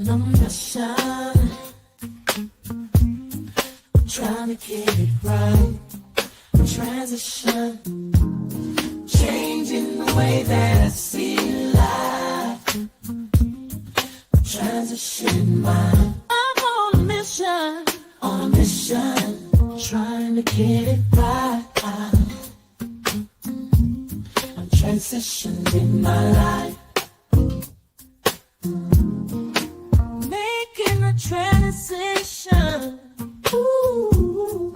on mission. Trying to get it right. Transition. Changing the way that I see life. Transition mind. I'm on a mission. On a mission. Trying to get it right. I'm transitioning my life. Making a transition. Ooh,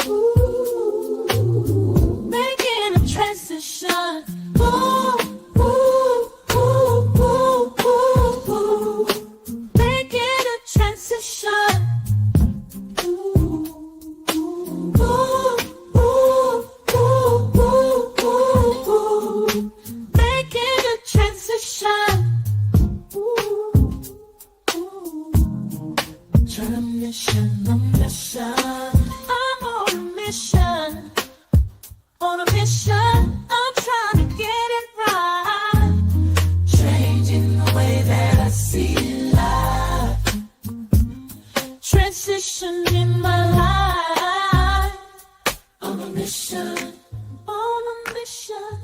making a transition. Ooh, ooh, ooh, ooh, ooh, ooh. Making a transition. Ooh, ooh, ooh, ooh, ooh, ooh, ooh. Making a transition. Trying to mission, I'm on a mission. On a mission, I'm trying to get it right. Changing the way that I see life. Transition in my life. On a mission. On a mission.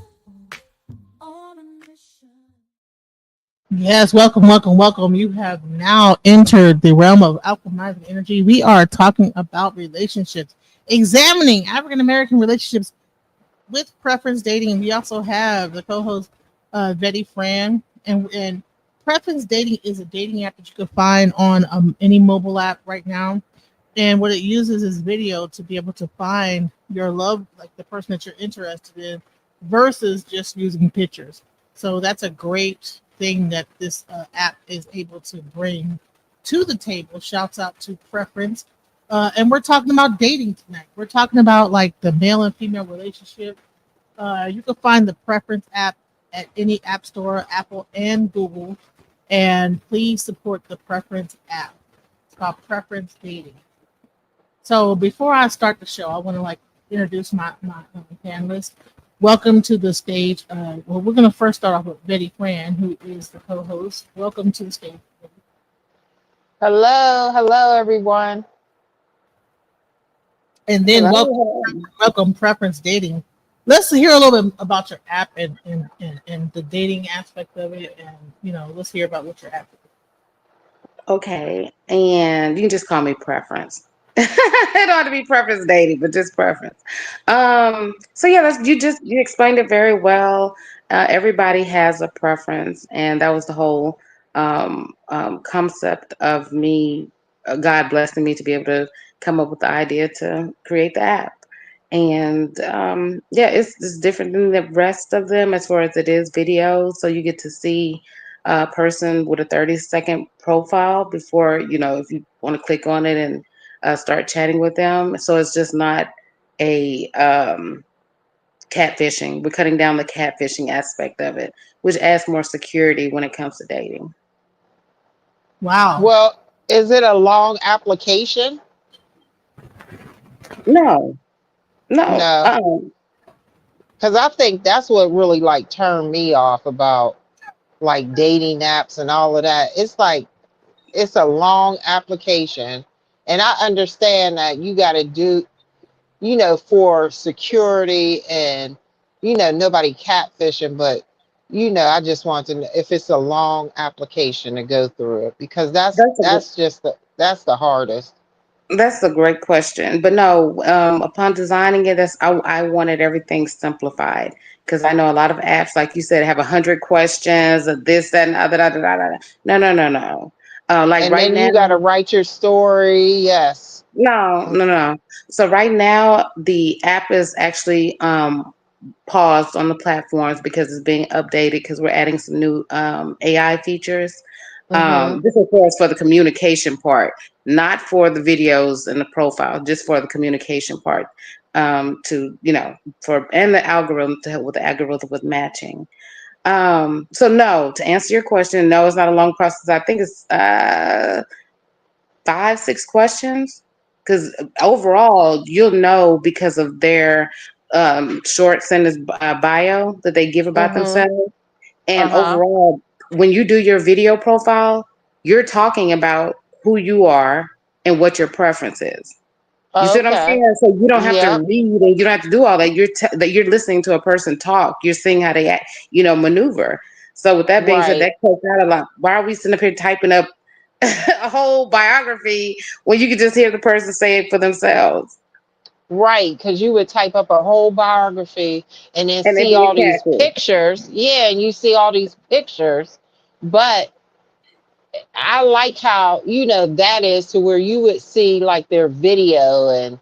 On a mission. Yes, welcome. You have now entered the realm of alchemizing energy. We are talking about relationships, examining African American relationships with preference dating. We also have the co-host Betty Fran, and preference dating is a dating app that you can find on any mobile app right now. And what it uses is video to be able to find your love, like the person that you're interested in, versus just using pictures. So that's a great thing that this app is able to bring to the table. Shouts out to Preference. And we're talking about dating tonight. We're talking about like the male and female relationship. You can find the Preference app at any app store, Apple and Google. And please support the Preference app. It's called Preference Dating. So before I start the show, I want to introduce my panelists. Welcome to the stage. Well, we're going to first start off with Betty Fran, who is the co-host. Welcome to the stage. Hello, everyone. And then welcome Preference Dating. Let's hear a little bit about your app and the dating aspect of it, and let's hear about what your app is. Okay, and you can just call me Preference. It ought to be Preference Dating, but just Preference. So yeah, you explained it very well. Everybody has a preference, and that was the whole concept of me. God blessing me to be able to come up with the idea to create the app. And yeah, it's different than the rest of them as far as it is video. So you get to see a person with a 30-second profile before, if you want to click on it and start chatting with them. So it's just not a catfishing. We're cutting down the catfishing aspect of it, which adds more security when it comes to dating. Wow. Well, is it a long application? No. No. Because I think that's what really turned me off about dating apps and all of that. It's it's a long application, and I understand that you got to do, for security and nobody catfishing, but I just want to know if it's a long application to go through it, because that's the hardest. That's a great question. But no, upon designing it, I wanted everything simplified, because I know a lot of apps, like you said, have 100 questions of this, that, and other. Da, da, da, da, da. No. And right then now, you got to write your story. Yes. no. So right now, the app is actually paused on the platforms because it's being updated, because we're adding some new AI features. This is, of course, for the communication part, not for the videos and the profile, just for the communication part. And the algorithm, to help with the algorithm with matching. So no, to answer your question, no, it's not a long process. I think it's 5-6 questions, because overall you'll know because of their short sentence bio that they give about themselves. And overall, when you do your video profile, you're talking about who you are and what your preference is. You see what I'm Okay. saying? So you don't have to Yep. read and you don't have to do all that. That you're listening to a person talk. You're seeing how they act, maneuver. So with that being said, Right. that takes out a lot. Why are we sitting up here typing up a whole biography when you can just hear the person say it for themselves? Right, because you would type up a whole biography and then And it'd see be all a these catfish. pictures. Yeah, and you see all these pictures. But I like how, that is to where you would see like their video and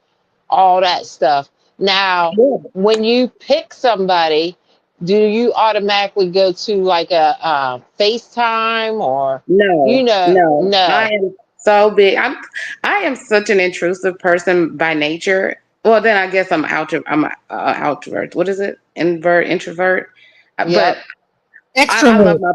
all that stuff. Now, Yeah. when you pick somebody, do you automatically go to like a FaceTime or, No, no. I no. am so big. I am such an intrusive person by nature. Well, then I guess I'm a outrovert. What is it? Introvert. But Yep. I love Extrovert. my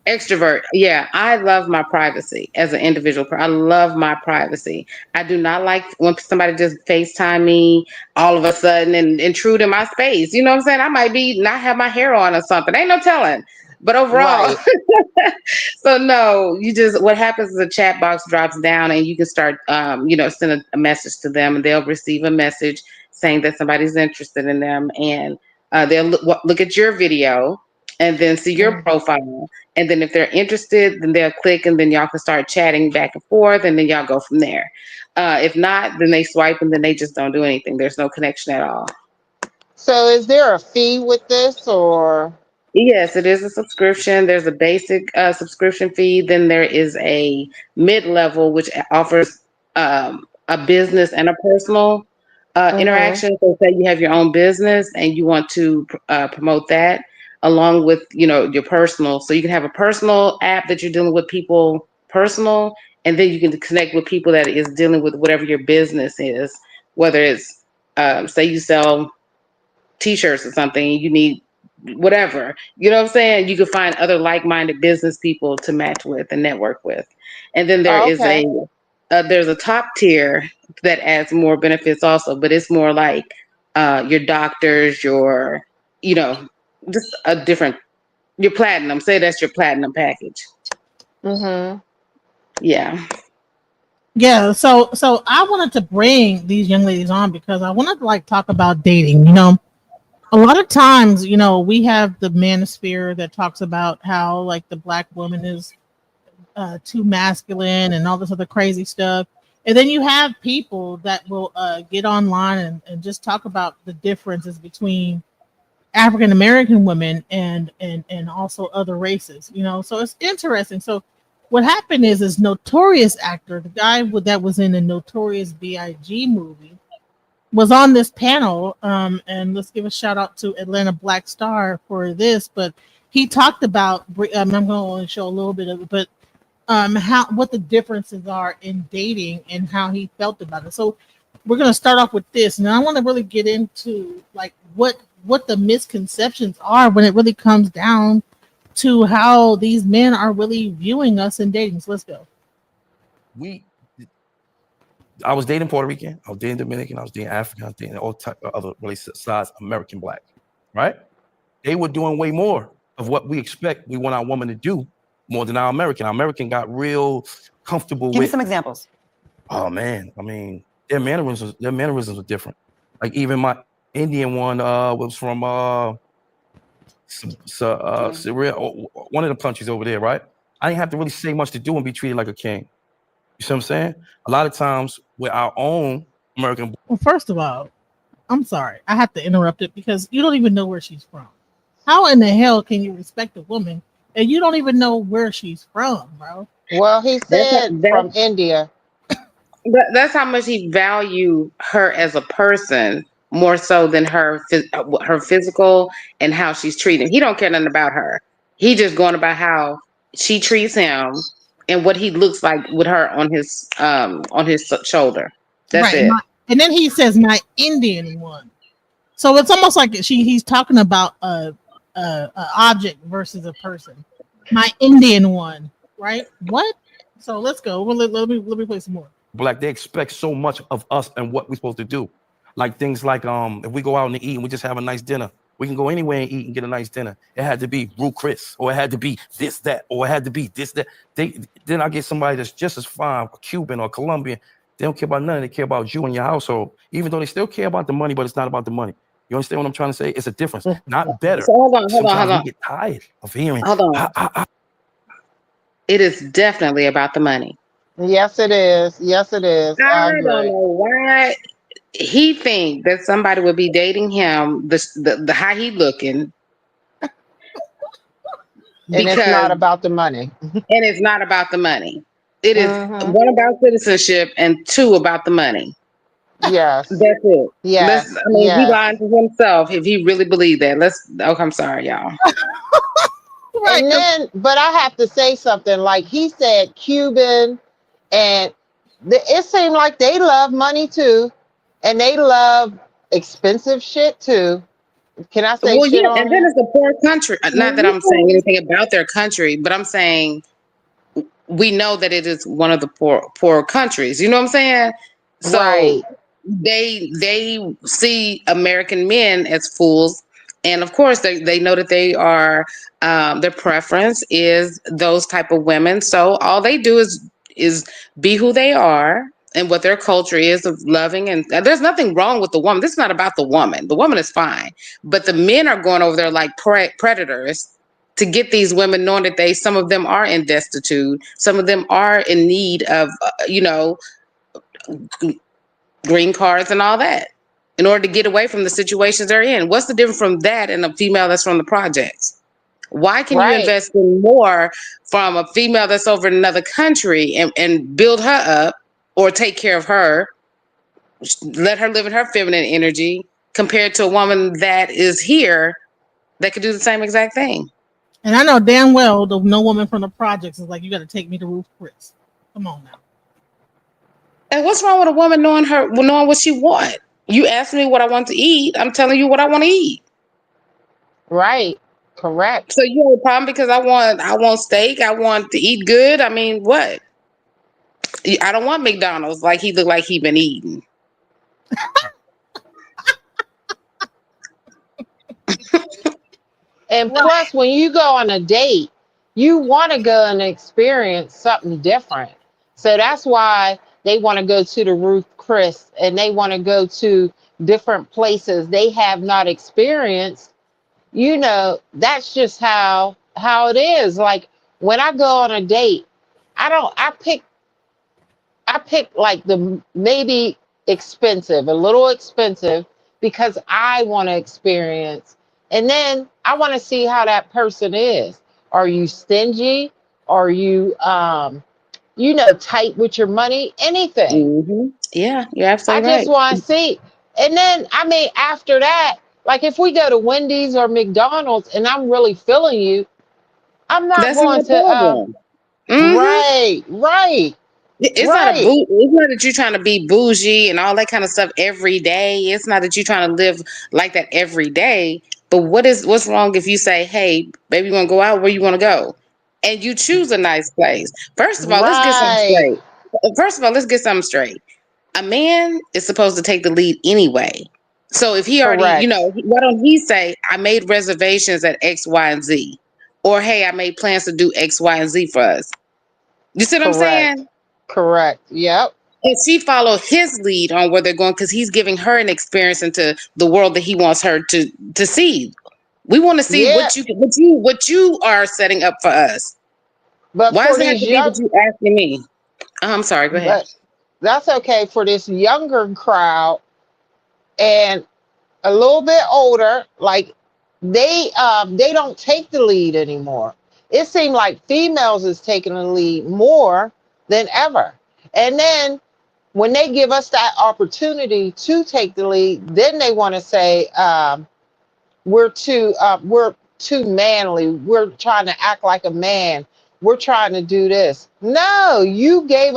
extrovert. Yeah, I love my privacy as an individual. I love my privacy. I do not like when somebody just FaceTime me all of a sudden and intrude in my space. You know what I'm saying? I might be not have my hair on or something. Ain't no telling. But overall, Right. so no, what happens is the chat box drops down and you can start, send a message to them and they'll receive a message saying that somebody's interested in them and they'll look at your video and then see your Mm. profile. And then if they're interested, then they'll click and then y'all can start chatting back and forth and then y'all go from there. If not, then they swipe and then they just don't do anything. There's no connection at all. So is there a fee with this or? Yes, it is a subscription. There's a basic subscription fee. Then there is a mid-level, which offers a business and a personal Mm-hmm. interaction. So, say you have your own business and you want to promote that along with, your personal. So you can have a personal app that you're dealing with people personal, and then you can connect with people that is dealing with whatever your business is. Whether it's say you sell t-shirts or something, you need whatever, you know what I'm saying, you can find other like-minded business people to match with and network with. And then there Oh, is okay. there's a top tier that adds more benefits also, but it's more like your doctors, your you know just a different, your platinum, say that's your platinum package. Mm-hmm. Yeah. Yeah, so I wanted to bring these young ladies on because I wanted to like talk about dating. A lot of times, we have the manosphere that talks about how like the black woman is too masculine and all this other crazy stuff. And then you have people that will get online and just talk about the differences between African American women and also other races. So it's interesting. So what happened is Notorious actor, the guy that was in the Notorious B.I.G. movie, was on this panel. And let's give a shout out to Atlanta Black Star for this. But he talked about. I'm going to show a little bit of it, but how what the differences are in dating and how he felt about it. So we're going to start off with this, and I want to really get into like what the misconceptions are when it really comes down to how these men are really viewing us in dating. So let's go. I was dating Puerto Rican, I was dating Dominican, I was dating African, I was dating all type of other really size American black, right? They were doing way more of what we expect we want our woman to do more than our American. Our American got real comfortable Give me with. some examples. Oh man, I mean, their mannerisms are different. Like even my Indian one was from Syria, one of the countries over there, right? I didn't have to really say much to do and be treated like a king. You see what I'm saying? A lot of times with our own American. Well, first of all, I'm sorry, I have to interrupt it because you don't even know where she's from. How in the hell can you respect a woman and you don't even know where she's from, bro? Well, he that's said that's from India. That's how much he value her as a person more so than her physical and how she's treated. He don't care nothing about her. He just going about how she treats him and what he looks like with her on his shoulder. That's Right. it. And then he says my Indian one. So it's almost like he's talking about a object versus a person. My Indian one, right? What? So let's go. Well, let me play some more. Black, they expect so much of us and what we're supposed to do. Like things like if we go out and eat and we just have a nice dinner, We can go anywhere and eat and get a nice dinner. It had to be Ruth Chris, or it had to be this, that, or it had to be this, that. Then I get somebody that's just as fine, Cuban or Colombian. They don't care about nothing. They care about you and your household, even though they still care about the money, but it's not about the money. You understand what I'm trying to say? It's a difference, not better. So hold on. Sometimes we get tired of hearing. Hold on. It is definitely about the money. Yes, it is. Yes, it is. I I don't agree. know why he think that somebody would be dating him the how he looking And it's not because about the money. and it's not about the money. It is Hmm. one about citizenship and two about the money. Yes. That's it. Yes. He Yes. lying to himself if he really believed that. I'm sorry, y'all. Right. And then, but I have to say something. Like he said, Cuban, and it seemed like they love money too, and they love expensive shit too. Can I say Well, shit yeah, on and then here? it's a poor country. Not that I'm saying anything about their country, but I'm saying we know that it is one of the poor countries. You know what I'm saying? So Right. they see American men as fools, and of course they know that they are their preference is those type of women. So all they do is be who they are and what their culture is of loving. And there's nothing wrong with the woman. This is not about the woman. The woman is fine, but the men are going over there like predators to get these women, knowing that some of them are in destitute, some of them are in need of green cards and all that in order to get away from the situations they're in. What's the difference from that and a female that's from the projects? Why can you Right. invest in more from a female that's over in another country and build her up or take care of her, let her live in her feminine energy compared to a woman that is here that could do the same exact thing? And I know damn well the no woman from the projects is like, you got to take me to Ruth Chris. Come on now. And what's wrong with a woman knowing what she want? You ask me what I want to eat, I'm telling you what I want to eat. Right. Correct. So you have a problem because I want steak, I want to eat good. I mean, what? I don't want McDonald's like he looked like he been eating. And Right. plus, when you go on a date, you want to go and experience something different. So that's why they want to go to the Ruth Chris and they want to go to different places they have not experienced. That's just how it is. Like when I go on a date, I don't I pick like the maybe expensive, a little expensive, because I want to experience. And then I want to see how that person is. Are you stingy? Are you tight with your money? Anything. Yeah, you're I absolutely just right. want to see. And then I mean after that, like if we go to Wendy's or McDonald's and I'm really feeling you, I'm not That's not going a to problem. Hmm. right, right, It's not right, it's not that you're trying to be bougie and all that kind of stuff every day. It's not that you're trying to live like that every day. But what's wrong if you say, "Hey, baby, you want to go out? Where you want to go?" And you choose a nice place. First of all, let's get something right. straight. First of all, let's get something straight. A man is supposed to take the lead anyway. So if he already, Correct. why don't he say, "I made reservations at X, Y, and Z," or "Hey, I made plans to do X, Y, and Z for us." You see what I'm Correct. saying? Correct. Yep. And she followed his lead on where they're going because he's giving her an experience into the world that he wants her to see. We want to see Yeah. what you are setting up for us. But Why for does it have these to be young what you asking me? I'm sorry. Go ahead. but that's okay for this younger crowd and a little bit older, like they don't take the lead anymore. It seemed like females is taking the lead more than ever. And then when they give us that opportunity to take the lead, then they want to say, we're too manly. We're trying to act like a man. We're trying to do this. No, you gave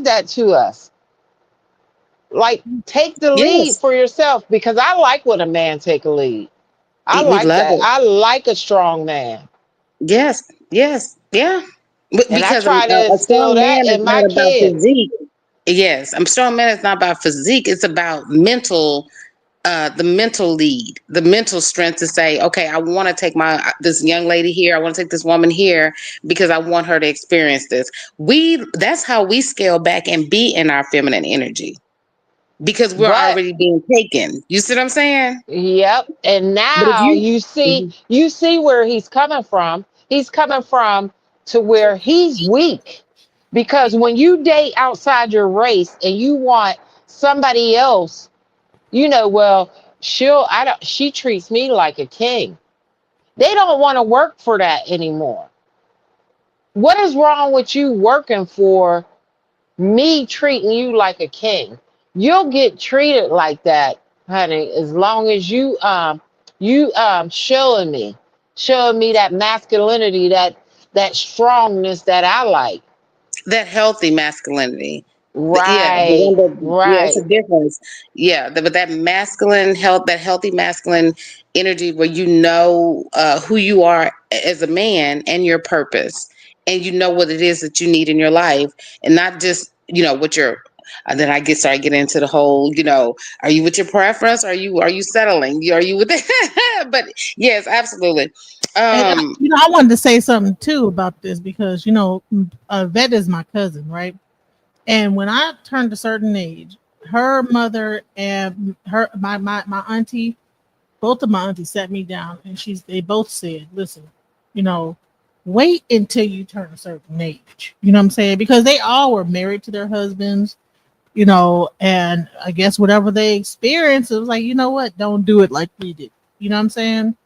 that to us. Like take the lead Yes. for yourself because I like when a man take a lead. I We like love that. it. I like a strong man. Yes. Yes. Yeah. And I Because try to a instill strong that man is in not my about kids. physique. Yes. I'm strong man is not about physique. It's about mental the mental lead, the mental strength to say, okay, I want to take this young lady here. I want to take this woman here because I want her to experience this. That's how we scale back and be in our feminine energy because we're But already being taken. You see what I'm saying? yep. And But if now you, you see where he's coming from. He's coming from to where he's weak. Because when you date outside your race and you want somebody else, well, she treats me like a king. They don't want to work for that anymore. What is wrong with you working for me treating you like a king? You'll get treated like that, honey, as long as you showing me that masculinity, that strongness that I like. that healthy masculinity. Yeah, the Right, one that, yeah, it's right. a difference. Yeah, but that masculine health, that healthy masculine energy where you know who you are as a man and your purpose, and you know what it is that you need in your life, and not just what your. And then I start getting into the whole, are you with your preference? Are you settling? Are you with it? But yes, absolutely. And Um, I wanted to say something too about this because Vet is my cousin, right? And when I turned a certain age, her mother and her my auntie, both of my aunties sat me down and they both said, listen, you know, wait until you turn a certain age. You know what I'm saying? Because they all were married to their husbands, and I guess whatever they experienced, it was like, you know what, don't do it like we did. You know what I'm saying?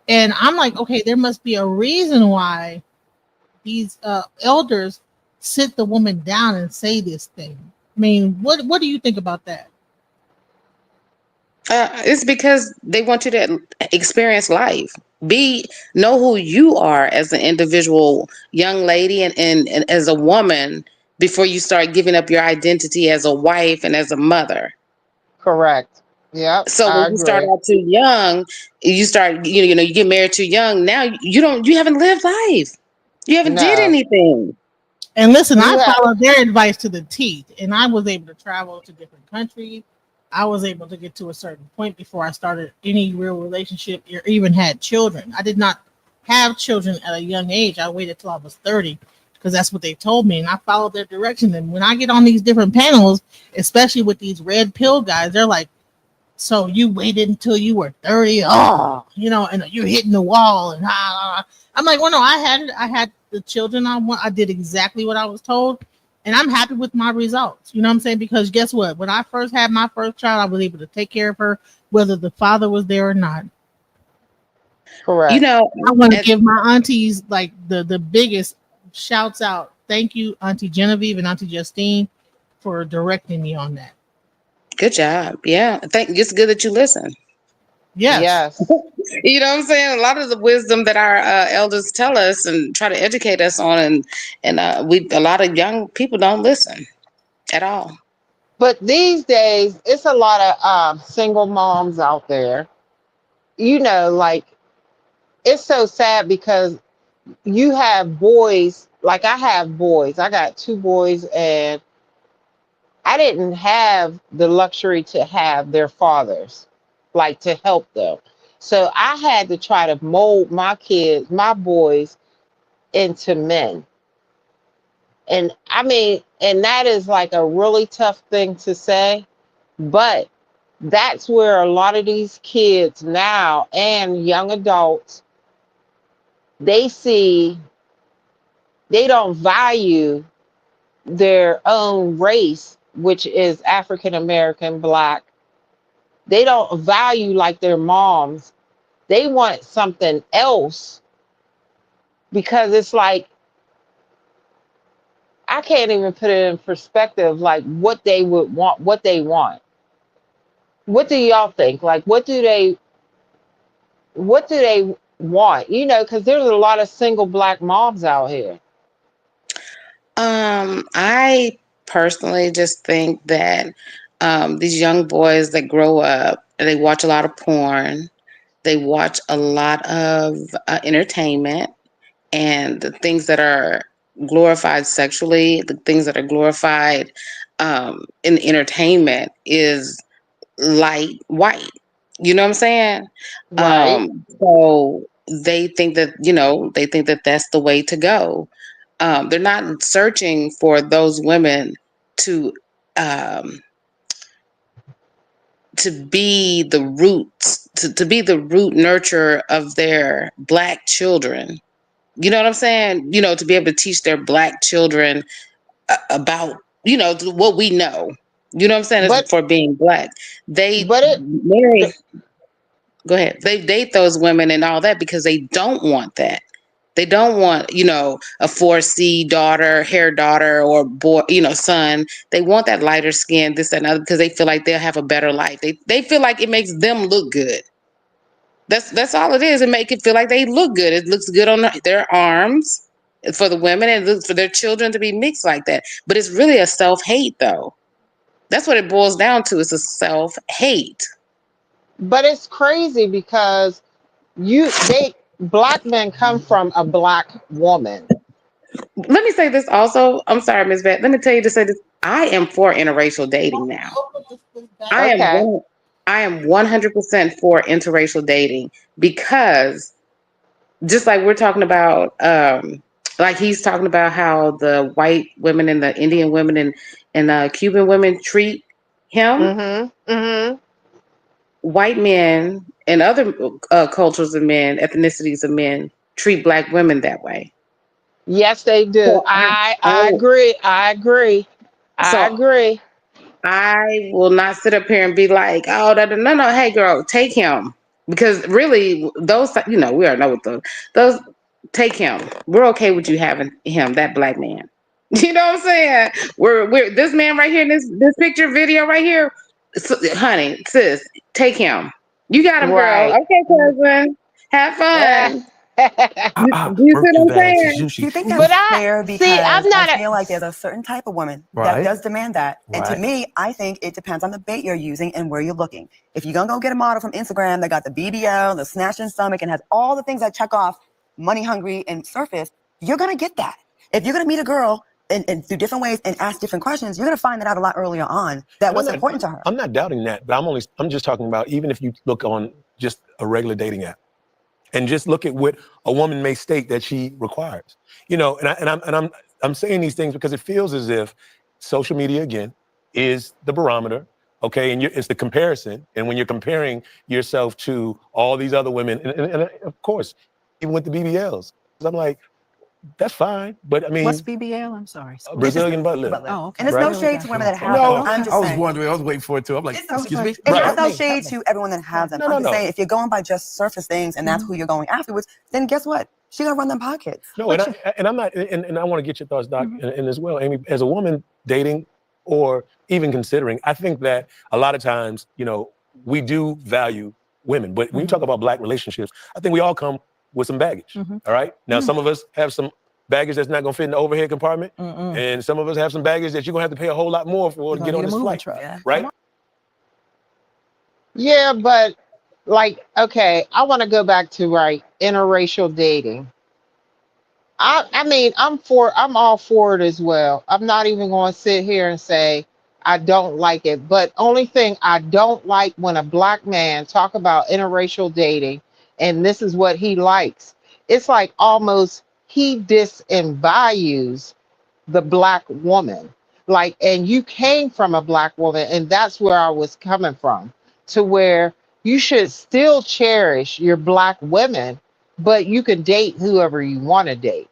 And I'm like, okay, there must be a reason why these elders sit the woman down and say this thing. I mean, what do you think about that? It's because they want you to experience life. Know who you are as an individual young lady and as a woman before you start giving up your identity as a wife and as a mother. Correct. Yep, So I when you start agree. out too young, you start you get married too young. Now you haven't lived life. You haven't did No, anything. And listen, I you have. followed their advice to the teeth, and I was able to travel to different countries. I was able to get to a certain point before I started any real relationship or even had children. I did not have children at a young age. I waited till I was 30 because that's what they told me, and I followed their direction. And when I get on these different panels, especially with these red pill guys, they're like, so you waited until you were 30, and you're hitting the wall and I'm like, well, no, I had the children I want. I did exactly what I was told, and I'm happy with my results. You know what I'm saying? Because guess what? When I first had my first child, I was able to take care of her, whether the father was there or not. You Correct. know, I want to as give my aunties like the biggest shouts out. Thank you, Auntie Genevieve and Auntie Justine, for directing me on that. good job. Yeah, it's good that you listen. Yes. Yes. You know what I'm saying? A lot of the wisdom that our elders tell us and try to educate us on, and we a lot of young people don't listen at all. But these days, it's a lot of single moms out there. Like it's so sad because you have boys. Like I have boys. I got two boys, and I didn't have the luxury to have their fathers, like to help them. So I had to try to mold my kids, my boys, into men. And I mean, and that is like a really tough thing to say, but that's where a lot of these kids now and young adults, they see, they don't value their own race, which is African American, Black. They don't value like their moms. They want something else because it's like, I can't even put it in perspective, like what they would want, what they want. What do y'all think? Like, what do they want? Because there's a lot of single Black moms out here. I personally just think that these young boys that grow up, they watch a lot of porn, they watch a lot of entertainment, and the things that are glorified sexually, the things that are glorified in entertainment is light white. You know what I'm saying? Right. So they think that, they think that that's the way to go. They're not searching for those women to um, to be the roots, to be the root nurture of their black children. You know what I'm saying? To be able to teach their black children about, what we know. You know what I'm saying? Is But for being black. They but it marry. Go ahead. They date those women and all that because they don't want that. They don't want, a 4C daughter, hair daughter, or boy, son. They want that lighter skin, this and other, because they feel like they'll have a better life. They feel like it makes them look good. That's all it is. It make it feel like they look good. It looks good on their arms for the women, and it looks for their children to be mixed like that. But it's really a self-hate, though. That's what it boils down to. It's a self-hate. but it's crazy because black men come from a black woman. Let me say this also. I'm sorry, Ms. Beth. Let me tell you to say this. I am for interracial dating now. I am Okay. one. I am 100% for interracial dating because just like we're talking about, like he's talking about how the white women and the Indian women and Cuban women treat him. Mhm. Mhm. White men and other cultures of men, ethnicities of men treat black women that way. Yes, they do. So I agree. I agree. I so agree. I will not sit up here and be like, oh, no, hey, girl, take him. Because really, those, we already know what those, take him. We're okay with you having him, that black man. You know what I'm saying? We're this man right here in this picture video right here, honey, sis, take him. You got him, girl. Right. Okay, cousin, have Yeah. fun. You see what Birkin I'm bags saying? and Do you sushi. think But that's fair? see, Because I'm I not feel like there's a certain type of woman that Right. does demand that. And to Right. me, I think it depends on the bait you're using and where you're looking. If you're going to go get a model from Instagram that got the BBL, the snatching stomach, and has all the things that check off money hungry and surface, you're going to get that. If you're going to meet a girl and through different ways and ask different questions, you're going to find that out a lot earlier on that what's important to her. I'm not doubting that, but I'm just talking about even if you look on just a regular dating app and just look at what a woman may state that she requires. I'm saying these things because it feels as if social media again is the barometer, okay, and it's the comparison. And when you're comparing yourself to all these other women, and of course, even with the BBLs, I'm like, that's fine, but I mean, What's BBL? I'm sorry. Brazilian butt lift. Oh, okay. And it's no Really shade got to women you. that have No, them. I'm just I was saying. wondering. I was waiting for it too. I'm like, excuse me. It's no shade to everyone that have them. I'm just No. saying, if you're going by just surface things and that's who you're going afterwards, then guess what? She gonna run them pockets. No, and I'm not, and I want to get your thoughts, Doc, and as well, Amy, as a woman dating or even considering, I think that a lot of times, we do value women, but when you talk about black relationships, I think we all come with some baggage. All right. Now, some of us have some baggage that's not going to fit in the overhead compartment, and some of us have some baggage that you're going to have to pay a whole lot more for to get on this flight. Right. Yeah, but like, okay, I want to go back to interracial dating. I mean, I'm all for it as well. I'm not even going to sit here and say I don't like it. But only thing I don't like when a black man talk about interracial dating and this is what he likes. It's like almost he disvalues the black woman. Like, and you came from a black woman, and that's where I was coming from, to where you should still cherish your black women, but you can date whoever you want to date.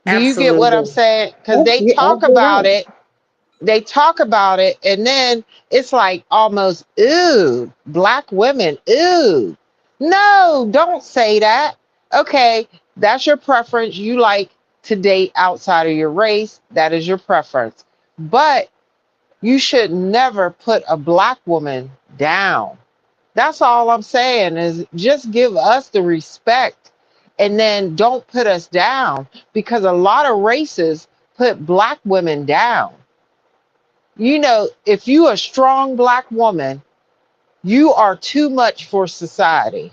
Do you get what I'm Absolutely. saying? Because You're absolutely right. they talk about it, and then it's like almost, ooh, black women, ooh. No, don't say that. Okay, that's your preference. You like to date outside of your race. That is your preference. But you should never put a black woman down. That's all I'm saying is just give us the respect and then don't put us down because a lot of races put black women down. If you a strong black woman, you are too much for society.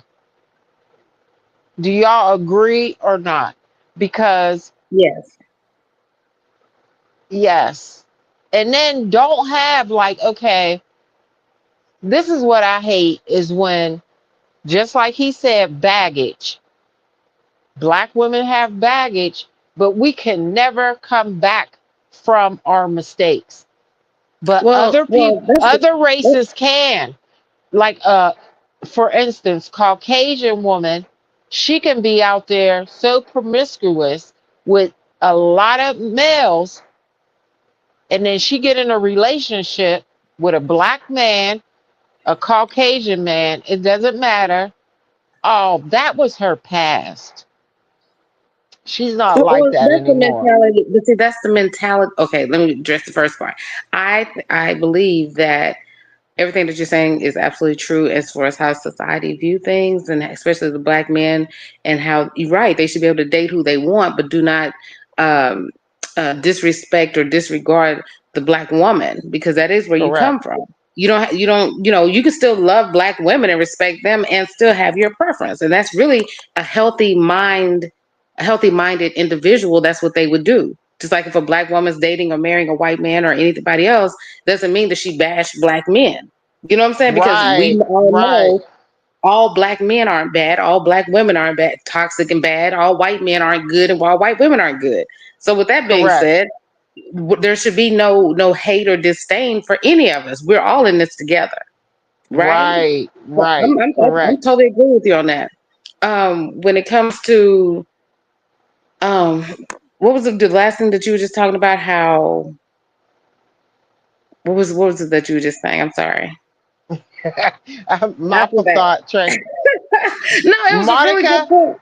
Do y'all agree or not? Because Yes. yes. And then don't have like, okay, this is what I hate is when, just like he said, baggage. Black women have baggage, but we can never come back from our mistakes. But other people, other that's races can. Like for instance, Caucasian woman, she can be out there so promiscuous with a lot of males, and then she get in a relationship with a black man, a Caucasian man, it doesn't matter. Oh, that was her past. She's not like well, that that's the anymore. mentality. But see, that's the mentality. Okay, let me address the first part. I believe that everything that you're saying is absolutely true as far as how society view things, and especially the black men, and how you're right. They should be able to date who they want, but do not um, disrespect or disregard the black woman, because that is where you Correct. come from. You can still love black women and respect them and still have your preference, and that's really a healthy mind, a healthy minded individual. That's what they would do. Just like if a black woman's dating or marrying a white man or anybody else, doesn't mean that she bashed black men. You know what I'm saying? Because we Right, all right, know all black men aren't bad, all black women aren't bad, toxic and bad, all white men aren't good, and all white women aren't good. So with that being correct. said, there should be no hate or disdain for any of us. We're all in this together, right? Right, So right, I'm correct. totally agree with you on that. When it comes to um, what was the last thing that you were just talking about? How what was it that you were just saying? I'm sorry. My After that, thought train. no, it was a really good Monica, point.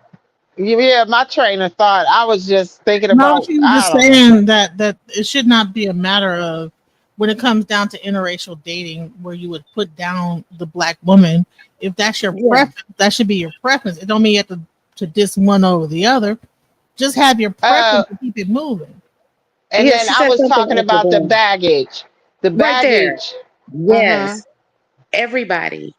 yeah, my train of thought. I was just thinking No, about, she was I just don't know. saying that it should not be a matter of when it comes down to interracial dating where you would put down the black woman. If that's your Yeah, preference, that should be your preference. It don't mean you have to diss one over the other. Just have your Uh, preference and keep it moving. and yeah, then she I said was something talking else with about the them. baggage. The Right there. baggage. Uh-huh. Yes. Everybody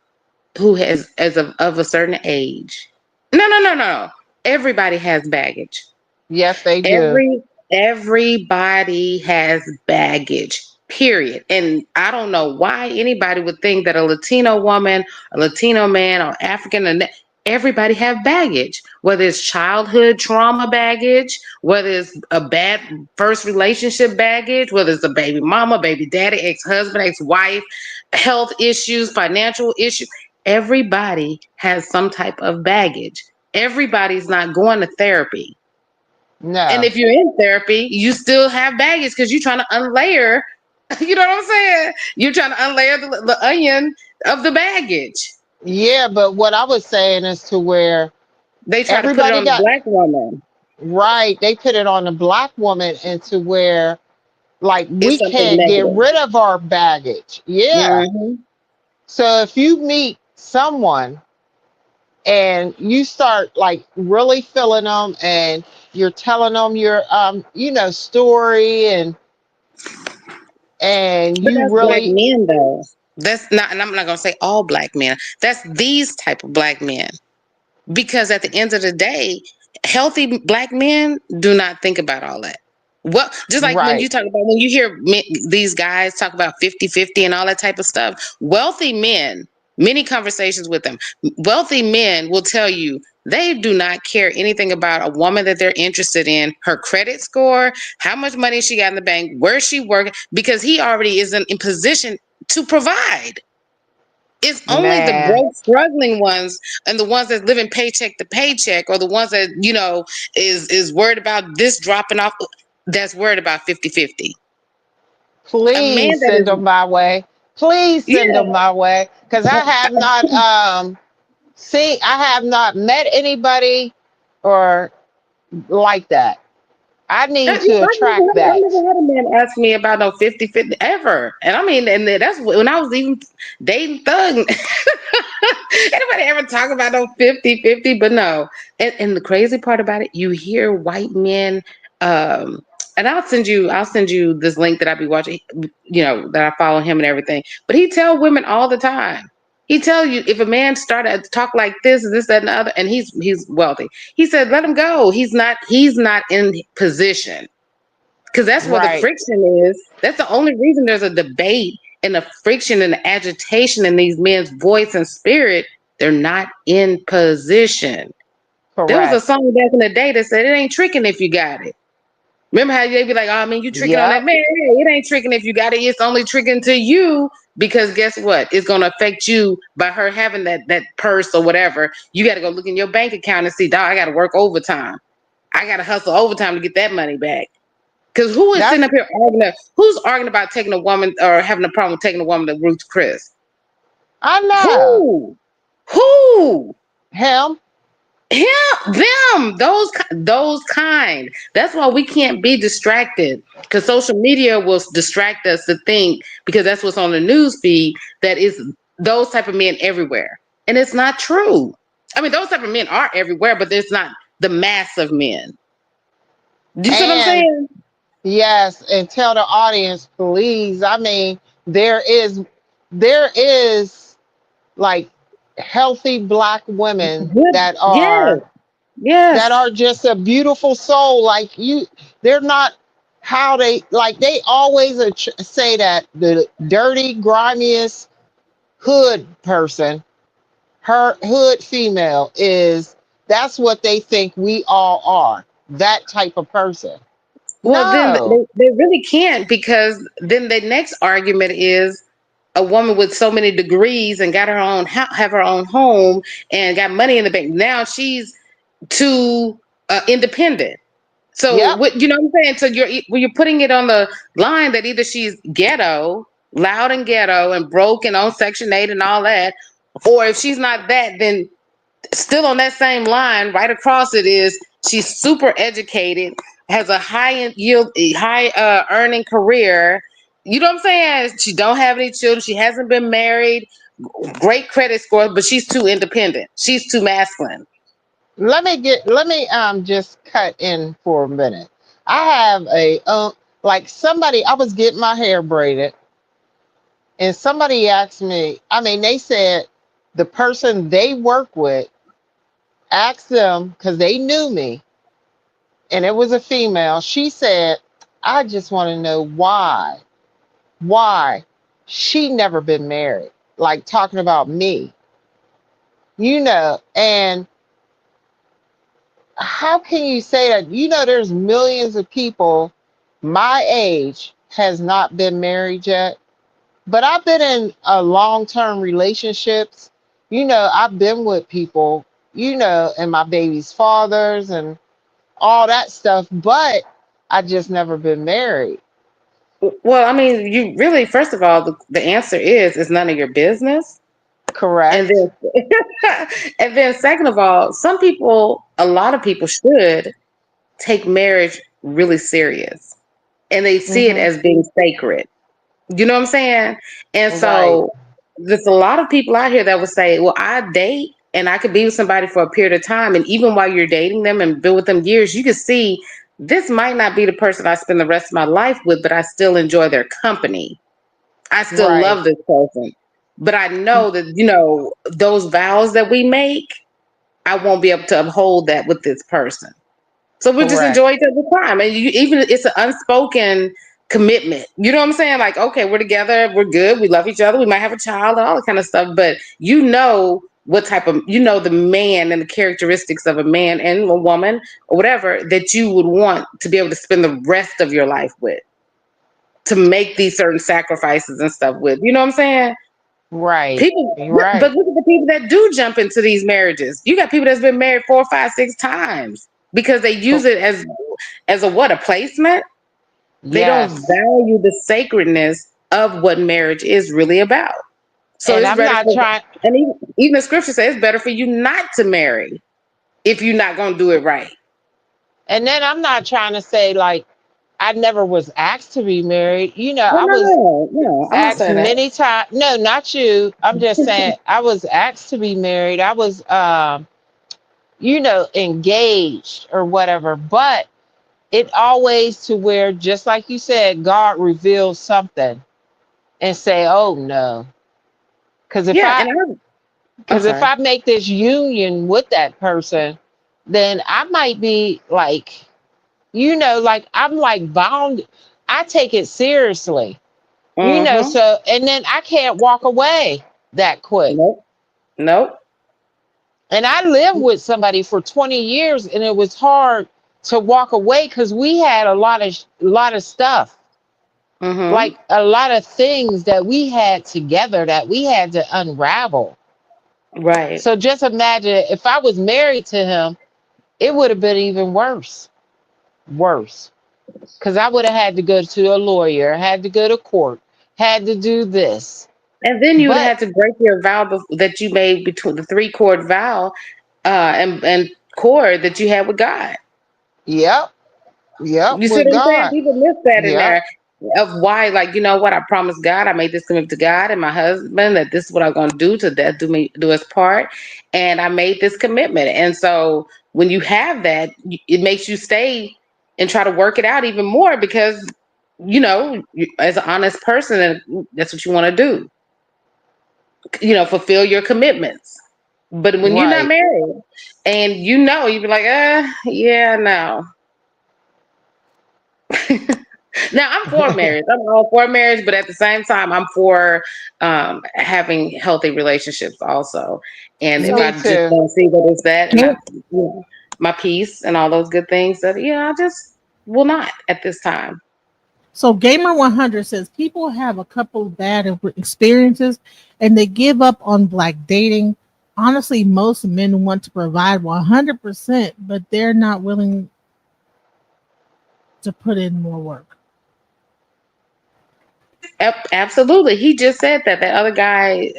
who has as of a certain age. No, no, no, no. Everybody has baggage. Yes, they do. Every everybody has baggage. Period. And I don't know why anybody would think that a Latino woman, a Latino man, or African, and everybody have baggage. Whether it's childhood trauma baggage, whether it's a bad first relationship baggage, whether it's a baby mama, baby daddy, ex-husband, ex-wife, health issues, financial issues. Everybody has some type of baggage. Everybody's not going to therapy, and No. if you're in therapy, you still have baggage because you're trying to unlayer. You know what I'm saying? You're trying to unlayer the onion of the baggage. Yeah, but what I was saying is to where They try to put it everybody on the got black woman. right. They put it on the black woman, and to where like It's we something can't get negative. rid of our baggage. Yeah. Hmm. So if you meet someone and you start like really feeling them, and you're telling them your story, and But you that's black really men, though. That's not, and I'm not gonna say all black men. That's these type of black men. Because at the end of the day, healthy black men do not think about all that. Well, just like when you right, talk about, when you hear these guys talk about 50-50 and all that type of stuff, wealthy men, many conversations with them, wealthy men will tell you they do not care anything about a woman that they're interested in, her credit score, how much money she got in the bank, where she working, because he already isn't in position to provide. It's only the man. broke, struggling ones and the ones that living paycheck to paycheck, or the ones that, is worried about this dropping off, that's worried about 50-50. A man Please that send is, them my way. Please send them yeah. my way, because I have not I have not met anybody or like that. I need to attract I've that. never had a man ask me about no 50-50 ever. And I mean, and that's when I was even dating Thug. Anybody ever talk about no 50-50? But no. And the crazy part about it, you hear white men, and I'll send you this link that I be watching, that I follow him and everything. But he tell women all the time. He tell you, if a man started to talk like this, that, and the other, and he's wealthy. He said, let him go. He's not in position, because that's where the Right. friction is. That's the only reason there's a debate and the friction and the agitation in these men's voice and spirit, they're not in position. There was a Correct. song back in the day that said, it ain't tricking if you got it. Remember how they be like, oh, I mean, you tricking on that Yep. man. Hey, it ain't tricking if you got it. It's only tricking to you because guess what? It's going to affect you by her having that purse or whatever. You got to go look in your bank account and see, dog, I got to work overtime. I got to hustle overtime to get that money back. Because who is sitting That's up here arguing? Who's arguing about taking a woman or having a problem with taking a woman to Ruth's Chris? I know. Who? Who? Him. Him, them, those kind. That's why we can't be distracted because social media will distract us to think because that's what's on the news feed that is those type of men everywhere, and it's not true. I mean, those type of men are everywhere, but there's not the mass of men. Do you see what I'm And saying? yes, and tell the audience, please. I mean, there is like healthy black women Good. that Yes. are Yes. just a beautiful soul. Like you, they're not how they like. They always say that the dirty, grimiest hood person, her hood female is. That's what they think we all are. That type of person. Well, then No. they really can't because then the next argument is a woman with so many degrees and got her own have her own home and got money in the bank. Now she's too independent. So Yep. what you know what I'm saying? So you're putting it on the line that either she's ghetto, loud and ghetto, and broke and on Section 8 and all that, or if she's not that, then still on that same line, right across it is she's super educated, has a high yield, high earning career. You know what I'm saying? She don't have any children. She hasn't been married. Great credit score, but she's too independent. She's too masculine. Let me just cut in for a minute. I have a like somebody I was getting my hair braided and somebody asked me, I mean they said the person they work with asked them because they knew me and it was a female. She said, I just want to know why she never been married. Like talking about me, and how can you say that? There's millions of people my age has not been married yet, but I've been in a long-term relationships. I've been with people, and my baby's fathers and all that stuff, but I just never been married. Well, I mean, you really, first of all, the answer is it's none of your business. And Correct. then, and then, second of all, a lot of people should take marriage really serious, and they see it Mm-hmm. as being sacred. You know what I'm saying? And Right. so, there's a lot of people out here that would say, "Well, I date, and I could be with somebody for a period of time, and even while you're dating them and been with them years, you can see this might not be the person I spend the rest of my life with, but I still enjoy their company." I still Right. love this person. But I know that, those vows that we make, I won't be able to uphold that with this person. So we just Correct. enjoy each other's time. And even it's an unspoken commitment. You know what I'm saying? Like, okay, we're together, we're good, we love each other, we might have a child and all that kind of stuff. But what type of, the man and the characteristics of a man and a woman or whatever that you would want to be able to spend the rest of your life with, to make these certain sacrifices and stuff with. You know what I'm saying? Right. People, You're but right. look at the people that do jump into these marriages. You got people that's been married 4, 5, 6 times because they use it as a placement. They don't Yes. value the sacredness of what marriage is really about. So And it's I'm better not for, trying, and even the scripture says it's better for you not to marry if you're not going to do it right. and then I'm not trying to say like I never was asked to be married. No, I no, was no, no. I'm not asked saying that. many times. No, not you. I'm just saying I was asked to be married. I was, engaged or whatever. But it always to where, just like you said, God reveals something and say, "Oh no," because if Yeah, I and I'm because if sorry. I make this union with that person, then I might be like, like I'm like bound. I take it seriously. You know, Mm-hmm. so and then I can't walk away that quick. Nope. Nope. And I lived with somebody for 20 years, and it was hard to walk away because we had a lot of stuff, Mm-hmm. like a lot of things that we had together that we had to unravel. Right. So just imagine if I was married to him, it would have been even worse, because I would have had to go to a lawyer, had to go to court, had to do this. And then you would But have to break your vow that you made between the 3 chord vow, and chord that you had with God. yep, yep, You see with what I'm saying? God, People miss that in yep, there of why, like, you know what? I promised God, I made this commitment to God and my husband that this is what I'm going to do to that do his part, and I made this commitment. And so when you have that, it makes you stay and try to work it out even more because as an honest person, that's what you want to do. Fulfill your commitments. But when you're not right. married, and you be like, yeah, no. Now I'm for marriage. I'm all for marriage, but at the same time, I'm for having healthy relationships also. And if Me I just too. don't see that it's that, and Yeah. my peace and all those good things, that I just will not at this time. So Gamer 100 says people have a couple of bad experiences and they give up on black dating. Honestly, most men want to provide 100%, but they're not willing to put in more work. Absolutely, he just said that. That other guy,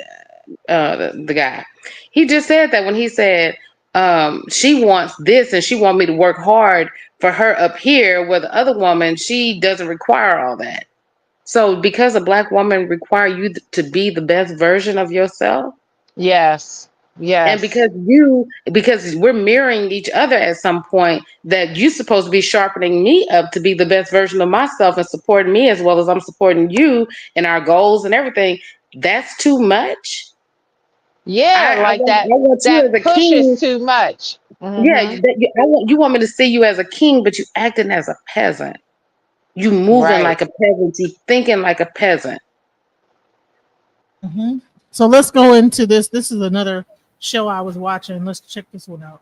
the guy, he just said that when he said she wants this and she want me to work hard for her up here, where the other woman, she doesn't require all that. So because a black woman require you to be the best version of yourself, Yes, and yes, because we're mirroring each other at some point, that you're supposed to be sharpening me up to be the best version of myself and supporting me as well as I'm supporting you and our goals and everything. That's too much. yeah, I like want that. I want you That as a push is king. too much. Yeah, Hmm. you want me to see you as a king, but you acting as a peasant. You moving Right. like a peasant. You thinking like a peasant. Hmm. So let's go into this. This is another show I was watching. Let's check this one out.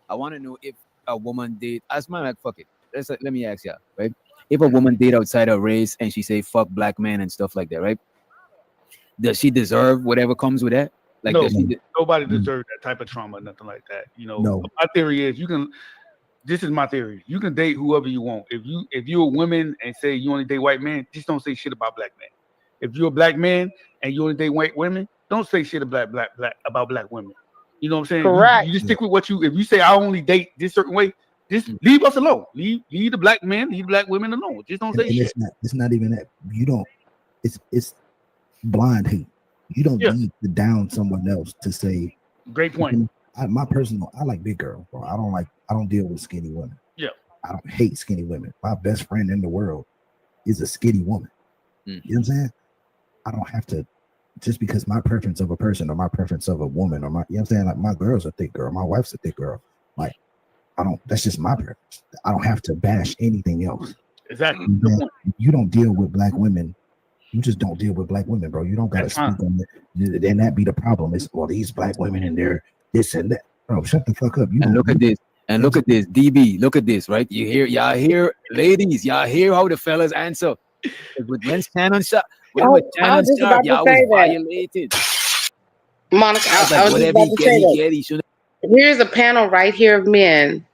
I want to know if a woman date. As my like, fuck it. Let me ask you, right? If a woman date outside her race and she say fuck black men and stuff like that, right? Does she deserve whatever comes with that? Like, No, does she? nobody Mm, deserves that type of trauma, nothing like that. no. My theory is you can. This is my theory. You can date whoever you want. If you're a woman and say you only date white men, just don't say shit about black men. If you're a black man and you only date white women, don't say shit about black about black women. You know what I'm saying? You Correct. just Yeah. stick with what you. If you say I only date this certain way, just Mm. leave us alone. Leave the black men, leave black women alone. Just don't say And shit. it's not even that you don't it's blind hate. You don't Yeah, need to down someone else to say great point. my personal I like big girls, bro. I don't deal with skinny women. Yeah, I don't hate skinny women. My best friend in the world is a skinny woman. Mm. You know what I'm saying? I don't have to just because my preference of a person or my preference of a woman or my you know what I'm saying, like my girl's a thick girl, my wife's a thick girl. Like I don't that's just my preference. I don't have to bash anything else. exactly. You Good know, point. you don't deal with black women. You just don't deal with black women, bro. You don't gotta That's fine. speak on it. And that be the problem. It's well, these black women and they're this and that. Bro, shut the fuck up. You And don't look at this. And look at this, DB. Look at this, right? Y'all hear, ladies. Y'all hear how the fellas answer. When Shannon shot, I Shannon was just sharp, about to y'all was say that, violated. Monica. I was I like, was just whatever about he to get, say he that. get. He shouldn't. Here's a panel right here of men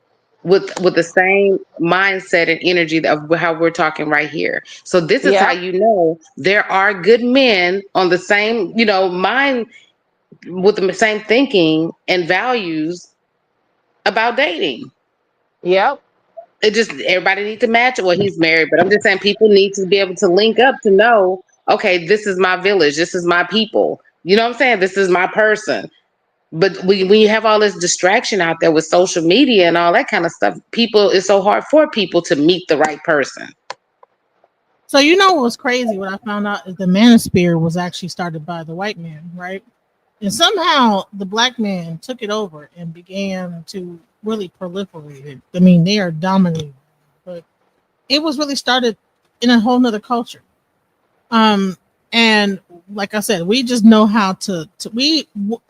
with the same mindset and energy of how we're talking right here. So this is how Yep. you know there are good men on the same, mind, with the same thinking and values about dating. Yep. It just everybody needs to match it. Well, he's married, but I'm just saying people need to be able to link up to know, okay, this is my village, this is my people. You know what I'm saying? This is my person. But when you have all this distraction out there with social media and all that kind of stuff, it's so hard for people to meet the right person. So you know what was crazy? What I found out is the manosphere was actually started by the white man, right? And somehow the black man took it over and began to really proliferate it. I mean, they are dominating, but it was really started in a whole nother culture. Um, And like I said, we just know how to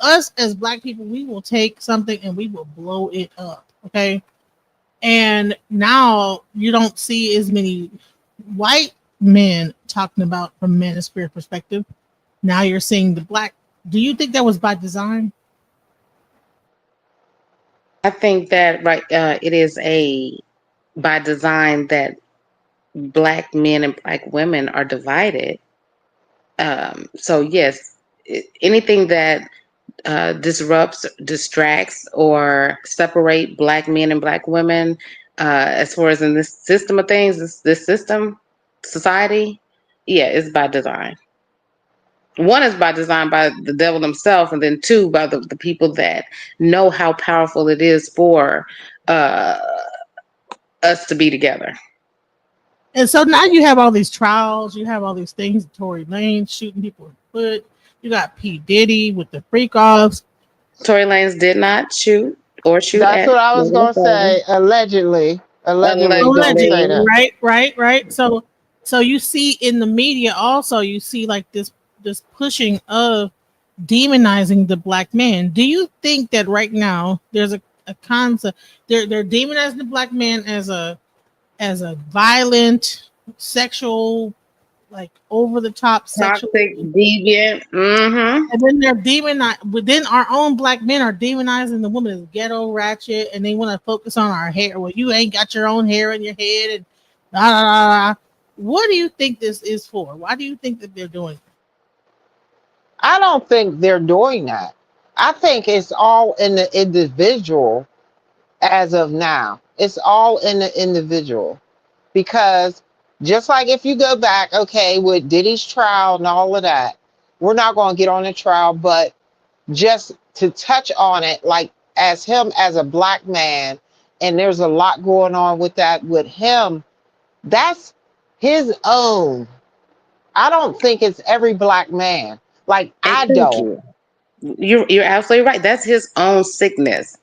us as black people, we will take something and we will blow it up. Okay. And now you don't see as many white men talking about from manosphere perspective. Now you're seeing the black. Do you think that was by design? I think that it is a by design that black men and black women are divided. So yes, anything that disrupts, distracts, or separate black men and black women, as far as in this system of things, this system, society, yeah, it's by design. One is by design by the devil himself, and then two by the people that know how powerful it is for uh, us to be together. And so now you have all these trials, you have all these things, Tory Lane shooting people in the foot, you got P. Diddy with the freak offs. Tory Lanez did not shoot That's at what I was gonna nobody. say. Allegedly, gonna say Allegedly, that. right. So you see in the media also, you see like this pushing of demonizing the black man. Do you think that right now there's a concept they're demonizing the black man as a violent sexual, like over the top sexual, Toxic, deviant. Mm-hmm. and then they're within our own black men are demonizing the woman as ghetto ratchet, and they want to focus on our hair. Well, you ain't got your own hair in your head, and blah, blah, blah, blah. What do you think this is for? Why do you think that they're doing it? I don't think they're doing that. I think it's all in the individual as of now. It's all in the individual because just like if you go back, okay, with Diddy's trial and all of that, we're not going to get on the trial, but just to touch on it, like as him as a black man, and there's a lot going on with that with him, that's his own. I don't think it's every black man. Like I Thank don't. you. You're absolutely right. That's his own sickness.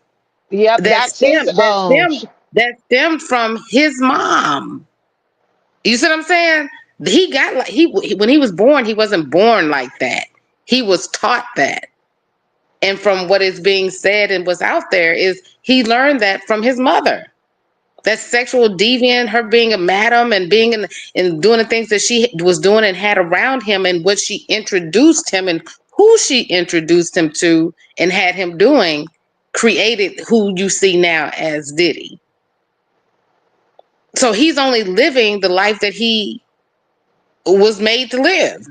Yep, That that's his stem that own. stem that stemmed from his mom. You see what I'm saying? He got like when he was born, he wasn't born like that. He was taught that. And from what is being said and what's out there is he learned that from his mother. That sexual deviant, her being a madam and being and doing the things that she was doing and had around him, and what she introduced him and who she introduced him to and had him doing, created who you see now as Diddy. So he's only living the life that he was made to live.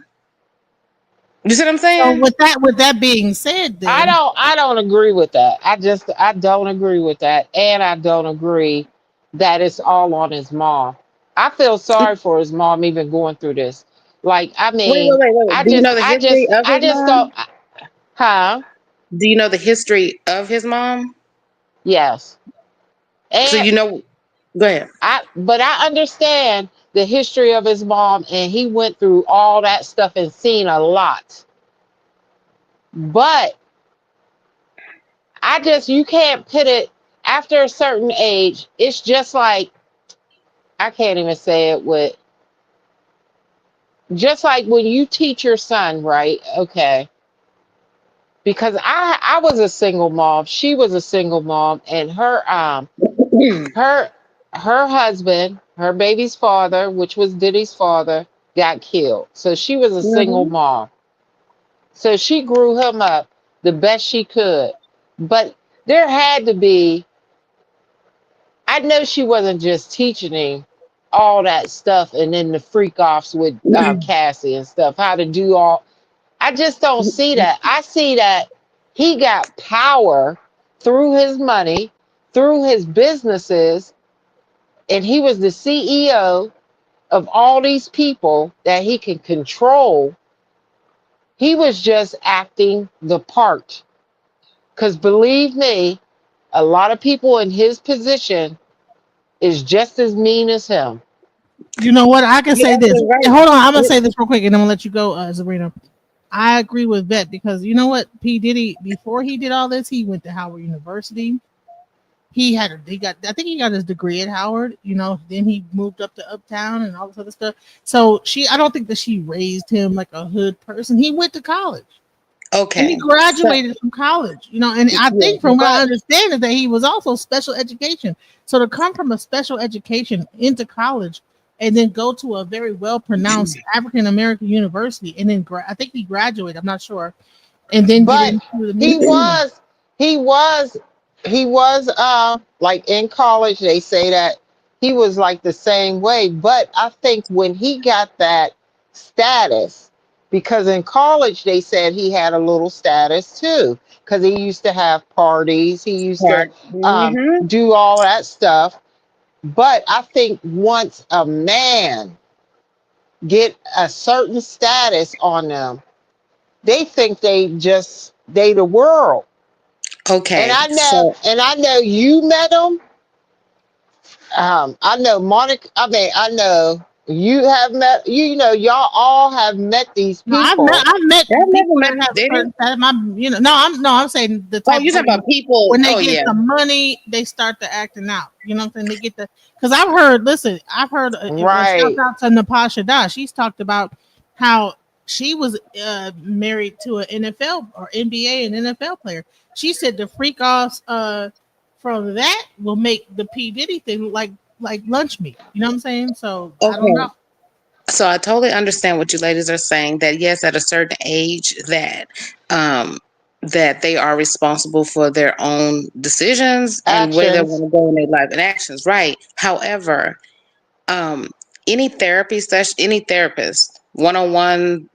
You see what I'm So saying? with that being said, then I don't agree with that. I don't agree with that. And I don't agree that it's all on his mom. I feel sorry for his mom even going through this. Like, I mean, Wait. Do you know the history of I his just don't, mom? huh? Do you know the history of his mom? Yes. So And you know, go ahead. but I understand the history of his mom, and he went through all that stuff and seen a lot. But you can't put it after a certain age. It's just like, I can't even say it with, just like when you teach your son, right? Okay. Because I was a single mom. She was a single mom, and her her husband, her baby's father, which was Diddy's father, got killed. So she was a single Mhm. mom. So she grew him up the best she could. But there had to be, I know she wasn't just teaching him all that stuff and then the freak offs with Cassie and stuff, how to do all. I just don't see that. I see that he got power through his money, through his businesses, and he was the CEO of all these people that he can control. He was just acting the part. Because believe me, a lot of people in his position is just as mean as him. you know what I can You're say this. absolutely right. Hold on, I'm gonna say this real quick, and then I'm gonna let you go, Sabrina. I agree with Vet because you know what, P Diddy before he did all this, he went to Howard University. I think he got his degree at Howard, then he moved up to Uptown and all this other stuff. So I don't think that she raised him like a hood person. He went to college. And he Okay. graduated from college, and I think from what I But understand is that he was also special education. So to come from a special education into college and then go to a very well pronounced African American university and then I think he graduated, I'm not sure, and then get but into the he music. was he was he was like in college they say that he was like the same way, but I think when he got that status, because in college they said he had a little status too, because he used to have parties, he used to Mm-hmm. do all that stuff. But I think once a man get a certain status on them, they think they the world. And Okay. I know you met them. I know Monica. I mean, I know you have met. Y'all all have met these No, people. I've met I've never people met that have a did it? certain status. No, I'm saying the Oh, type you're of talking person about people. when they Oh get yeah. some money, they start to acting out. You know what I'm saying? They get the because I've heard. Listen, I've heard. Shout Right, out to Napasha Da. She's talked about how she was married to an NFL or NBA and NFL player. She said the freak offs from that will make the P Diddy thing look like lunch meat. You know what I'm saying? So I don't know. Okay. So I totally understand what you ladies are saying, that yes, at a certain age um that they are responsible for their own decisions and where they actions. want to go in their life and actions, right? However, um any therapist one-on-one,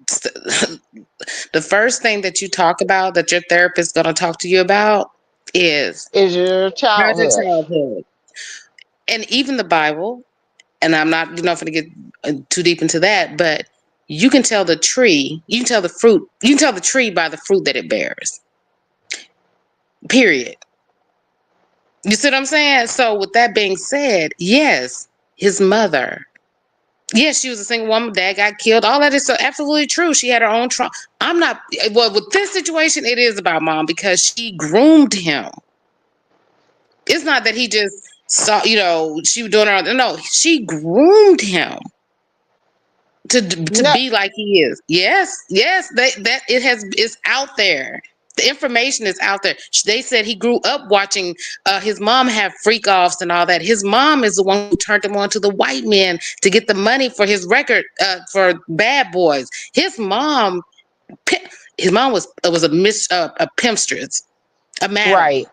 the first thing that you talk about that your therapist is going to talk to you about is Is your how's your childhood. childhood. And even the Bible, and I'm not going to get too deep into that, but you can tell the fruit, you can tell the tree by the fruit that it bears. Period. You see what I'm saying? So with that being said, yes, his mother, yes, she was a single woman, dad got killed, all that is so absolutely true. She had her own trauma. I'm not, well, with this situation, it is about mom because she groomed him. It's not that he just saw, she was doing her own, no, she groomed him to No, be like he is. Yes, yes, that it's out there. The information is out there. They said he grew up watching his mom have freak offs and all that. His mom is the one who turned him on to the white men to get the money for his record for Bad Boys. His mom was a pimpstress, a madam. right,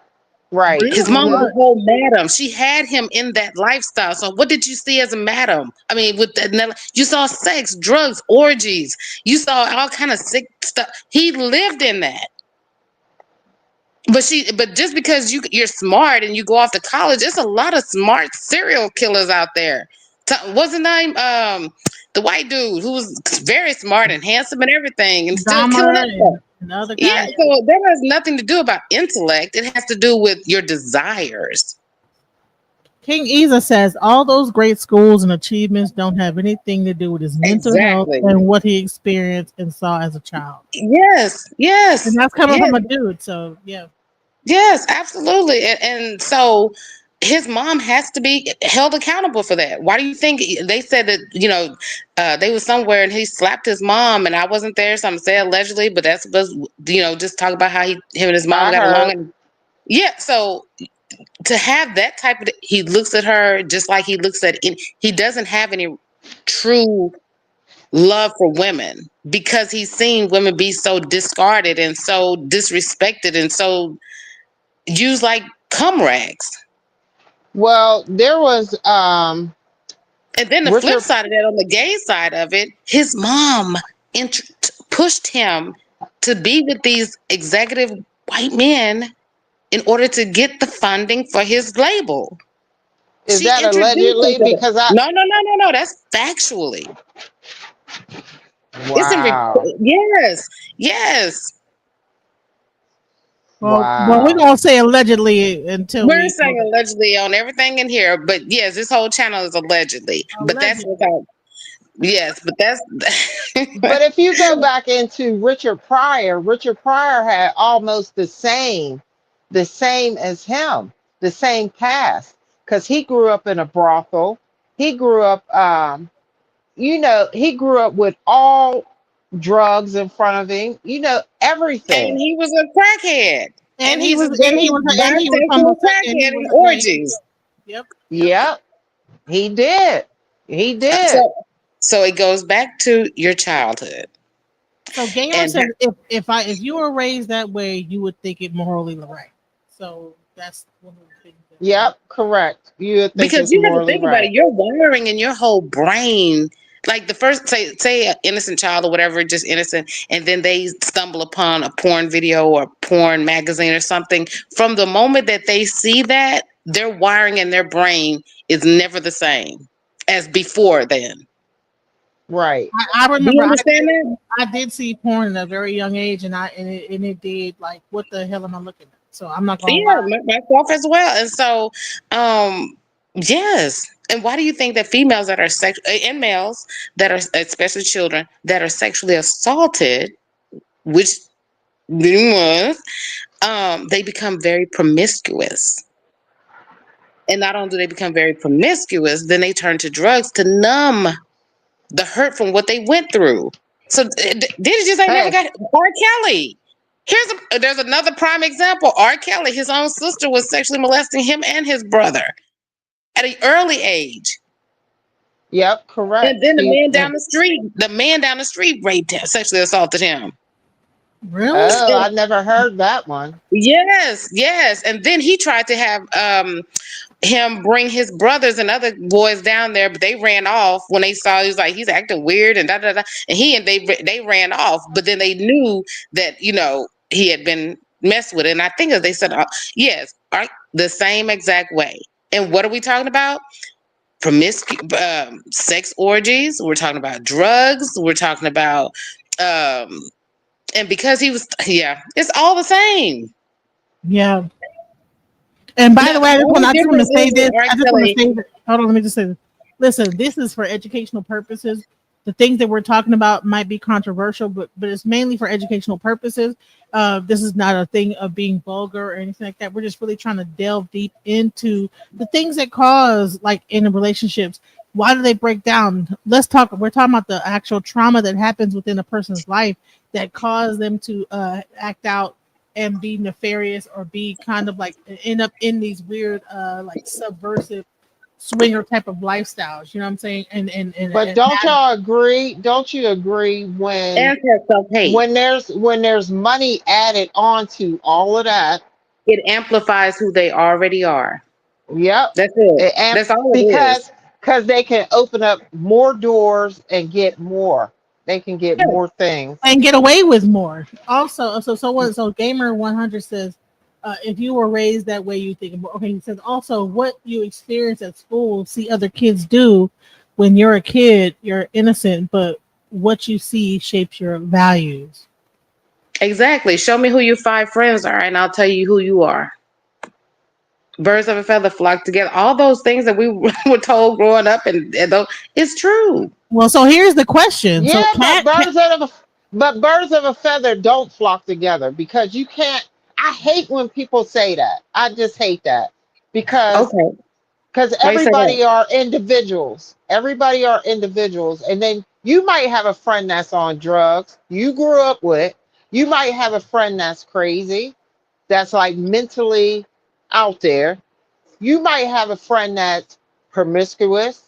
right. His Really? mom was Hmm. a whole madam. She had him in that lifestyle. So what did you see as a madam? I mean, you saw sex, drugs, orgies. You saw all kind of sick stuff. He lived in that. But just because you're smart and you go off to college, there's a lot of smart serial killers out there. What's his name? The white dude who was very smart and handsome and everything, and still killing Dahmer himself. and the other Yeah, guy. so that has nothing to do about intellect. It has to do with your desires. King Isa says all those great schools and achievements don't have anything to do with his mental health Exactly. and what he experienced and saw as a child. Yes, And yes, that's coming yes, from a dude. So, yeah. yes, absolutely. And so his mom has to be held accountable for that. Why do you think they said that, they was somewhere and he slapped his mom and I wasn't there, so I'm saying allegedly, but that's was, just talk about how him and his mom I got along. heard. And yeah, so to have that type of, he looks at her just like he doesn't have any true love for women because he's seen women be so discarded and so disrespected and so used like cum rags. Well, there was And then the flip Richard. side of that, on the gay side of it, his mom pushed him to be with these executive white men in order to get the funding for his label. Is She that introduced him allegedly? to that. Because I. No. That's factually. It's in Wow. yes, yes. Well, we're Wow. going to say allegedly until We're we know saying that. allegedly on everything in here, but yes, this whole channel is allegedly. But that's Allegedly. without. Yes, but that's. But if you go back into Richard Pryor had almost the same as him. the same past because he grew up in a brothel. He grew up, he grew up with all drugs in front of him, And everything. he was a crackhead. And And he he's a was and he gay was and he was bisexual homosexual and he crackhead in was raised. orgies. Yep. Yep. Yep, he did. He did. So it goes back to your childhood. So Gamer And said if you were raised that way, you would think it morally right. So that's one of the things Yep, correct. You would think because it's you have to morally think about right. it, your wiring in your whole brain, like the first say an innocent child or whatever, just innocent, and then they stumble upon a porn video or porn magazine or something. From the moment that they see that, their wiring in their brain is never the same as before then. Right. I Do remember you understand that? I did see porn at a very young age, and it did like what the hell am I looking at? So I'm not gonna Yeah, lie. myself as well. And so, yes. And why do you think that females that are and males that are, especially children that are sexually assaulted, which they become very promiscuous. And not only do they become very promiscuous, then they turn to drugs to numb the hurt from what they went through. So did just ain't never Hey, got R. Kelly. There's another prime example. R. Kelly, his own sister was sexually molesting him and his brother at an early age. yep, correct. And then And the man down the street raped him, sexually assaulted him. Really? oh, I never heard that one. Yes, yes. And then he tried to have him bring his brothers and other boys down there, but they ran off when they saw he was like he's acting weird and da da da. And they ran off, but then they knew that he had been messed with, and I think that they said yes, the same exact way. And what are we talking about? Sex orgies. We're talking about drugs. We're talking about and because he was it's all the same. Yeah. And by Now the the way, only I just want to difference say is with this. R. I just want to Kelly. say that. Hold on, let me just say this. Listen, this is for educational purposes. The things that we're talking about might be controversial, but it's mainly for educational purposes. This is not a thing of being vulgar or anything like that. We're just really trying to delve deep into the things that cause, like in relationships, why do they break down? Let's talk. We're talking about the actual trauma that happens within a person's life that cause them to act out and be nefarious or be kind of like end up in these weird like subversive swinger type of lifestyles, you know what I'm saying? But And don't y'all agree? Don't you agree when And self-hate. there's money added onto all of that? It amplifies who they already are. Yep. That's it. And That's all it is. because they can open up more doors and get more. They can get Yeah. more things. and get away with more. Also, so gamer 100 says if you were raised that way you think okay, he says also what you experience at school see other kids do when you're a kid, you're innocent, but what you see shapes your values. Exactly. Show me who your 5 friends are, and I'll tell you who you are. Birds of a feather flock together. All those things that we were told growing up, and those, it's true. Well, so here's the question. So Yeah, cat but birds of a feather don't flock together because you can't. I hate when people say that. I just hate that because Okay. Why you say that? everybody are individuals. Everybody are individuals, and then you might have a friend that's on drugs. You grew up with. You might have a friend that's crazy, that's like mentally out there. You might have a friend that's promiscuous,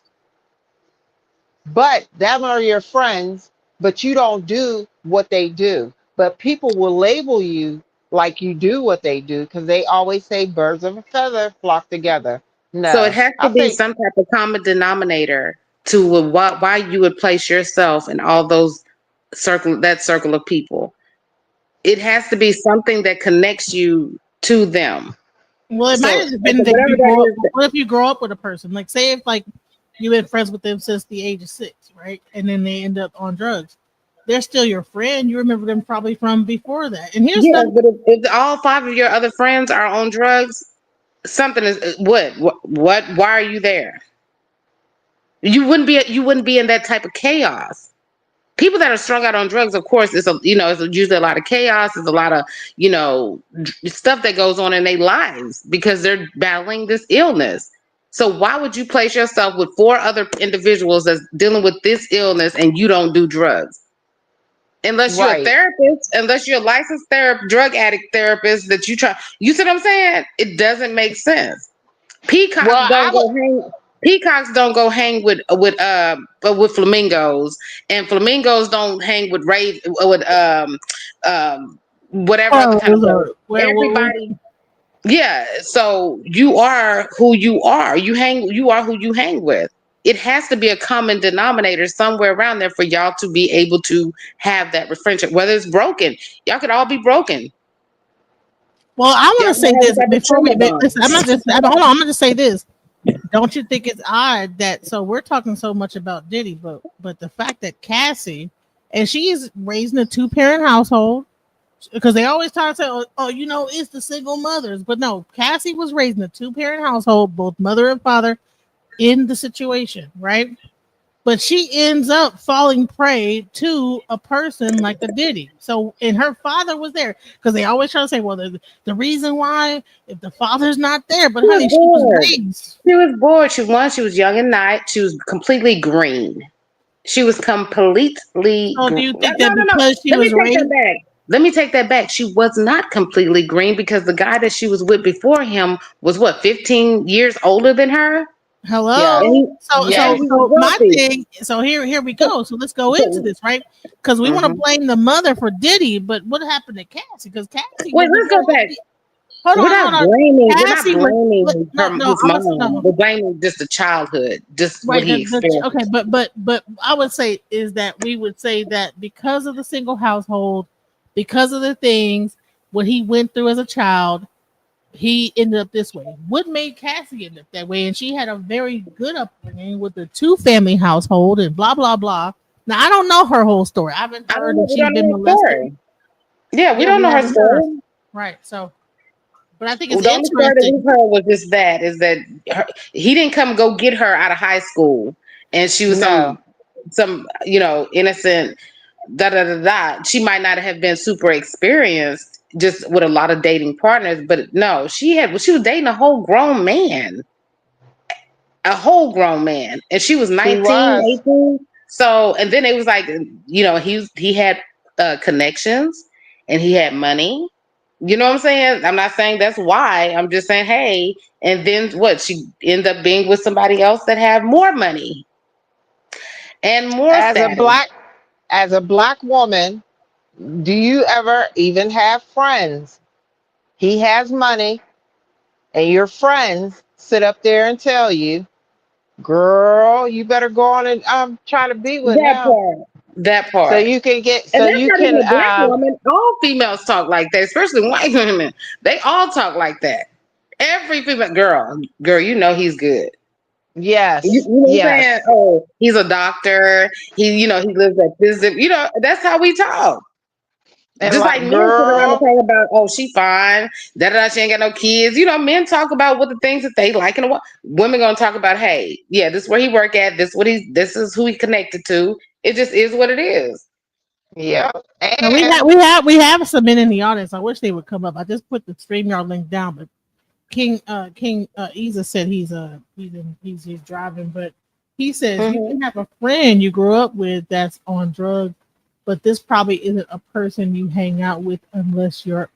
but them are your friends, but you don't do what they do. But people will label you like you do what they do because they always say birds of a feather flock together. So it No, has I to be think some type of common denominator to why you would place yourself in all those circle of people. It has to be something that connects you to them. well, it might So have just been that whatever you that grow up. is, What if you grow up with a person? Like, say if like you've been friends with them since the age of 6, right? And then they end up on drugs. They're still your friend. You remember them probably from before that. And here's yes, another. but if all 5 of your other friends are on drugs, something is what why are you there? You wouldn't be in that type of chaos. People that are strung out on drugs, of course, it's usually a lot of chaos. There's a lot of stuff that goes on in their lives because they're battling this illness. So why would you place yourself with 4 other individuals that's dealing with this illness and you don't do drugs? Unless you're a Right. therapist, unless you're a licensed drug addict therapist that you try. You see what I'm saying? It doesn't make sense. Peacocks Well, don't go hang. Peacocks don't go hang with flamingos, and flamingos don't hang with whatever other kind of bird. Werewolves. Everybody, yeah. So you are who you are. You are who you hang with. It has to be a common denominator somewhere around there for y'all to be able to have that friendship. Whether it's broken, y'all could all be broken. Well, I want Y'all to say can have this a type of before we. trauma bond. Listen, hold on. I'm gonna just say this. Don't you think it's odd that so we're talking so much about Diddy, but the fact that Cassie, and she is raised in a 2-parent household, because they always try to say, oh, it's the single mothers, but no, Cassie was raised in a 2-parent household, both mother and father in the situation, right? But she ends up falling prey to a person like a Diddy. So, and her father was there because they always try to say, well, the reason why if the father's not there, but honey, she was raised. She was bored. She was young and night. She was completely green. She was completely. So, do you think that No. because she Let me was take raised? that back. Let me take that back. She was not completely green because the guy that she was with before him was 15 years older than her. Hello. Yes. And So Yes. he was so my wealthy. thing. So here we go. So let's go into this, right? Because we want to Mhm. blame the mother for Diddy, but what happened to Cassie? Because Cassie Wait, was the let's go girl. back. Hold We're on, not hold on. blaming. We're not Cassie was blaming no, no. his I'm gonna mom. no. We're blaming just the childhood, just what Right. he experienced. Okay, but I would say is that we would say that because of the single household, because of the things what he went through as a child, he ended up this way. What made Cassie end up that way? And she had a very good upbringing with a 2-family household and blah blah blah. Now I don't know her whole story. I haven't I don't heard know. if We she's don't been know her molested. story. Yeah, we Yeah, don't we know her haven't heard. story. Right. So, but I think it's The only story that interesting. we've heard was just that he didn't come go get her out of high school, and she was No. some innocent da da da da. She might not have been super experienced just with a lot of dating partners, but no, she was dating a whole grown man, and she was She 19, was. 18. So, and then it was like, he had connections and he had money. You know what I'm saying? I'm not saying that's why. I'm just saying, hey, and then what? She ended up being with somebody else that had more money and more As a status. black as a black woman, do you ever even have friends? He has money, and your friends sit up there and tell you, girl, you better go on and try to be with That him. part. That So part. you can get And so that's you not even can a black woman. All females talk like that, especially white women. They all talk like that. Every female girl, he's good. You yes, know what I'm saying? yes. Oh, he's a doctor. He lives at this. That's how we talk. And Just like like, men sit around and girl, talk about, oh, she fine. She ain't got no kids. Men talk about what the things that they like and what women gonna talk about. Hey, yeah, this is where he work at. This is who he connected to. It just is what it is. yeah. Now And we have some men in the audience. I wish they would come up. I just put the StreamYard link down, but King Isa said he's driving, but he says you Mm-hmm. can have a friend you grew up with that's on drugs, but this probably isn't a person you hang out with unless you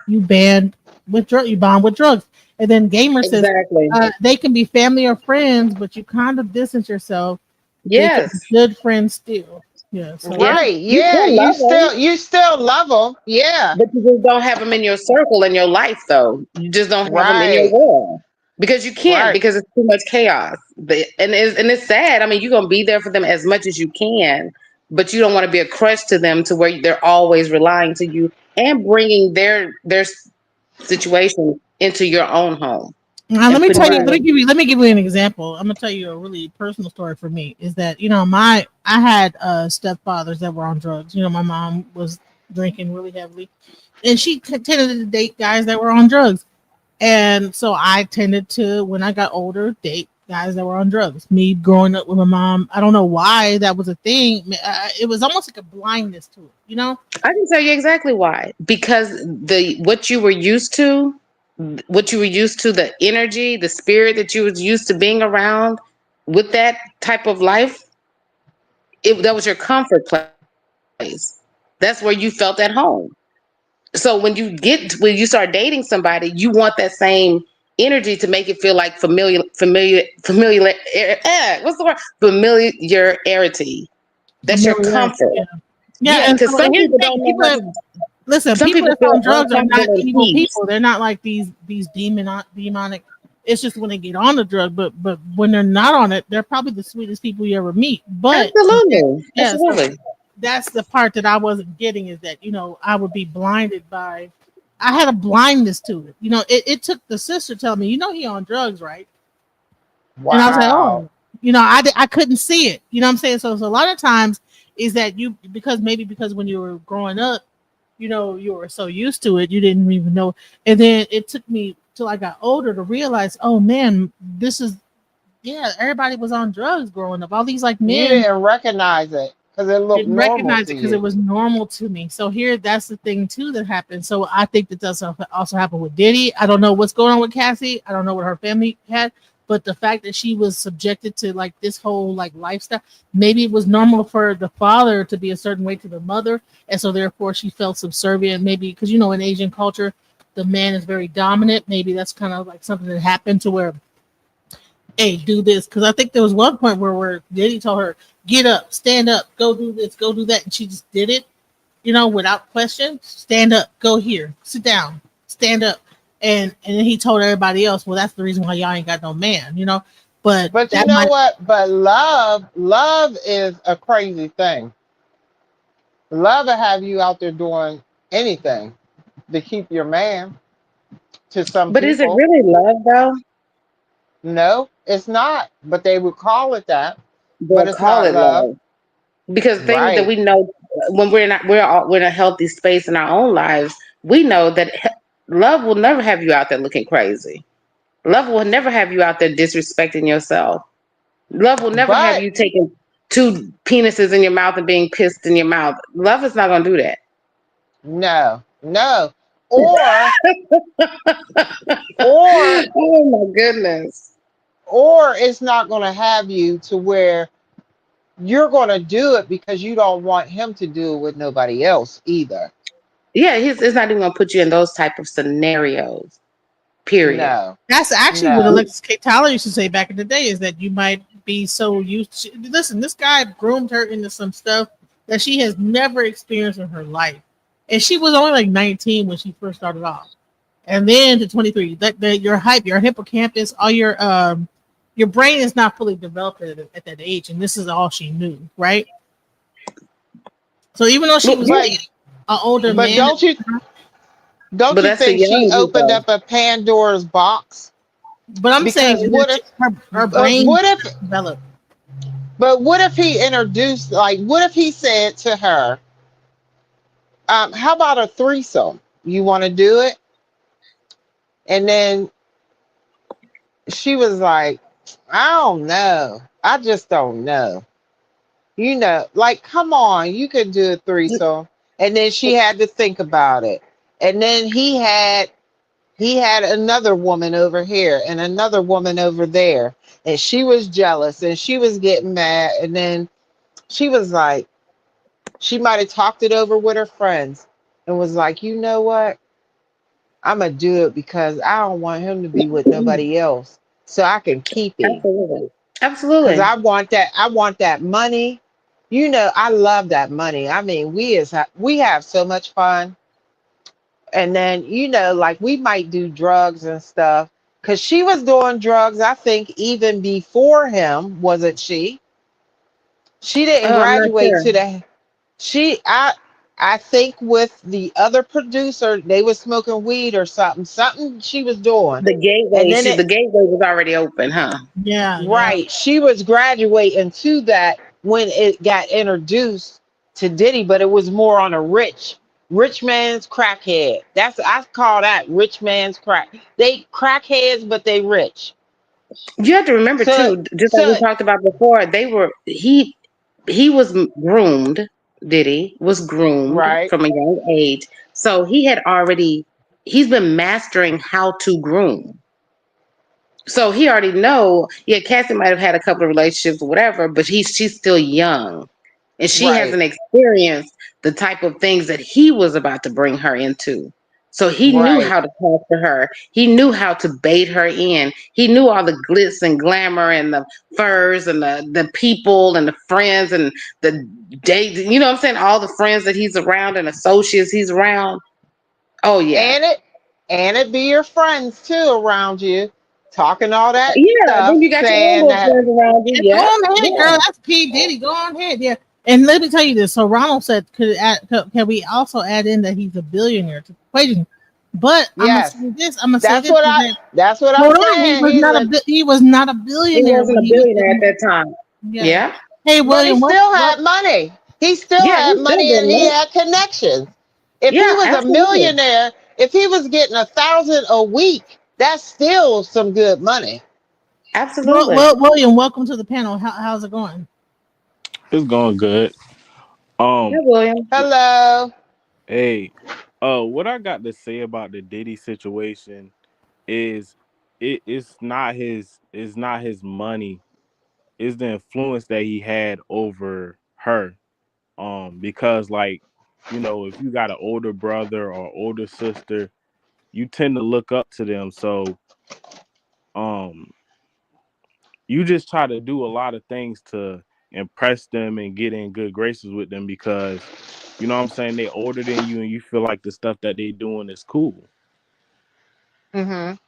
bond with drugs. And then Gamer says Exactly. they can be family or friends, but you kind of distance yourself. They can be Yes. good friends still. Yeah. So Yeah. right, You yeah, still love them, you still love them. Yeah, but you just don't have them in your circle in your life, though. You just don't have them in your right, world because you can't right. because it's too much chaos. And it's sad. I mean, you're gonna be there for them as much as you can, but you don't want to be a crutch to them to where they're always relying to you and bringing their situation into your own home now let and me putting tell you, you in. let me give you an example. I'm gonna tell you a really personal story for me. Is that I had stepfathers that were on drugs. My mom was drinking really heavily, and she tended to date guys that were on drugs. And so I tended to, when I got older, date guys that were on drugs. Me growing up with my mom, I don't know why that was a thing. It was almost like a blindness to it, you know? I can tell you exactly why. Because what you were used to, the energy, the spirit that you was used to being around with that type of life, that was your comfort place. That's where you felt at home. So when you start dating somebody, you want that same energy to make it feel like what's the word? Familiarity. That's your Familiarity. comfort. Yeah. Yeah, Yeah, and because so some here's the people thing: don't know how people, to. listen, Some people people that's feel on drugs are not uncomfortable in evil peace. people. They're not like these demonic. It's just when they get on the drug, but when they're not on it, they're probably the sweetest people you ever meet. But Absolutely, yeah, so absolutely. that's the part that I wasn't getting is that I would be blinded by. I had a blindness to it. It took the sister telling me, he on drugs, right? And I was like, Wow. oh, I couldn't see it. You know what I'm saying? So a lot of times is that because when you were growing up, you were so used to it, you didn't even know. And then it took me till I got older to realize, oh man, everybody was on drugs growing up. All these like You men didn't recognize it because it looked didn't normal recognize to it because it you. was normal to me. So that's the thing too that happened. So I think that does also happen with Diddy. I don't know what's going on with Cassie. I don't know what her family had, but the fact that she was subjected to like this whole like lifestyle, maybe it was normal for the father to be a certain way to the mother, and so therefore she felt subservient. Maybe because in Asian culture, the man is very dominant. Maybe that's kind of like something that happened to where, hey, do this. Because I think there was one point where Diddy told her, get up, stand up, go do this, go do that. And she just did it, without question. Stand up, go here, sit down, stand up. And then he told everybody else, well, that's the reason why y'all ain't got no man. But But you that know might, what? But love is a crazy thing. Love will have you out there doing anything to keep your man. To some But is it people, really love though? no, it's not. But they would call it that. But They'll it's call not it love, love because things that right? we know when we're in a healthy space in our own lives, we know that love will never have you out there looking crazy. Love will never have you out there disrespecting yourself. Love will never have But you taking two penises in your mouth and being pissed in your mouth. Love is not going to do that. no, no, or or Oh my goodness. or it's not going to have you to where you're going to do it because you don't want him to do it with nobody else either. Yeah, it's not even going to put you in those type of scenarios. Period. No, that's actually what no, Alexis K. Tyler used to say back in the day is that you might be so used to, listen, this guy groomed her into some stuff that she has never experienced in her life. And she was only like 19 when she first started off. And then to 23, that your hippocampus, all your brain is not fully developed at that age, and this is all she knew, right? So even though she But, was but dating an older but man, don't but you that's the think she young opened people. up a Pandora's box? but I'm saying Because is that her brain what if developed. what if he introduced, like, what if he said to her, how about a threesome? You want to do it? And then she was like, I don't know. I just don't know. Like, come on, you could do a threesome. And then she had to think about it. And then he had another woman over here and another woman over there. And she was jealous and she was getting mad. And then she was like, she might have talked it over with her friends and was like, you know what? I'm going to do it because I don't want him to be with nobody else. So I can keep him. Absolutely. Because Absolutely. I want that money. I love that money. I mean, we have so much fun. And then, like, we might do drugs and stuff. Because she was doing drugs, I think, even before him, wasn't she? She didn't Oh, I'm not graduate sure. to the she I think with the other producer, they was smoking weed or something. Something she was doing. And then The gateway was already open, huh? Yeah, yeah. right, she was graduating to that when it got introduced to Diddy, but it was more on a rich man's crackhead. I call that rich man's crack. They crackheads, but they rich. You have to remember So, too, just like we so talked about before, he was groomed, Diddy was groomed right, from a young age. So he's been mastering how to groom. So he already know, yeah, Cassie might have had a couple of relationships or whatever, but she's still young. And she right, hasn't experienced the type of things that he was about to bring her into. So he knew right. how to talk to her. He knew how to bait her in. He knew all the glitz and glamour and the furs and the people and the friends and the dates. You know what I'm saying? All the friends that he's around and associates he's around. Oh yeah. And it be your friends too around you, talking all that Yeah. Then stuff, you got your own saying little that. friends around you. Yeah, go Yeah. on ahead, girl. Yeah. That's P Diddy. Go on ahead. Yeah. And let me tell you this. So Ronald said, can we also add in that he's a billionaire to the equation? But I'm gonna Yes, say this. I'm gonna say that's this what is I. that That's what I'm hold on. saying. He's a. He was not a He billionaire wasn't when a he was billionaire at getting. that time. Yeah. Yeah. Hey But he William, still what? had money. He still Yeah, had he's still money, and doing he it. had connections. If he Yeah, was a absolutely. millionaire, if he was getting 1,000 a week, that's still some good money. Absolutely. William, welcome to the panel. How's it going? It's going good. Yeah, Um, William. Hello. hey, what I got to say about the Diddy situation is it's not his money. It's the influence that he had over her. Because like, if you got an older brother or older sister, you tend to look up to them. So um you just try to do a lot of things to impress them and get in good graces with them because you know what I'm saying, they older than you and you feel like the stuff that they doing is cool. Hmm. And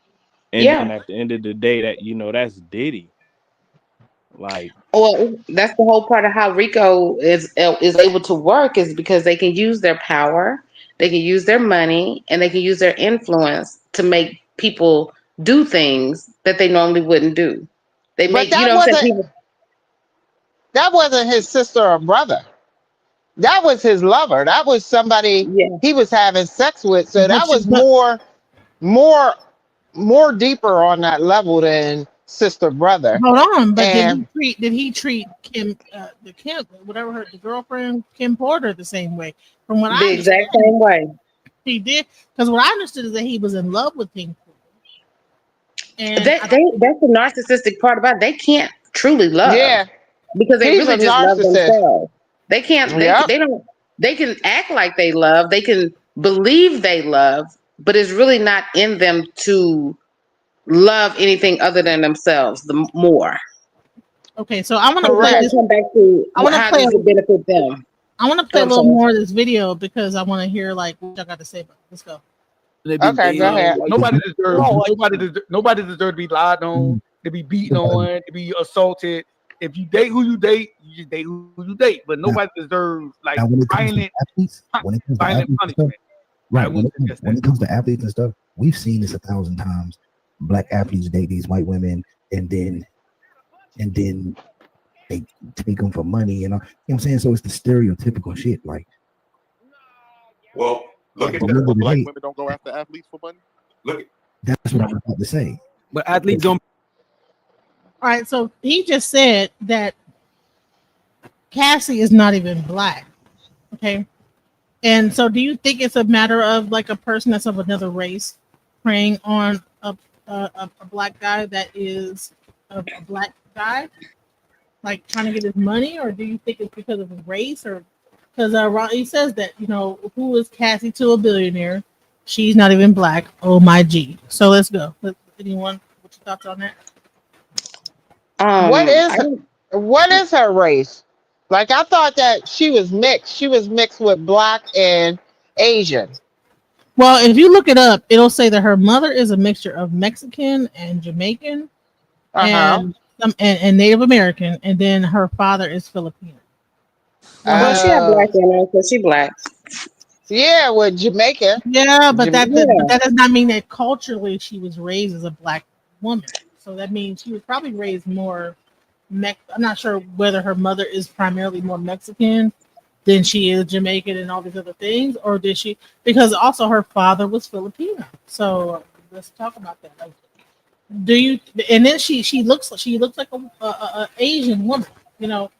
then Yeah. at the end of the day, that that's Diddy. Like, Well, that's the whole part of how Rico is able to work is because they can use their power, they can use their money, and they can use their influence to make people do things that they normally wouldn't do. They But make, you know what I'm saying? People, that wasn't his sister or brother. That was his lover. That was somebody yeah. he was having sex with. So that was But more, more deeper on that level than sister brother. hold on. But And did he treat Kim, whatever the girlfriend Kim Porter, the same way? From what I The exact understand, same way. he did, because what I understood is that he was in love with Pink Porter, and That they that's the narcissistic part about it. They can't truly love yeah, because they he's really a just love narcissist. themselves. They can't Yep. they don't they can act like they love, they can believe they love, but it's really not in them to love anything other than themselves the more. okay, so I want to So it's play gonna Correct. this. come back to I want to how play. does it benefit them? I want to play Oh, a I'm little sorry. more of this video because I want to hear like what y'all got to say about it. Let's go. They've been Okay, go dating ahead. white Nobody women. deserves All white nobody women. deserves, nobody deserves to be lied on, to be beaten on, to be assaulted. If you date who you date, you just date who you date. But Now, nobody deserves like now when it comes to violent athletes, when it comes to violent athletes and stuff, punishment. I right? wouldn't suggest When that. it comes to athletes and stuff, we've seen this 1,000 times. Black athletes date these white women, and then they take them for money, you know what I'm saying? So it's the stereotypical shit. Like, Well, look at at the that. end But of the black day, women don't go after athletes for money. Look at that's what I'm about to say. But athletes don't. All right, so he just said that Cassie is not even black. Okay, and so do you think it's a matter of like a person that's of another race preying on a black guy that is a black guy, like trying to get his money, or do you think it's because of his race, or because he says that who is Cassie to a billionaire? She's not even black. Oh my G. So let's go. Anyone? What's your thoughts on that? What I is don't what is her race? Like I thought that she was mixed. She was mixed with black and Asian. Well, if you look it up, it'll say that her mother is a mixture of Mexican and Jamaican Uh-huh. and and Native American, and then her father is Filipino. well Well, she had black Uh in her, so she black. yeah, with Jamaica. yeah, but Jama- Yeah. that does not mean that culturally she was raised as a black woman. So that means she was probably raised more. I'm not sure whether her mother is primarily more Mexican than she is Jamaican and all these other things, or did she? Because also her father was Filipino. So let's talk about that. Like, Do you? And then she looks like a Asian woman. You know,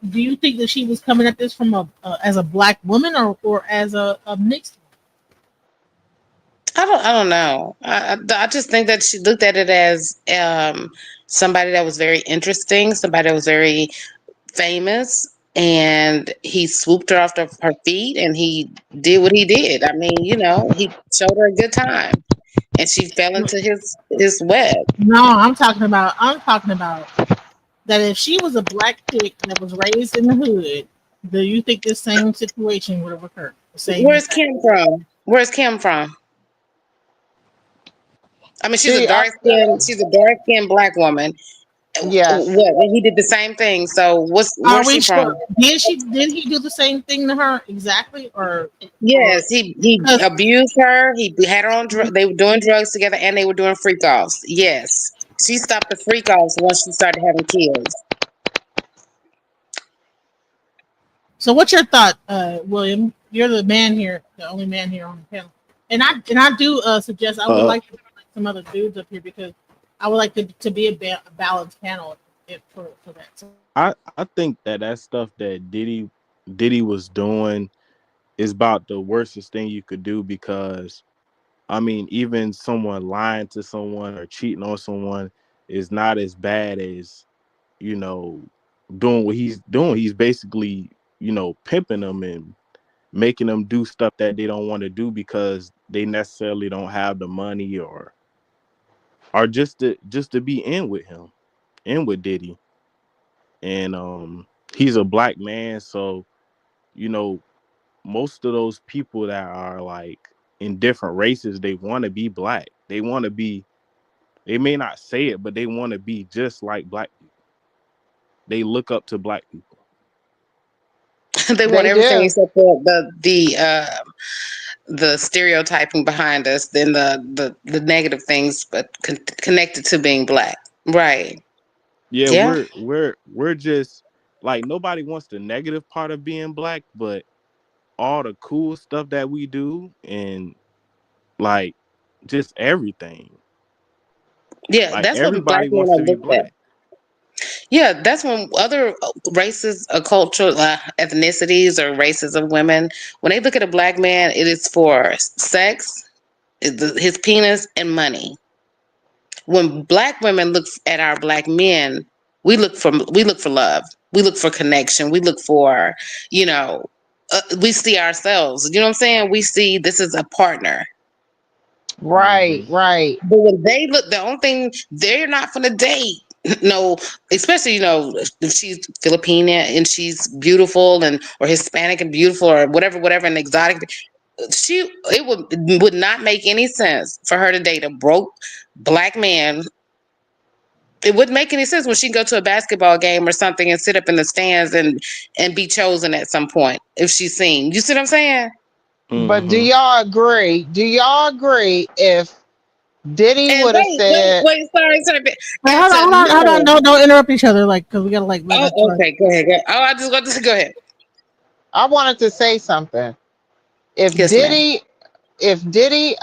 do you think that she was coming at this from a as a black woman or as a mixed? I don't know. I just think that she looked at it as somebody that was very interesting, somebody that was very famous, and he swooped her off her feet and he did what he did. I mean, he showed her a good time and she fell into his web. No, I'm talking about that if she was a black chick that was raised in the hood, do you think this same situation would have occurred? The same Where's exact. Kim from? Where's Kim from? I mean, See, she's a dark skinned black woman. yes. What? And he did the same thing. So Are where's we she sure? from? Did he do the same thing to her exactly or Yes, he because abused her. He had her on They were doing drugs together, and they were doing freak offs. Yes, she stopped the freak offs once she started having kids. so what's your thought, William? You're the man here, the only man here on the panel. And I do suggest I would Uh, like to bring some other dudes up here because I would like to be a balanced panel for that. So, I think that stuff that Diddy was doing is about the worstest thing you could do because I mean even someone lying to someone or cheating on someone is not as bad as you know doing what he's doing. He's basically pimping them and making them do stuff that they don't want to do because they necessarily don't have the money or just to be in with him, in with Diddy. And he's a black man, so you know most of those people that are like in different races, they want to be black. They want to be. They may not say it, but they want to be just like black people. They look up to black people. They want They everything do. except for the stereotyping behind us, then the negative things, but connected to being black. Right? Yeah, Yeah. we're just like nobody wants the negative part of being black, but all the cool stuff that we do and like just everything. Yeah, Like that's what black everybody men wants are to be looked at. black. Yeah, that's when other races, culture, ethnicities, or races of women, when they look at a black man, it is for sex, his penis, and money. When black women look at our black men, we look for love, we look for connection, we look for, you know, we see ourselves. You know what I'm saying? We see this is a partner. Right, Hmm. right. But when they look, the only thing they're not gonna date. No, especially if she's Filipina and she's beautiful and or Hispanic and beautiful or whatever and exotic. It would not make any sense for her to date a broke black man. It wouldn't make any sense when she go to a basketball game or something and sit up in the stands and be chosen at some point if she's seen. You see what I'm saying? But do Hmm. y'all agree? Do y'all agree if Diddy And would have said, wait, sorry. wait, And to hold on, know. don't interrupt each other, like because we gotta like let Oh, everybody. okay, go ahead. Oh, I just want to go ahead. I wanted to say something. If Yes, ma'am. Diddy, if Diddy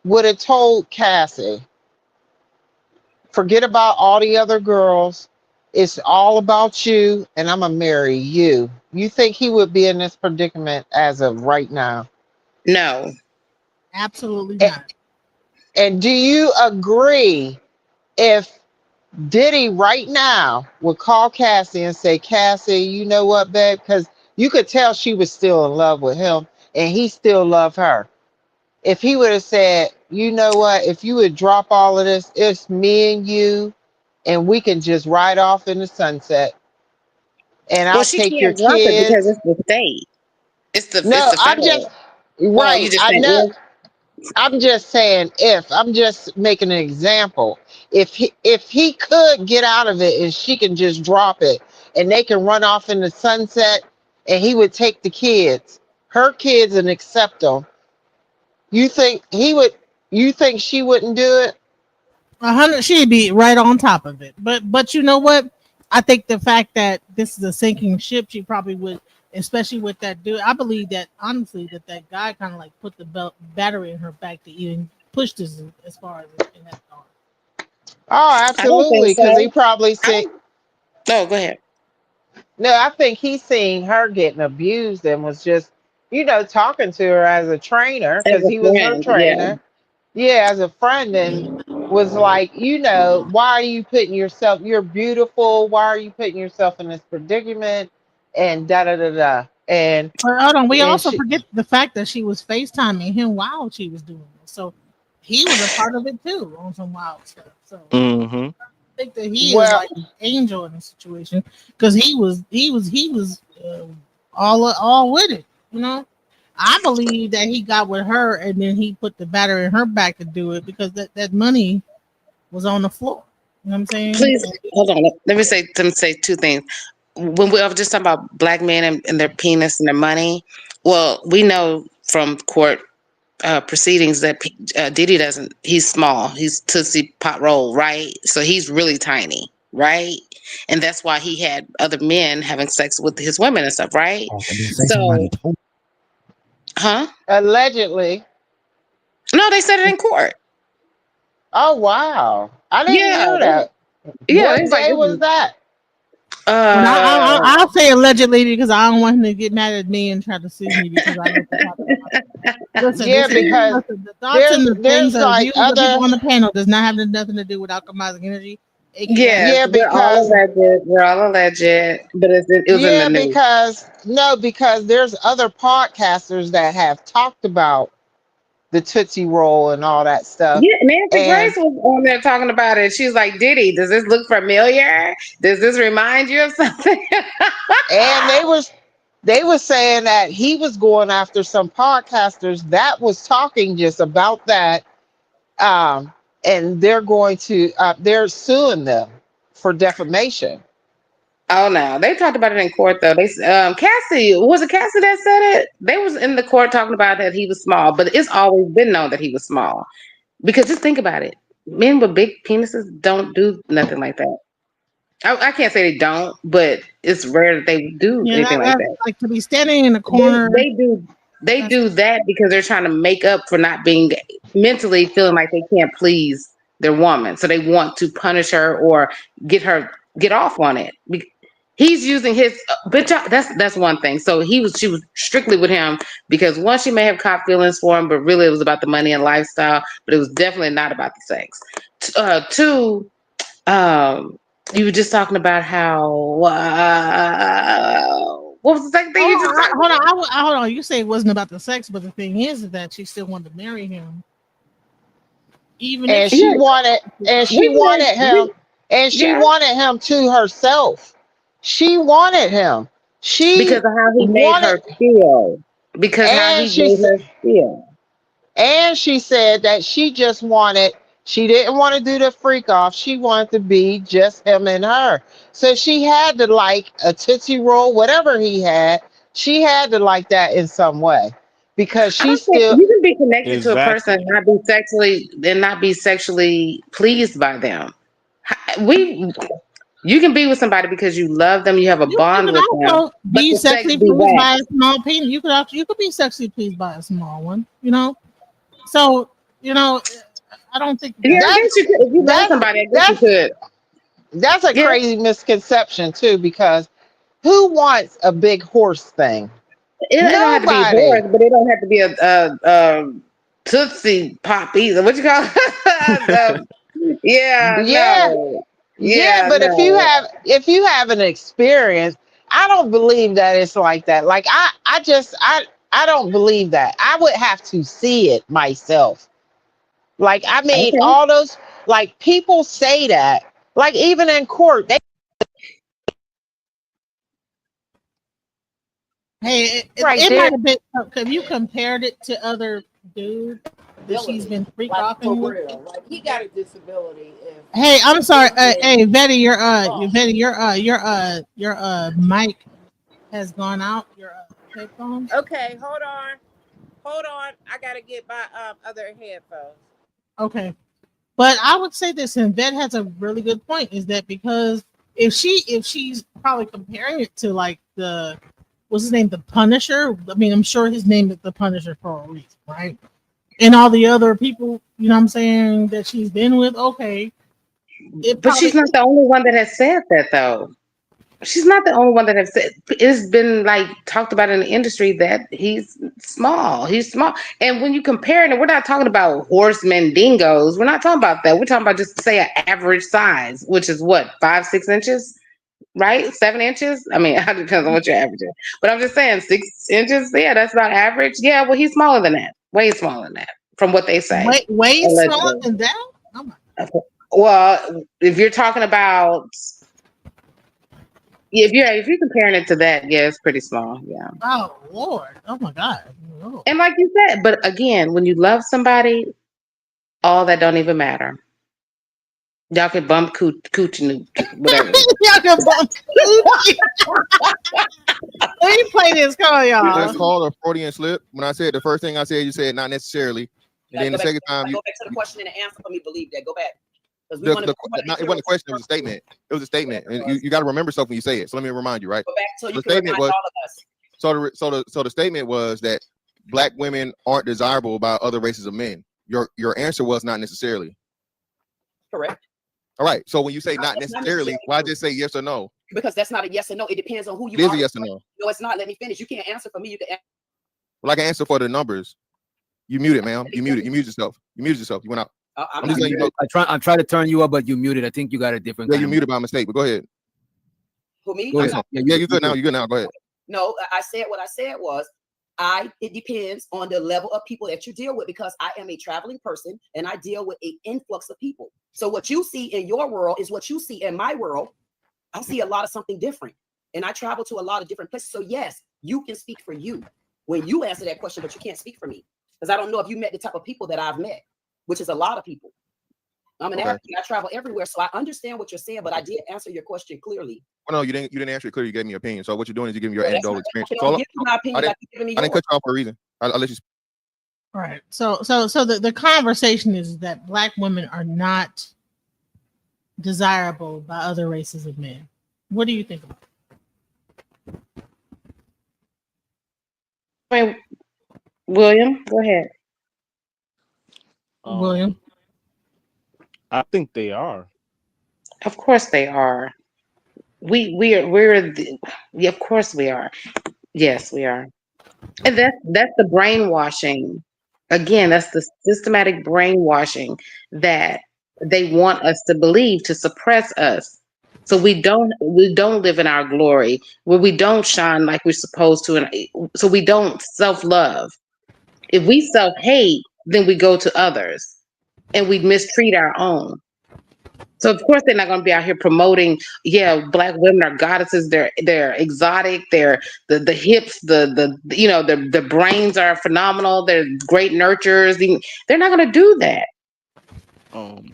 would have told Cassie, forget about all the other girls, it's all about you, and I'm gonna marry you. You think he would be in this predicament as of right now? No. Absolutely A- not. And do you agree if Diddy right now would call Cassie and say, Cassie, you know what, babe? Because you could tell she was still in love with him and he still loved her. If he would have said, you know what, if you would drop all of this, it's me and you, and we can just ride off in the sunset, and Well, I'll she take your can't drop it because kids. it's the state. It's No, the I'm just federal. Oh, right. you just I saying know. if? I'm just saying if. I'm just making an example. If he could get out of it and she can just drop it and they can run off in the sunset and he would take the kids, her kids, and accept them. You think he would? You think she wouldn't do it? 100, she'd be right on top of it. But you know what? I think the fact that this is a sinking ship, she probably would, especially with that dude. I believe that honestly that guy kind of like put the battery in her back to even push this as far as in that thought. Oh, I don't think absolutely, because he so. probably I see. don't. No, go ahead. No, I think he's seen her getting abused and was just, talking to her as a trainer As because a he was her friend, yeah. trainer. Yeah, as a friend, and was like, why are you putting yourself? You're beautiful. Why are you putting yourself in this predicament? And da da da da. But hold on, we And also she, forget the fact that she was FaceTiming him while she was doing it. So he was a part of it too on some wild stuff. So Mm-hmm. I think that he is well, like an angel in the situation because he was all with it. You know, I believe that he got with her and then he put the batter in her back to do it because that money was on the floor. You know what I'm saying? Please hold on. Let me say two things. When we were just talking about black men and their penis and their money, well, we know from court proceedings that Diddy doesn't. He's small. He's Tootsie Pot Roll, right? So he's really tiny, right? And that's why he had other men having sex with his women and stuff, right? Oh, and then say somebody So, told. huh? allegedly. No, they said it in court. Oh wow, I didn't Yeah, hear that. yeah. What It's like day this was is that? And uh I'll say allegedly because I don't want him to get mad at me and try to sue me because I let the talk about it. Listen, Yeah, because the thoughts and there's the things there's of like views of people other. on the panel does not have nothing to do with alchemizing energy, aka. yes, Yeah, we're all because alleged. We're all alleged, but it was in the yeah, news. because no, because there's other podcasters that have talked about the Tootsie Roll and all that stuff. Yeah, Nancy And Grace was on there talking about it. She was like, Diddy, does this look familiar? Does this remind you of something? and they were saying that he was going after some podcasters that was talking just about that. Um, and they're suing them for defamation. Oh no, they talked about it in court though. Cassie, was it Cassie that said it? They was in the court talking about that he was small, but it's always been known that he was small. Because just think about it, men with big penises don't do nothing like that. I can't say they don't, but it's rare that they do Yeah, anything like that's that. like to be standing in the They corner. they do they That's do that because they're trying to make up for not being mentally feeling like they can't please their woman. So they want to punish her or get off on it. He's using his that's one thing. So she was strictly with him because one, she may have caught feelings for him, but really it was about the money and lifestyle. But it was definitely not about the sex. Two, um, you were just talking about how what was the second thing hold you just on, talked hold on, about? hold on. You say it wasn't about the sex, but the thing is that she still wanted to marry him, even if And she. she Yeah, wanted and we she wanted him and she yeah, wanted him to herself. She wanted him. because She of how he made wanted her feel. Because how and he she made said her feel. and she said that she didn't want to do the freak off. She wanted to be just him and her. So she had to like a Tootsie Roll, whatever he had, she had to like that in some way. Because I she don't think still you can be connected to a person Exactly. and not be sexually pleased by them. We You can be with somebody because you love them, you have a You bond could with them, also but be the sex sexually be pleased whack. by a small penis. You could be sexually pleased by a small one. You know, so you know, I don't think Yeah, that. I that's guess you could. If you love that's somebody, I guess you that's could. that's a Yeah, crazy misconception too, because who wants a big horse thing? it don't have to be Nobody. horse, but it don't have to be a Tootsie Pop either. What you call it? Yeah, Yeah, no. yeah, Yeah, but no. if you have an experience, I don't believe that it's like that. Like I don't believe that. I would have to see it myself. Like I mean, Okay. all those like people say that. Like even in court, they Hey, right it there. might have been. Have you compared it to other dudes that she's been freak offing with? Like he got a disability. Hey, I'm sorry. If Hey, Betty, oh, your mic has gone out. Your headphones. okay, hold on. I gotta get my other headphones. Okay. But I would say this, and Vet has a really good point, is that because if she's probably comparing it to like what's his name, the Punisher. I mean, I'm sure his name is the Punisher for a reason, right? and all the other people, you know what I'm saying, that she's been with, okay. But she's not the only one that has said that, though. She's not the only one that has said. It's been like talked about in the industry that he's small. He's small, and when you compare it, we're not talking about horsemen, dingoes. We're not talking about that. We're talking about just say an average size, which is what 5-6 inches, right? 7 inches. I mean, it depends on what you're averaging. But I'm just saying 6 inches. Yeah, that's not average. Yeah, well, he's smaller than that. Way smaller than that, from what they say. way smaller Allegedly. than that. Oh my. Well, if you're talking about, if you're comparing it to that, yeah, it's pretty small. Yeah. Oh Lord. Oh my God. Oh. And like you said, but again, when you love somebody, all that don't even matter. Y'all can bump cooch and whatever. Y'all can bump. Let me play this. Come on, y'all. That's called a Freudian slip. When I said the first thing I said, you said not necessarily. And then the second time, go back to the question and the answer for me. Believe that. Go back. it wasn't a question. It was a statement. It was a statement, and you got to remember stuff when you say it. So let me remind you, right? Go back so you The can statement remind was all of us. so the statement was that black women aren't desirable by other races of men. Your answer was not necessarily. Correct. All right. So when you say not necessarily, why just say yes or no? Because that's not a yes or no. It depends on who you It is are. a yes or no. No, it's not. Let me finish. You can't answer for me. You can answer. Well, I can answer for the numbers. You muted, ma'am. You muted yourself. You muted yourself. You went out. I'm just letting you know. I'm trying to turn you up, but you muted. I think you got a different. Yeah, you muted by mistake. But go ahead. For me, Go ahead. Yeah, you're good now. You're good now. Go ahead. No, I said what I said was, it depends on the level of people that you deal with, because I am a traveling person and I deal with an influx of people. So what you see in your world is what you see in my world. I see a lot of something different, and I travel to a lot of different places. So yes, you can speak for you when you answer that question, but you can't speak for me, because I don't know if you met the type of people that I've met, which is a lot of people. I'm an athlete. I travel everywhere, so I understand what you're saying, but I did answer your question clearly. Well, no, you didn't answer it clearly. You gave me your opinion. So what you're doing is you're giving your anecdotal experience. I give you my opinion. I didn't cut you off for a reason. I'll let you. All right. So the conversation is that black women are not desirable by other races of men. What do you think about Wait, William, go ahead. William? I think they are. Of course they are. Yeah, of course we are. Yes, we are. And that's the brainwashing. Again, that's the systematic brainwashing that they want us to believe, to suppress us. So we don't live in our glory, where we don't shine like we're supposed to, and so we don't self-love. If we self-hate, then we go to others and we mistreat our own. So of course they're not going to be out here promoting, yeah, black women are goddesses, they're exotic, they're the hips, the brains are phenomenal, they're great nurturers. They're not going to do that. Can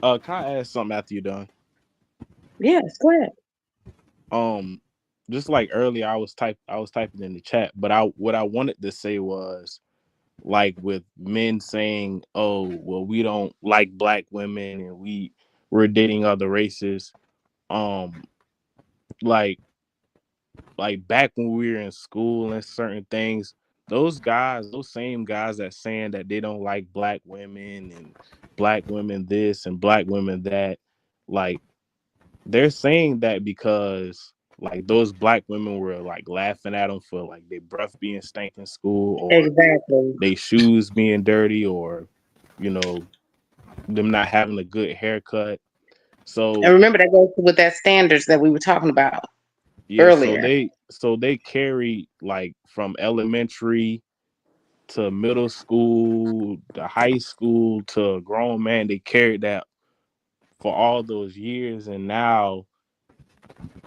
I ask something after you're done? Yes, go ahead. Just like earlier, I was typing in the chat, but what I wanted to say was, like, with men saying, "Oh, well, we don't like black women and we're dating other races." Like back when we were in school and certain things, those same guys that saying that they don't like black women and black women this and black women that, like, they're saying that because, like, those black women were like laughing at them for like their breath being stank in school, or Exactly. their shoes being dirty, or them not having a good haircut. So And remember, that goes with that standards that we were talking about earlier. so they carry, like, from elementary to middle school to high school to a grown man, they carried that for all those years, and now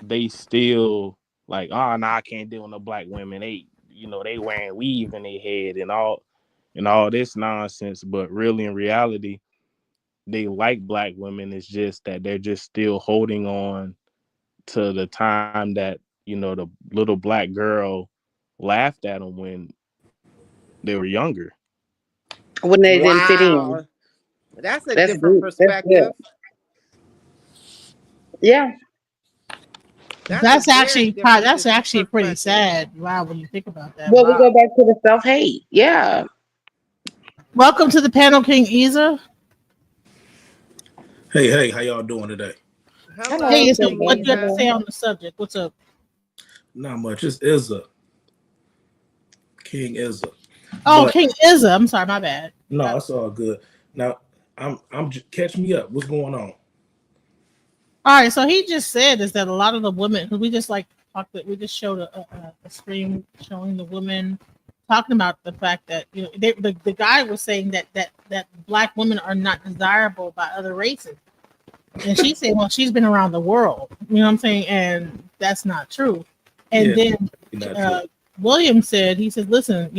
they still like, oh no, I can't deal with no black women. They wearing weave in their head and all this nonsense. But really, in reality, they like black women. It's just that they're just still holding on to the time that the little black girl laughed at them when they were younger. When they didn't fit in. Wow. That's a That's different good. That's good. perspective. That's a very actually different that's actually pretty perspective. sad. Wow, when you think about that. Well, Wow. we go back to the self-hate. Yeah. Welcome to the panel, King Isa. Hey, how y'all doing today? Hey, Hello, so King what do you have to Eva. say on the subject? What's up? Not much. It's Izza, King Izza. Oh, But King Isa. I'm sorry, my bad. no, it's all good. Now, catch me up. What's going on? All right, so he just said is that a lot of the women, because we just like talked, we just showed a screen showing the women talking about the fact that the guy was saying that black women are not desirable by other races, and she said, well, she's been around the world, you know what I'm saying, and that's not true. And Yeah, then not true. uh, William said, he said, listen,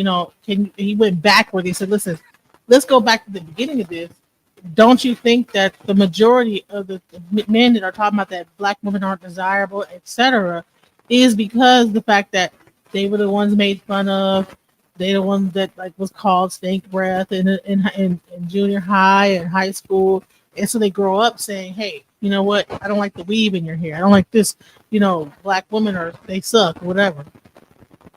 he went backward. He said, listen, let's go back to the beginning of this. Don't you think that the majority of the men that are talking about that black women aren't desirable, etc., is because the fact that they were the ones made fun of, they the ones that like was called stink breath in junior high and high school, and so they grow up saying, hey, you know what? I don't like the weave in your hair. I don't like this. Black women are they suck, whatever.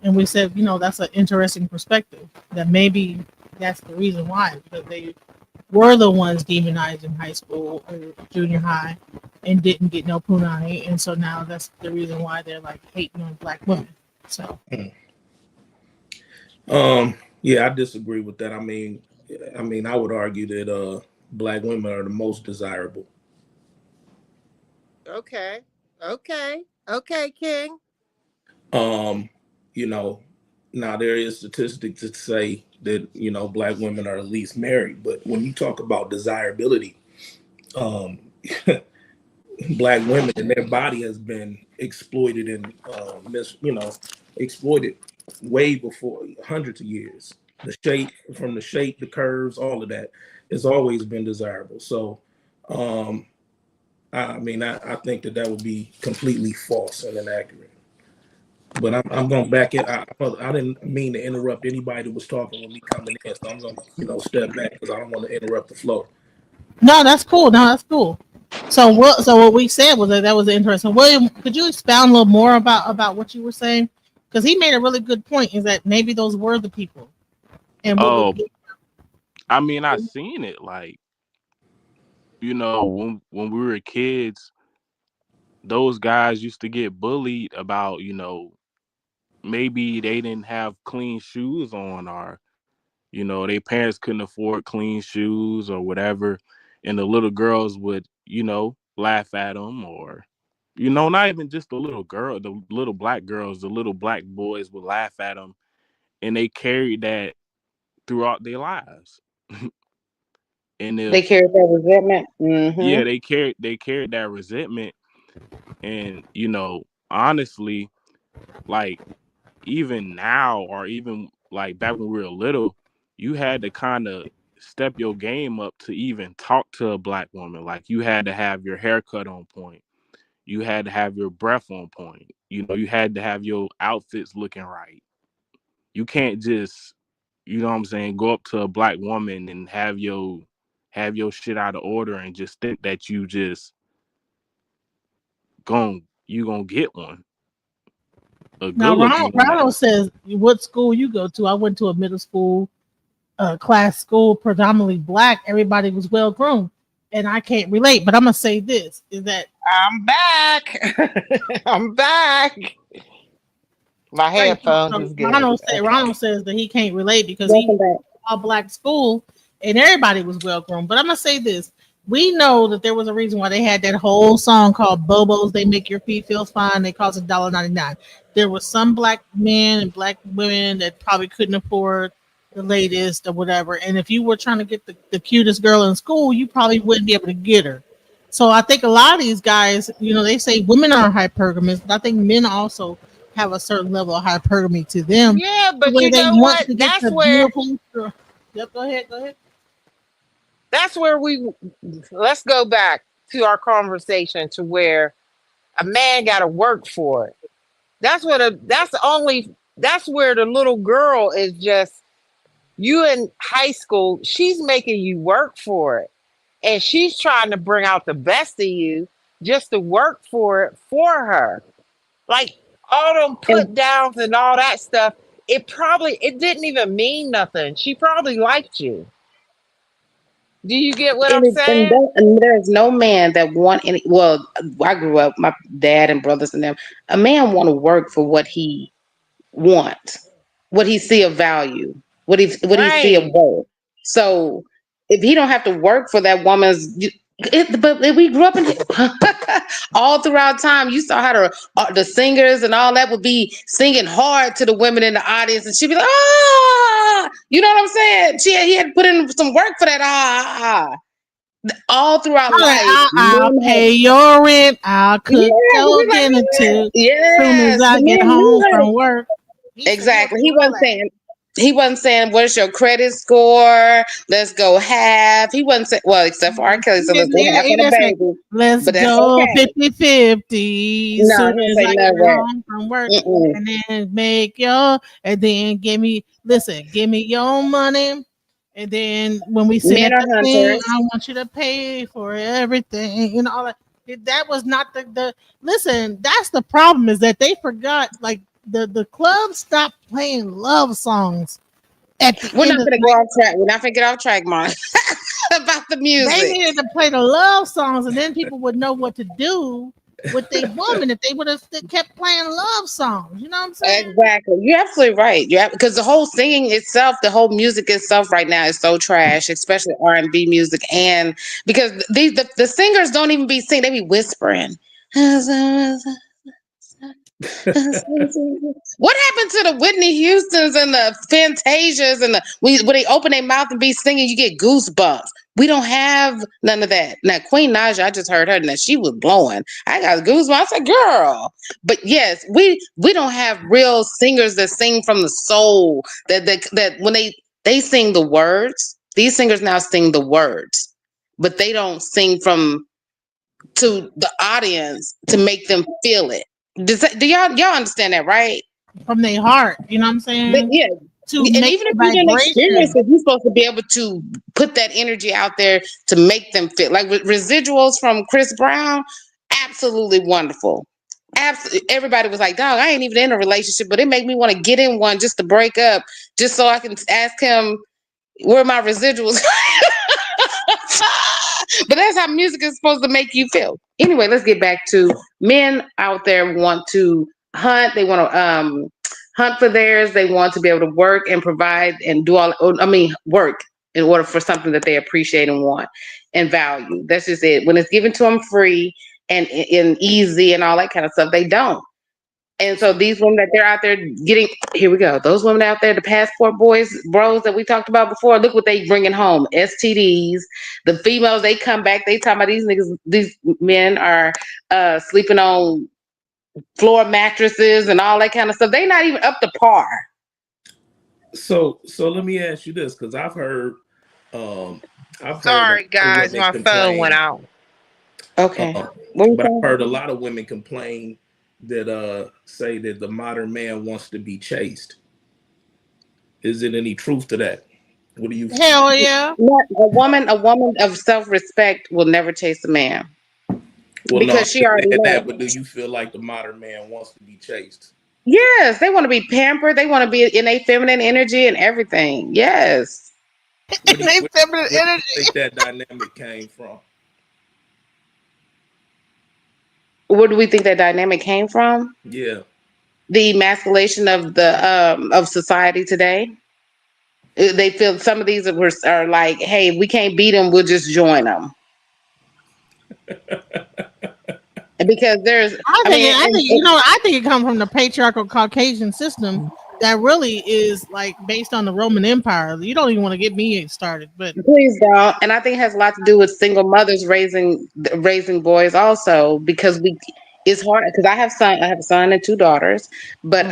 And we said, that's an interesting perspective. That maybe that's the reason why, because they were the ones demonized in high school or junior high and didn't get no punani. And so now that's the reason why they're like hating on black women. So Yeah, I disagree with that. I would argue that black women are the most desirable. Okay. Okay. Okay, King. Um, you know, Now there is statistics that say that black women are the least married, but when you talk about desirability, um, black women and their body has been exploited and exploited way before hundreds of years. The shape, the curves, all of that has always been desirable. So, um, I think that would be completely false and inaccurate. But I'm going to back it. I didn't mean to interrupt anybody that was talking with me coming in, so I'm going to step back because I don't want to interrupt the flow. no, that's cool. No, that's cool. So what we said was that was interesting. William, could you expound a little more about what you were saying? Because he made a really good point. Is that maybe those were the people, and what would Oh, I seen it like, when we were kids, those guys used to get bullied about, maybe they didn't have clean shoes on, or, their parents couldn't afford clean shoes or whatever. And the little girls would, laugh at them, or, not even just the little girl, the little black girls, the little black boys would laugh at them. And they carried that throughout their lives. And They if, carry that resentment. yeah, Mm-hmm. they carried that resentment. And, honestly, like, even now, or even like back when we were little, you had to kind of step your game up to even talk to a black woman. Like, you had to have your haircut on point. You had to have your breath on point. You had to have your outfits looking right. You can't just, what I'm saying, go up to a black woman and have your shit out of order and just think that you gonna get one, a now good looking woman. Ronald says what school you go to. I went to a middle school class school, predominantly black. Everybody was well groomed, and I can't relate. But I'm gonna say this: is that I'm back. I'm back. My right? So, headphones so is good. Okay. Ronald says that he can't relate because he Welcome back. all black school and everybody was well groomed. But I'm gonna say this: we know that there was a reason why they had that whole song called "Bobos." They make your feet feel fine. They cost $1.99. There was some black men and black women that probably couldn't afford the latest or whatever. And if you were trying to get the cutest girl in school, you probably wouldn't be able to get her. So I think a lot of these guys, they say women are hypergamous, but I think men also have a certain level of hypergamy to them, Yeah, to but where you they know want what? to get the beautiful girl. Yep, go ahead, go ahead. That's where we let's go back to our conversation to where a man got to work for it. That's where the little girl is just you in high school. She's making you work for it, and she's trying to bring out the best of you just to work for it for her. Like all them And put downs and all that stuff. It didn't even mean nothing. She probably liked you. Do you get what I'm saying? And there's no man that want any. Well, I grew up, my dad and brothers and them. A man want to work for what he want, what he see of value, what he see of Right. worth. So if he don't have to work for that woman's, but we grew up in all throughout time. You saw how the singers and all that would be singing hard to the women in the audience, and she'd be like, ah, you know what I'm saying? He had to put in some work for that. All throughout life, I'll men have. pay your rent. I'll Yeah, cook your he's like, dinner too. Soon as yes, I the get man knew home how to. from work. He said he'll Exactly. do all that. He wasn't saying what's your credit score. Let's go half. He wasn't saying, well, except for R. Kelly, so let's go Yeah, half he on the just said, baby. let's But that's go okay. 50-50 No, soon he didn't as say I none get of that. home from work. Mm-mm. And then make your, and then give me your money. And then when we sit Men at are the thing, hunters. I want you to pay for everything. You know, all that. That was not the listen, that's the problem, is that they forgot, like, the club stopped playing love songs at the We're end not of going to the go night. off track. We're not going to get off track, Mark, about the They music. needed to play the love songs, and then people would know what to do with their woman if they would have kept playing love songs. You know what I'm saying? Exactly. You're absolutely right. Yeah, because the whole singing itself, the whole music itself right now is so trash, especially R&B music. And because the singers don't even be singing, they be whispering. What happened to the Whitney Houstons and the Fantasias and when they open their mouth and be singing, you get goosebumps. We don't have none of that. Now, Queen Naja, I just heard her and she was blowing. I got goosebumps. I said, girl. But yes, we don't have real singers that sing from the soul. That when they sing the words, these singers now sing the words, but they don't sing from to the audience to make them feel it. Do y'all understand that, right? From their heart. You know what I'm But saying? yeah, To and make even the if you didn't experience vibration. it, you're supposed to be able to put that energy out there to make them feel like with residuals from Chris Brown. Absolutely wonderful. Absolutely, everybody was like, "Dog, I ain't even in a relationship, but it made me want to get in one just to break up, just so I can ask him where my residuals." But that's how music is supposed to make you feel. Anyway, let's get back to men out there want to hunt. They want to hunt for theirs. They want to be able to work and provide and do all. I mean, work in order for something that they appreciate and want and value. That's just it. When it's given to them free and easy and all that kind of stuff, they don't. And so these women that they're out there getting, here we go. Those women out there, the passport boys, bros that we talked about before, look what they bringing home. STDs. The females, they come back, they talking about these niggas, these men are sleeping on floor mattresses and all that kind of stuff. They not even up to par. So let me ask you this, because um I've heard a lot Sorry, of guys, women my phone went complain. out. Okay. Um, What you but I've heard a saying? lot of women complain that say that the modern man wants to be chased. Is it any truth to that? What do you? Hell yeah. A woman of self-respect will never chase a man Well, no, I'm because she just already saying that. knows. But do you feel like the modern man wants to be chased? Yes, they want to be pampered. They want to be in a feminine energy and everything. Yes. Where do you, They where, feminine where do you energy. think that dynamic came from? Where do we think that dynamic came from? Yeah. The emasculation of society today. They feel some of these are like, hey, if we can't beat them, we'll just join them. And because I mean, I think I think it comes from the patriarchal Caucasian system that really is like based on the Roman Empire. You don't even want to get me started, but please don't. And I think it has a lot to do with single mothers raising boys also because it's hard because I have a son and two daughters, but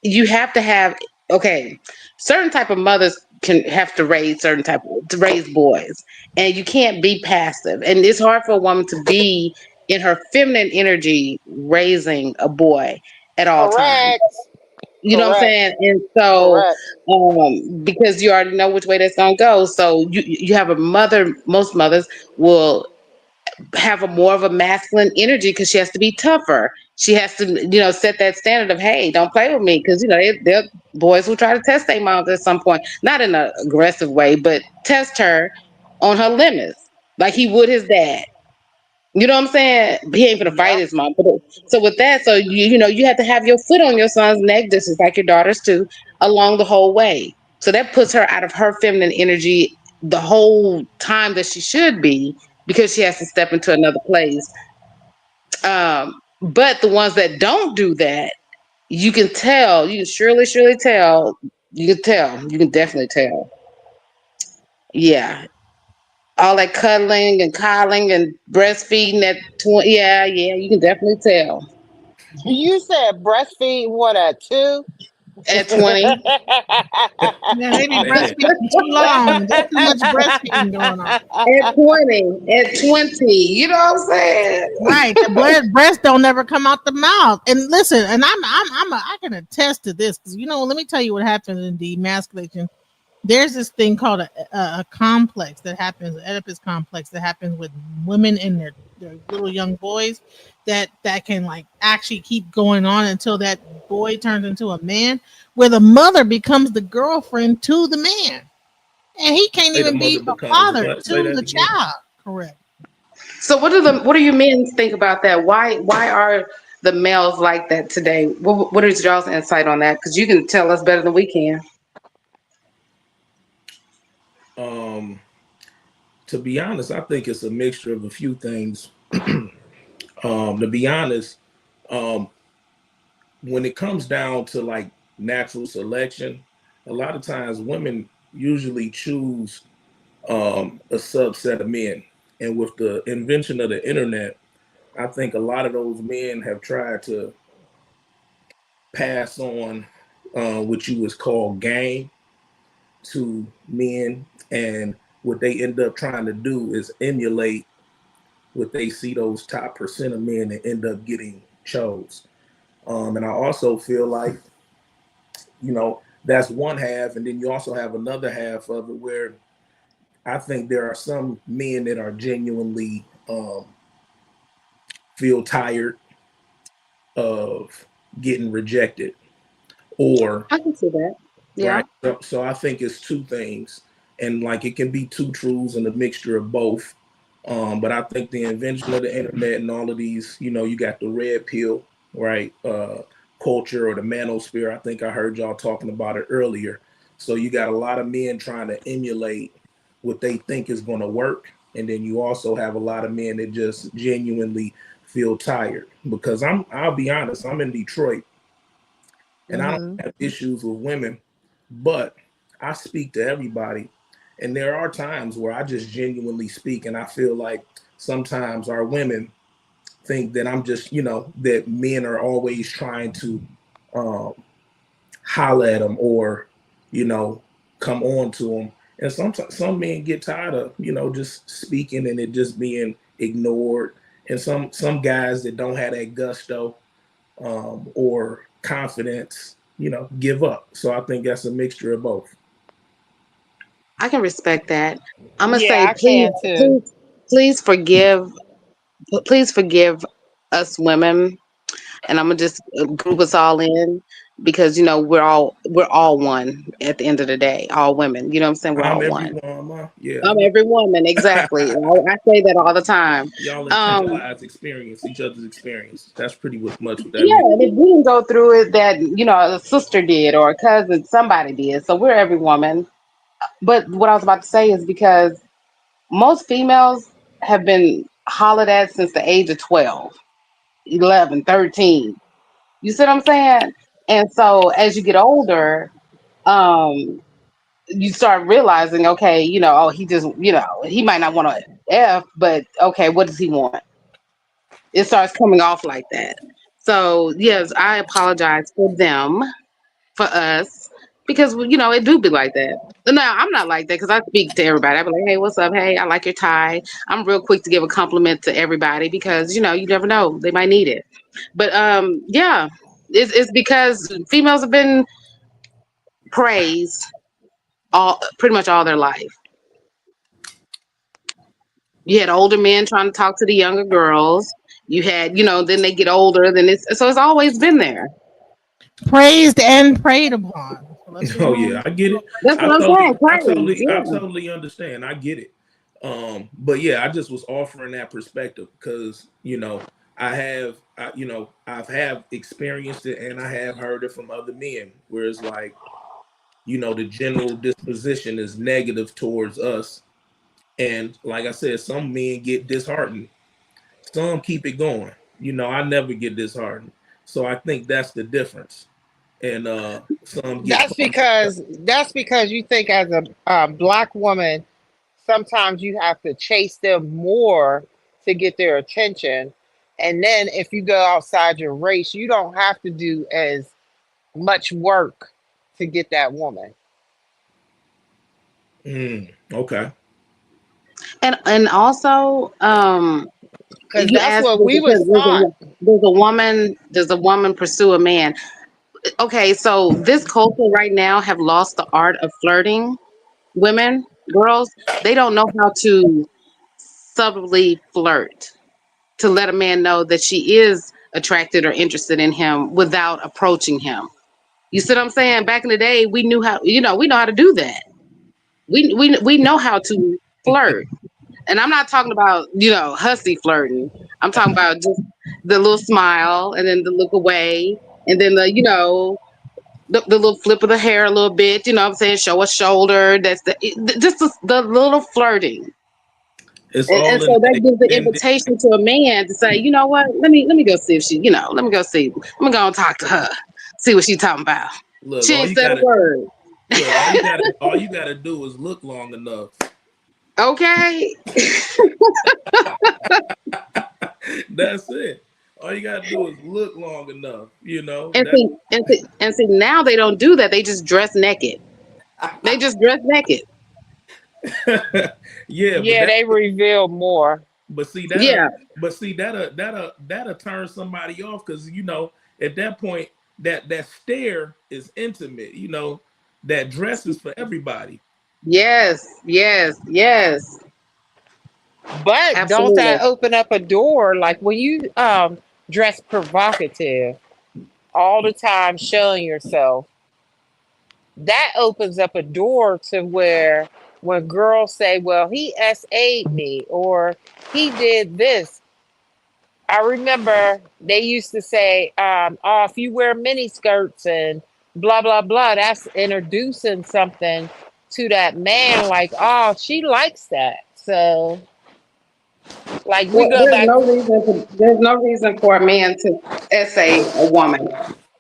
you have to have okay, certain type of mothers can have to raise certain type to raise boys and you can't be passive. And it's hard for a woman to be in her feminine energy raising a boy at all times. Correct. You know what I'm Correct. saying? And so, Correct. because you already know which way that's gonna go, so you have a mother. Most mothers will have a more of a masculine energy because she has to be tougher. She has to, set that standard of, hey, don't play with me, because they're boys will try to test their moms at some point, not in an aggressive way, but test her on her limits, like he would his dad. You know what I'm saying? He ain't gonna fight Yep. his mom. But so with that, so you know, you have to have your foot on your son's neck, just as like your daughter's too, along the whole way. So that puts her out of her feminine energy the whole time that she should be, because she has to step into another place. But the ones that don't do that, you can tell, you can surely tell, you can definitely tell. Yeah. All that cuddling and coddling and breastfeeding at yeah, you can definitely tell. You said breastfeed what at 2? At 20. Yeah, they be Man, breastfeeding too long. There's too much breastfeeding going on. At 20. At 20. You know what I'm saying? Right, the breast don't never come out the mouth. And listen, and I can attest to this because let me tell you what happens in demasculation. There's this thing called a complex that happens, Oedipus complex that happens with women and their little young boys that can like actually keep going on until that boy turns into a man, where the mother becomes the girlfriend to the man, and he can't Say the even mother be a becomes father what? Say to that the again. child. Correct. So what do you men think about that? Why are the males like that today? What is y'all's insight on that? Because you can tell us better than we can. Um, to be honest, I think it's a mixture of a few things. To be honest, um, when it comes down to like natural selection, a lot of times women usually choose a subset of men. And with the invention of the internet, I think a lot of those men have tried to pass on what you would call game to men. And what they end up trying to do is emulate what they see those top percent of men that end up getting chose. And I also feel like, that's one half. And then you also have another half of it where I think there are some men that are genuinely feel tired of getting rejected, or I can see that. Yeah. right. So I think it's two things, and like it can be two truths and a mixture of both. But I think the invention of the internet and all of these, you got the red pill, right? Culture or the manosphere. I think I heard y'all talking about it earlier. So you got a lot of men trying to emulate what they think is going to work, and then you also have a lot of men that just genuinely feel tired. Because I'll be honest, I'm in Detroit, and I don't Hmm. have issues with women, but I speak to everybody. And there are times where I just genuinely speak, and I feel like sometimes our women think that I'm just, that men are always trying to um, holler at them or, you know, come on to them. And sometimes some men get tired of, just speaking and it just being ignored. And some guys that don't have that gusto or confidence, give up. So I think that's a mixture of both. I can respect that. I'm gonna Yeah, say I can too. please forgive please forgive us women, and I'm gonna just group us all in, because we're all one at the end of the day, all women. You know what I'm saying? We're I'm all one. everyone, ma. Yeah, I'm every woman, exactly. I say that all the time. y'all Um, internalize experience, each other's experience. That's pretty much what that yeah, means. and if we didn't go through it, that a sister did or a cousin, somebody did. So we're every woman. But what I was about to say is because most females have been hollered at since the age of 12, 11, 13. You see what I'm saying? And so as you get older, um, you start realizing, okay, oh, he just, he might not want to F, but okay, what does he want? It starts coming off like that. So yes, I apologize for them, for us, because it do be like that. No, I'm not like that because I speak to everybody. I be like, hey, what's up? Hey, I like your tie. I'm real quick to give a compliment to everybody because you never know, they might need it. But yeah, it's because females have been praised all pretty much all their life. You had older men trying to talk to the younger girls. You had, then they get older, then it's always been there. Praised and preyed upon. So let's just Oh move. yeah, I get it. That's I what I'm saying. totally, I Praise, totally, I yeah. totally understand. I get it. But yeah, I just was offering that perspective because I've have experienced it and I have heard it from other men where it's like the general disposition is negative towards us, and like I said, some men get disheartened, some keep it going. I never get disheartened, so I think that's the difference, and some get That's because you think as a black woman, sometimes you have to chase them more to get their attention. And then if you go outside your race, you don't have to do as much work to get that woman. okay. And also, Because you that's asked what does we was taught. does a woman pursue a man? Okay, so this culture right now have lost the art of flirting. Women, girls, they don't know how to subtly flirt to let a man know that she is attracted or interested in him without approaching him. You see what I'm saying? Back in the day, we knew how, we know how to do that. We know how to flirt. And I'm not talking about, hussy flirting. I'm talking about just the little smile and then the look away and then the little flip of the hair a little bit, you know what I'm saying? Show a shoulder. That's just the little flirting. It's And all in so that gives the and invitation to a man to say, you know what, let me go see if she, let me go see. Let me go and talk to her. See what she talking about. look, She ain't said a word. all you gotta do is look long enough. Okay. That's it. All you gotta do is look long enough. And That. see, now they don't do that. They just dress naked. They just dress naked. Yeah, but Yeah, they reveal more. but see Yeah. that'll turn somebody off because at that point that stare is intimate. That dress is for everybody. Yes. Yes. Yes. But don't Absolutely. that open up a door? Like when you dress provocative all the time, showing yourself, that opens up a door to where when girls say, well, he SA'd me or he did this. I remember they used to say, oh, if you wear mini skirts and blah, blah, blah, that's introducing something to that man. Like, oh, she likes that. So, like, we Well, go there's back. no reason for a man to essay a woman,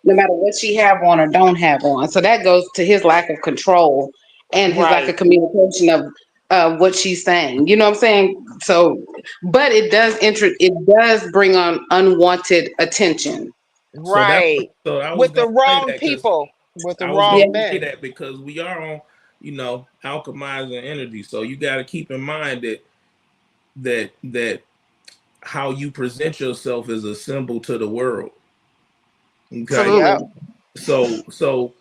no matter what she have on or don't have on. So that goes to his lack of control and his lack of Right, communication of what she's saying. You know what I'm saying? So, but it does bring on unwanted attention. So that right. so I was With the gonna say wrong that because people, with the I was gonna wrong Yeah, say men. that because we are on alchemizing energy. So you got to keep in mind that how you present yourself is a symbol to the world. Okay. Yep, absolutely. So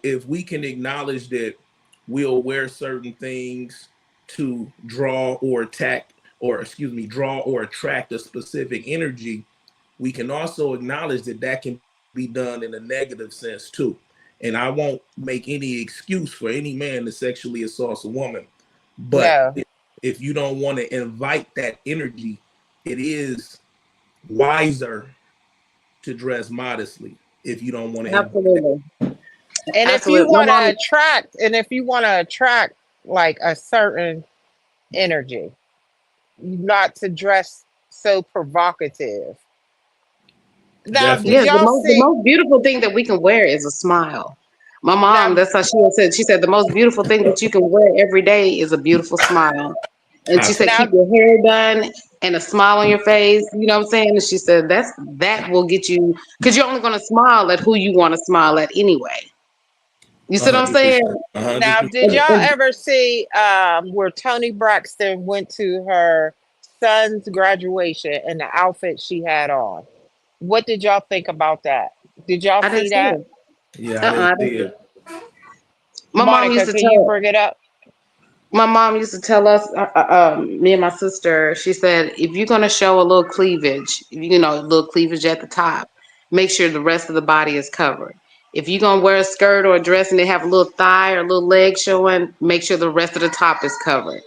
if we can acknowledge that we'll wear certain things to draw or attract a specific energy, we can also acknowledge that can be done in a negative sense too. And I won't make any excuse for any man to sexually assault a woman, but no, if you don't want to invite that energy, it is wiser to dress modestly if you don't want to invite that. Absolutely. and if you Absolutely. My want to mom, attract, and if you want to attract like a certain energy, not to dress so provocative. Now, did yes, Definitely. the y'all see? most beautiful thing that we can wear is a smile. My mom, Now, that's how she said. She said the most beautiful thing that you can wear every day is a beautiful smile. And I she said, now, keep your hair done and a smile on your face. You know what I'm saying? And she said, that will get you, because you're only going to smile at who you want to smile at anyway. You see what I'm 100%. saying? A hundred now, did And, percent. y'all and ever see where Tony Braxton went to her son's graduation and the outfit she had on? What did y'all think about that? Did y'all I didn't see see that? it. Yeah, I didn't I didn't see see it. it. My mom used Monica, to can you tell bring it up? my mom used to tell us, me and my sister, she said, if you're going to show a little cleavage, a little cleavage at the top, make sure the rest of the body is covered. If you're going to wear a skirt or a dress and they have a little thigh or a little leg showing, make sure the rest of the top is covered.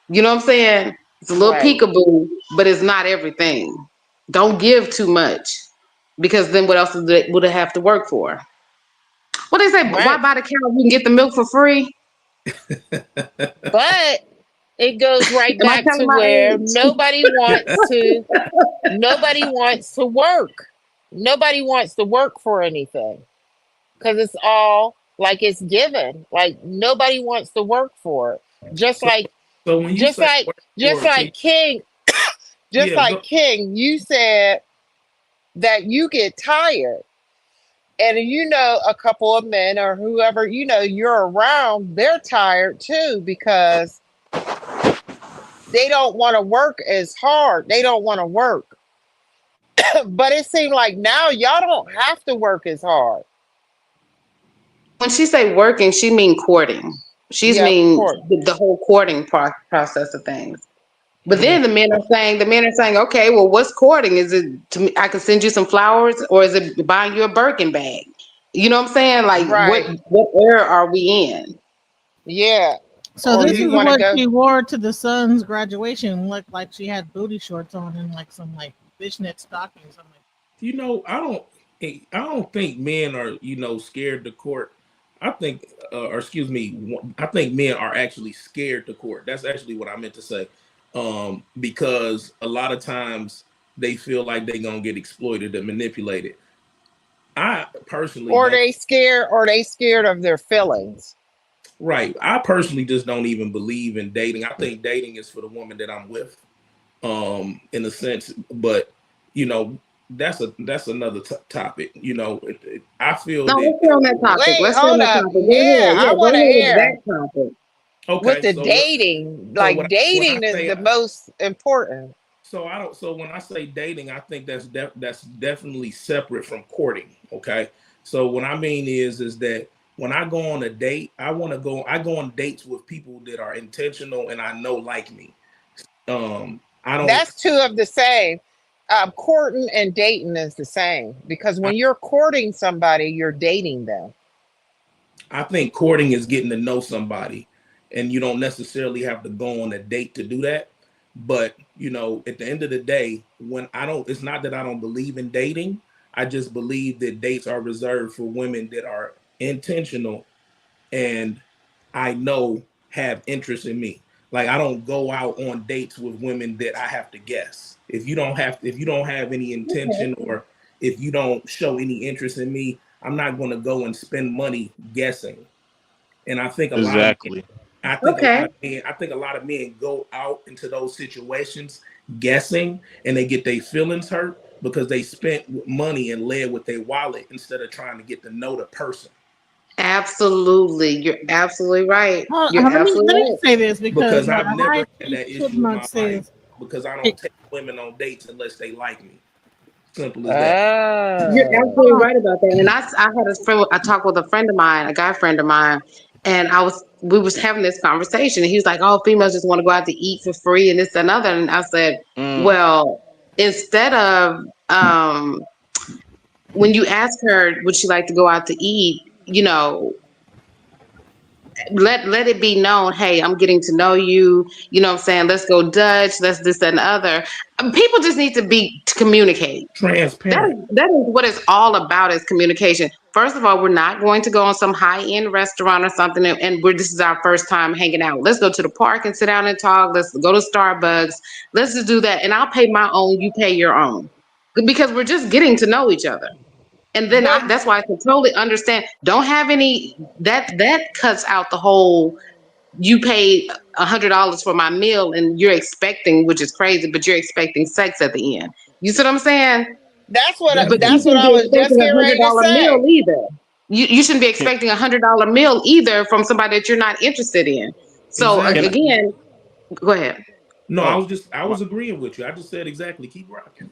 You know what I'm saying? It's a little Right. peekaboo, but it's not everything. Don't give too much because then what else would it have to work for? What they say? Why Right. buy the cow if you can get the milk for free? But it goes right Am I back telling to my where age? nobody wants to work. Nobody wants to work for anything because it's all like it's given. Like nobody wants to work for it. Just So like so when you just say like work just for, can like King, just yeah, like go. King, you said that you get tired. And a couple of men or whoever you're around, they're tired too because they don't want to work as hard. They don't want to work. But it seemed like now y'all don't have to work as hard. When she say working, she mean courting. She's Yeah, mean court. the whole courting process of things. But Mhm. then the men are saying, okay, well, what's courting? Is it to me? I can send you some flowers, or is it buying you a Birkin bag? You know what I'm saying? Like, what Right. what era are we in? Yeah. So Or this you is want to what go she wore to the son's graduation. Looked like she had booty shorts on and like some like fishnet stockings. I'm like, I don't think men are scared to court. I think or excuse me, I think men are actually scared to court. That's actually what I meant to say. Because a lot of times they feel like they're gonna get exploited and manipulated. I personally or don't. they scared of their feelings. Right. I personally just don't even believe in dating. I think dating is for the woman that I'm with, in a sense. But you know, that's another topic. I feel No, that. let's stay on that topic. Wait, Let's stay on hold that up. topic. Go Yeah, ahead. I Yeah, go want to ahead with hear that topic. with Okay. the dating. So Like when I dating is say the most important. I don't. So when I say dating, I think that's definitely separate from courting. Okay. So what I mean is that when I go on a date, I go on dates with people that are intentional and I know like me. I don't. That's two of the same. Courting and dating is the same because I, when you're courting somebody, you're dating them. I think courting is getting to know somebody, and you don't necessarily have to go on a date to do that. But at the end of the day, when I don't, it's not that I don't believe in dating. I just believe that dates are reserved for women that are intentional and I know have interest in me. Like I don't go out on dates with women that I have to guess. If you don't have any intention or if you don't show any interest in me, I'm not going to go and spend money guessing. And Exactly. Okay. I think a lot of men go out into those situations guessing and they get their feelings hurt because they spent money and led with their wallet instead of trying to get to know the person. Absolutely. You're absolutely right. You're let absolutely me right. say this because Because my I've never high had chief that issue in chipmunk my life says, because I hey, don't take women on dates unless they like me. Simple as that. You're Oh, absolutely right about that. And I had a friend, I talked with a friend of mine, a guy friend of mine, and we was having this conversation. And he was like, "Oh, females just want to go out to eat for free and this and another." And I said, Mm. "Well, instead of when you ask her would she like to go out to eat, let it be known, hey, I'm getting to know you, you know what I'm saying, let's go Dutch, let's this that, and the other. People just need to communicate. that Transparent. is, that is what it's all about, is communication. First of all, we're not going to go on some high-end restaurant or something and this is our first time hanging out. Let's go to the park and sit down and talk. Let's go to Starbucks. Let's just do that, and I'll pay my own, you pay your own, because we're just getting to know each other. And then but that's why I can totally understand. Don't have any that cuts out the whole, you paid $100 for my meal and you're expecting, which is crazy, but you're expecting sex at the end. You see what I'm saying? that's what But you that's what Definitely. shouldn't I be was just expecting a getting hundred ready to dollar meal say. either. You shouldn't be Can expecting $100 meal either from somebody that you're not interested in. So can I? Exactly. again, go ahead. No, Oh, I my, was agreeing with you. I just said exactly. Keep rocking.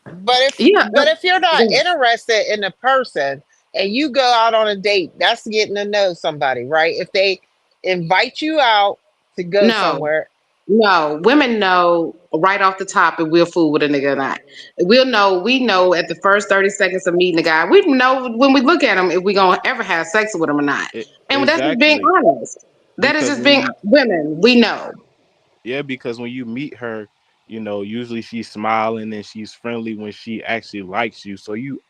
But if Yeah. but if you're not Go ahead. interested in the person and you go out on a date, that's getting to know somebody, right? If they invite you out to go No. somewhere, No, women know right off the top if we'll fool with a nigga or not. We know at the first 30 seconds of meeting a guy. We know when we look at him if we gonna ever have sex with him or not. And that's just being exactly honest. That is because just when being you women. We know. Yeah, because when you meet her, usually she's smiling and she's friendly when she actually likes you. So you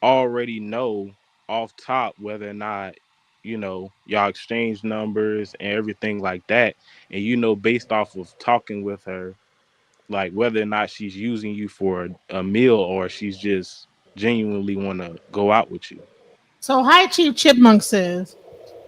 already know off top whether or not, y'all exchange numbers and everything like that. And based off of talking with her, like whether or not she's using you for a meal or she's just genuinely want to go out with you. So High Chief Chipmunk says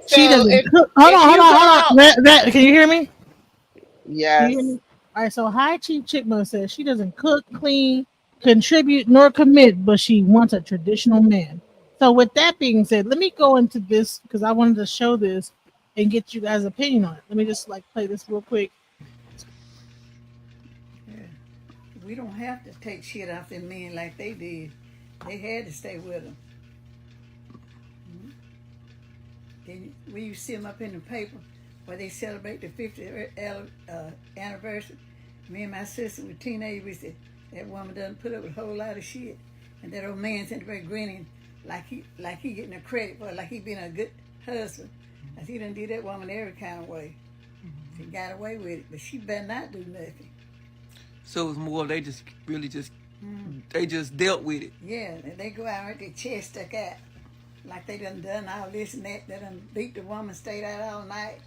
she So doesn't if cook. if you go Hold on. out, Can you hear me? Can you hear yes. me? All right. So High Chief Chipmunk says she doesn't cook, clean, contribute, nor commit, but she wants a traditional man. So with that being said, let me go into this because I wanted to show this and get you guys' opinion on it. Let me just like play this real quick. Yeah. We don't have to take shit off them men like they did. They had to stay with them. Then when you see them up in the paper where they celebrate the 50th anniversary, me and my sister were teenagers. We said that woman doesn't put up with a whole lot of shit, and that old man sitting there grinning like he getting a credit for it, like he being a good husband. As he done did that woman every kind of way. She got away with it, but she better not do nothing. So it was more they just really just they just dealt with it. Yeah, and they go out with their chest stuck out like they done all this and that. They done beat the woman, stayed out all night.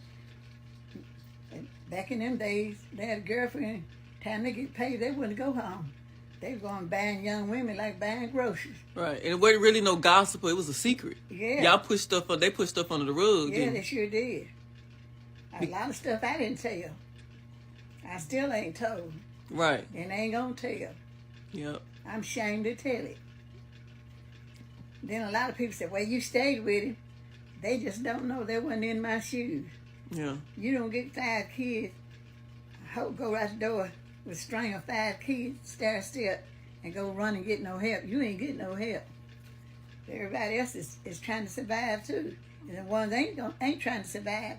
And back in them days, they had a girlfriend. Time they get paid, they wouldn't go home. They were going buying young women like buying groceries. Right. And it wasn't really no gossip, it was a secret. Yeah. Y'all they put stuff under the rug. Yeah, they sure did. A lot of stuff I didn't tell. I still ain't told. Right. And ain't gonna tell. Yep. I'm ashamed to tell it. Then a lot of people say, well, you stayed with him. They just don't know. They wasn't in my shoes. Yeah. You don't get 5 kids, go out the door with a string of 5 kids, stair step, and go run and get no help. You ain't getting no help. Everybody else is trying to survive too. And the ones ain't trying to survive.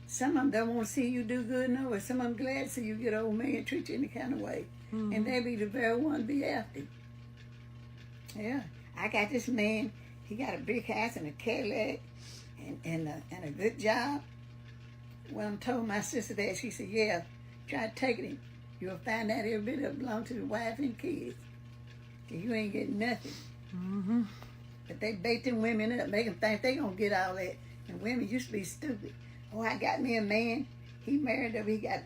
Some of them don't want to see you do good no way. Some of them glad to see you get old man treat you any kind of way. Mm-hmm. And they be the very one to be after. Yeah. I got this man, he got a big house and a Cadillac and a good job. When I told my sister that, she said, yeah, try to take it. You'll find out every bit of it belongs to the wife and kids. You ain't getting nothing. Mm-hmm. But they bait them women up, make them think they gonna get all that. And women used to be stupid. Oh, I got me a man. He married up. He got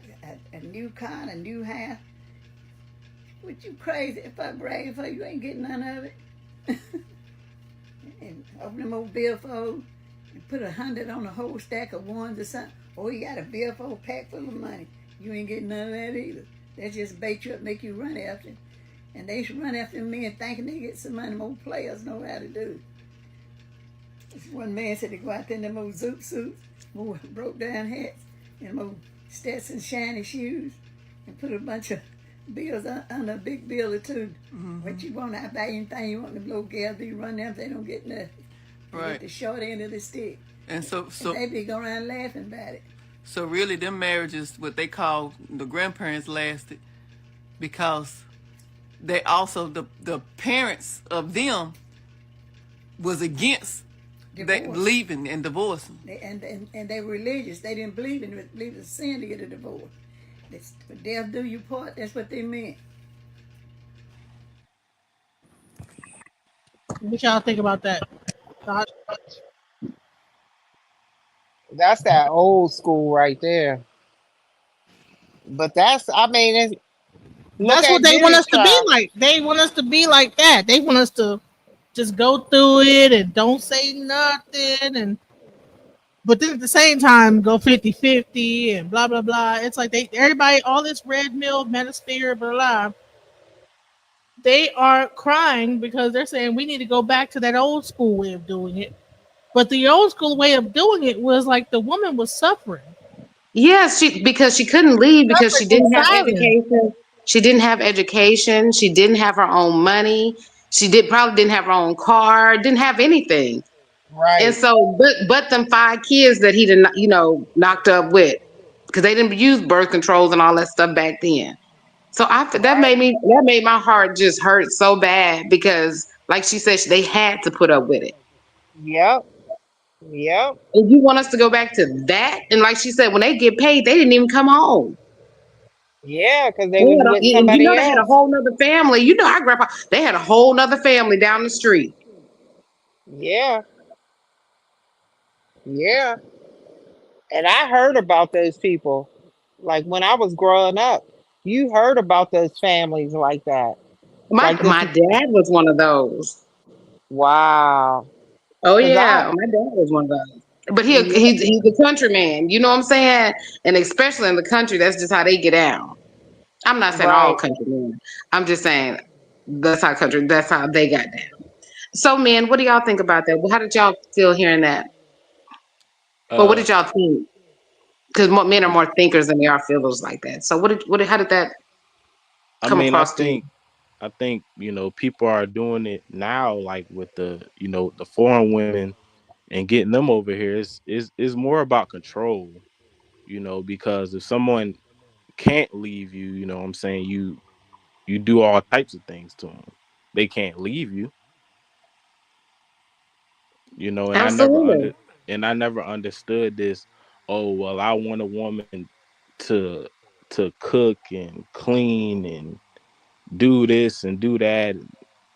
a new car and a new house. What you crazy if I brag for you? Ain't getting none of it. And open them old billfold and put 100 on a whole stack of ones or something. Or you got a billfold packed full of money. You ain't getting none of that either. They just bait you up, make you run after them. And they should run after men thinking they get some money. More players know how to do. This one man said they go out there in them old zoot suits, more broke down hats, and more Stetson shiny shoes, and put a bunch of bills on a big bill or two. Mm-hmm. What you want, I buy anything you want. Them little gals be run them, they don't get nothing. They right. Get the short end of the stick. And so they be going around laughing about it. So really, them marriages, what they call the grandparents, lasted because they also the parents of them was against they leaving and divorcing. And they were religious. They didn't believe in sin to get a divorce. Death do you part. That's what they meant. What y'all think about that? That's that old school right there. But that's, I mean, that's what they want us to be like. They want us to be like that. They want us to just go through it and don't say nothing, but then at the same time go 50-50 and blah blah blah. It's like everybody, all this red mill manosphere, blah blah. They are crying because they're saying we need to go back to that old school way of doing it. But the old school way of doing it was like the woman was suffering. Yes, because she couldn't leave because she didn't have education. She didn't have education. She didn't have her own money. She probably didn't have her own car. Didn't have anything. Right. And so, but them 5 kids that he didn't, knocked up with, because they didn't use birth controls and all that stuff back then. So that made my heart just hurt so bad because, like she said, they had to put up with it. Yep. Yep. And you want us to go back to that? And like she said, when they get paid, they didn't even come home. Yeah, because they was with And you somebody know they had a else. whole nother family. You know, our grandpa, they had a whole nother family down the street. Yeah, yeah. And I heard about those people. Like when I was growing up, you heard about those families like that. My Like this. my dad was one of those. Wow. Oh Cause I, yeah, my dad was one of those. But yeah, he's a countryman. You know what I'm saying? And especially in the country, that's just how they get down. I'm not saying all right. countrymen. I'm just saying that's how they got down. So men, what do y'all think about that? Well, how did y'all feel hearing that? Well, what Uh, did y'all think? Because men are more thinkers than they are feelers like that. So how did that I come mean, across to you? I think people are doing it now, like with the the foreign women and getting them over here. Is more about control, because if someone can't leave you, what I'm saying, you do all types of things to them. They can't leave you, and Absolutely. I never understood this. Oh well, I want a woman to cook and clean and do this and do that.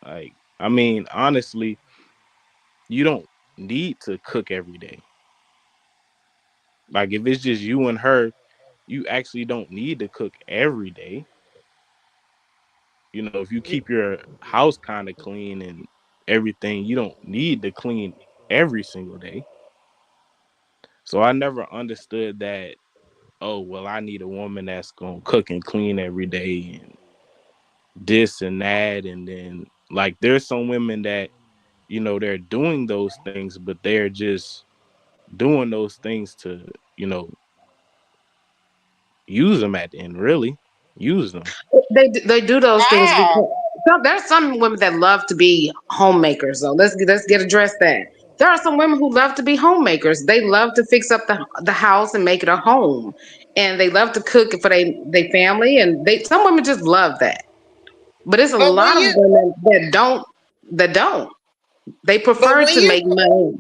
Like, I mean, honestly, you don't need to cook every day. Like, if it's just you and her, you actually don't need to cook every day. If you keep your house kind of clean and everything, you don't need to clean every single day. So I never understood that, oh, well, I need a woman that's going to cook and clean every day and this and that. And then, like, there's some women that, they're doing those things, but they're just doing those things to, you know, use them at the end, really. Use them. They do those things Wow. because there's some women that love to be homemakers though. Let's get addressed that. There are some women who love to be homemakers. They love to fix up the house and make it a home. And they love to cook for they family and they some women just love that. But it's a But when lot of you, women that don't. They but prefer when to you, make money.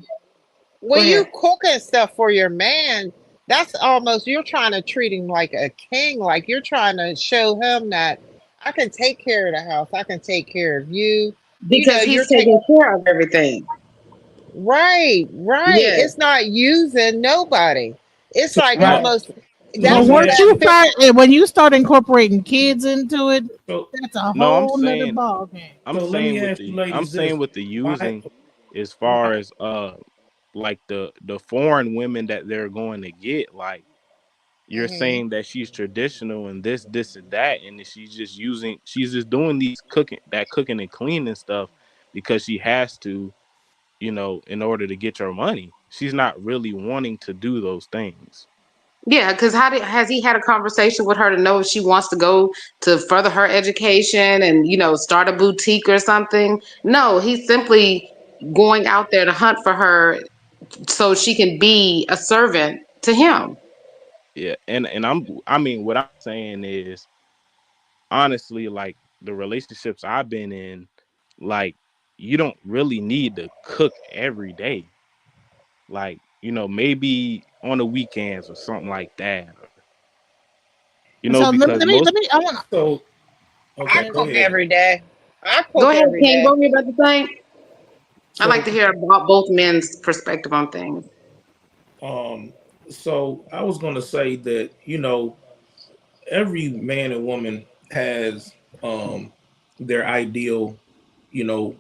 Go when you ahead. cooking stuff for your man, that's almost you're trying to treat him like a king. Like you're trying to show him that I can take care of the house. I can take care of you. You know, Because you're he's taking. taking care of everything. Right, right. Yes. It's not using nobody. It's So like Right. almost so But let that's me what once ask that you you. start, feminine. when you start incorporating kids into it, So that's a No, whole nother ball game. so let me ask you, I'm ladies, saying this: with the why using, as far why as like the foreign women that they're going to get, like, you're Hmm. saying that she's traditional and this and that, and that she's just doing cooking and cleaning stuff because she has to, in order to get your money. She's not really wanting to do those things. Yeah, because has he had a conversation with her to know if she wants to go to further her education and start a boutique or something? No, he's simply going out there to hunt for her so she can be a servant to him. Yeah, and I mean, what I'm saying is, honestly, like, the relationships I've been in, like, you don't really need to cook every day. Like, maybe on the weekends or something like that. Or, So because let most me. I want. so I okay, go cook ahead. every day. I Go cook ahead, every King. day. What were you about to say? I like So to hear about both men's perspective on things. um so I was gonna say that, every man and woman has their ideal, you know,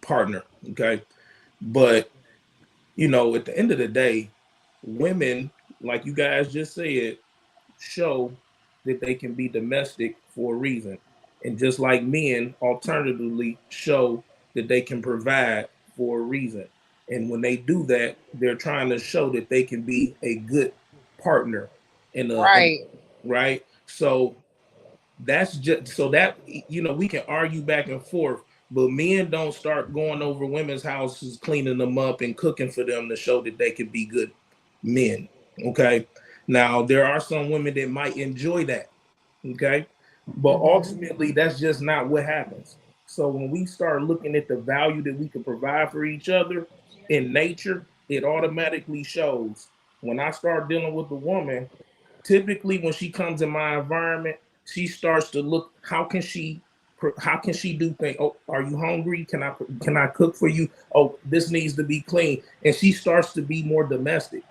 partner. Okay. But at the end of the day, women, like you guys just said, show that they can be domestic for a reason. And just like men, alternatively, show that they can provide for a reason. And when they do that, they're trying to show that they can be a good partner in Right. right. So that's just so that we can argue back and forth, but men don't start going over women's houses, cleaning them up and cooking for them to show that they can be good men. Okay. Now there are some women that might enjoy that. Okay. But Hmm. ultimately that's just not what happens. So when we start looking at the value that we can provide for each other in nature, it automatically shows. When I start dealing with a woman, typically when she comes in my environment, she starts to look. How can she do things? Oh, are you hungry? Can I cook for you? Oh, this needs to be clean, and she starts to be more domestic.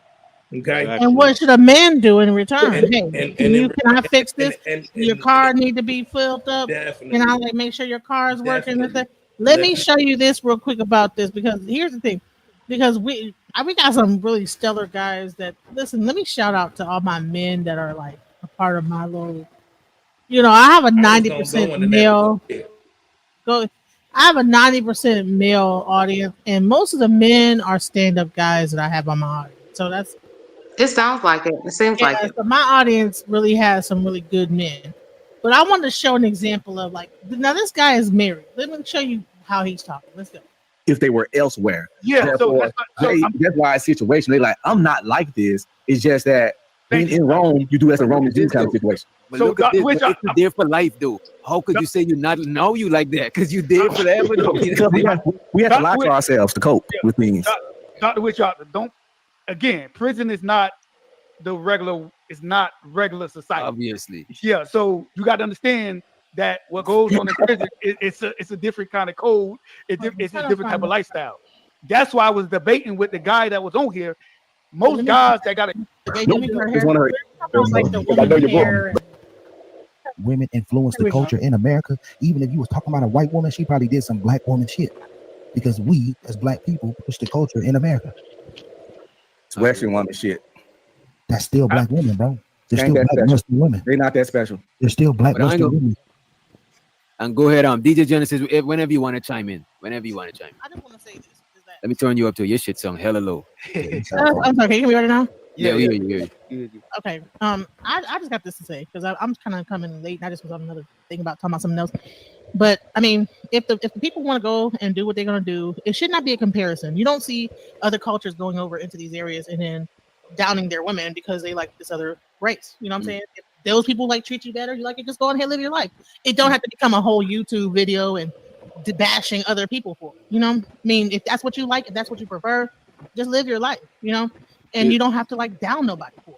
Okay. Exactly. And what should a man do in return? And Hey, and can I fix this? Your car and need to be filled up. definitely, Can I like make sure your car is working? definitely. Let me show you this real quick about this because here's the thing. Because we got some really stellar guys that listen. Let me shout out to all my men that are like a part of my little. I have a I was gonna 90% go into that. male. Go. I have a 90% male audience, and most of the men are stand-up guys that I have on my audience. So that's It sounds like it. It seems yeah. like it. So my audience really has some really good men, but I wanted to show an example of like now this guy is married. Let me show you how he's talking. Let's go. If they were elsewhere, Yeah, therefore, that's why it's situation. They like, I'm not like this. It's just that being in Rome, you do as a Roman Jew kind of situation. But look at this, but if you're there for life, though, how could you say you not know you like that? Because you there forever. Though. we have to lie to ourselves to cope with things. Dr. Witch, don't. Again, prison is not it's not regular society. Obviously. Yeah, so you got to understand that what goes on in prison it's a different kind of code. It's a different type of lifestyle. That's why I was debating with the guy that was on here. Most guys that got women influence the culture in America. Even if you was talking about a white woman, she probably did some black woman shit. Because we, as black people, push the culture in America. It's Western woman shit. That's still black women, bro. They're still black Western women. They're not that special. They're still black Western women. And go ahead, DJ Genesis, whenever you want to chime in. Whenever you want to chime in. I just want to say this. Let me turn you up to your shit song hella low. I'm sorry. Can you hear me right now? Yeah. Okay. I just got this to say because I'm kind of coming late. Not just because I'm another thing about talking about something else. But I mean, if the people want to go and do what they're gonna do, it should not be a comparison. You don't see other cultures going over into these areas and then downing their women because they like this other race. You know what I'm saying? If those people like treat you better, you like it, just go ahead and live your life. It don't have to become a whole YouTube video and bashing other people for it. You know, I mean, if that's what you like, if that's what you prefer, just live your life. You know, and you don't have to like down nobody for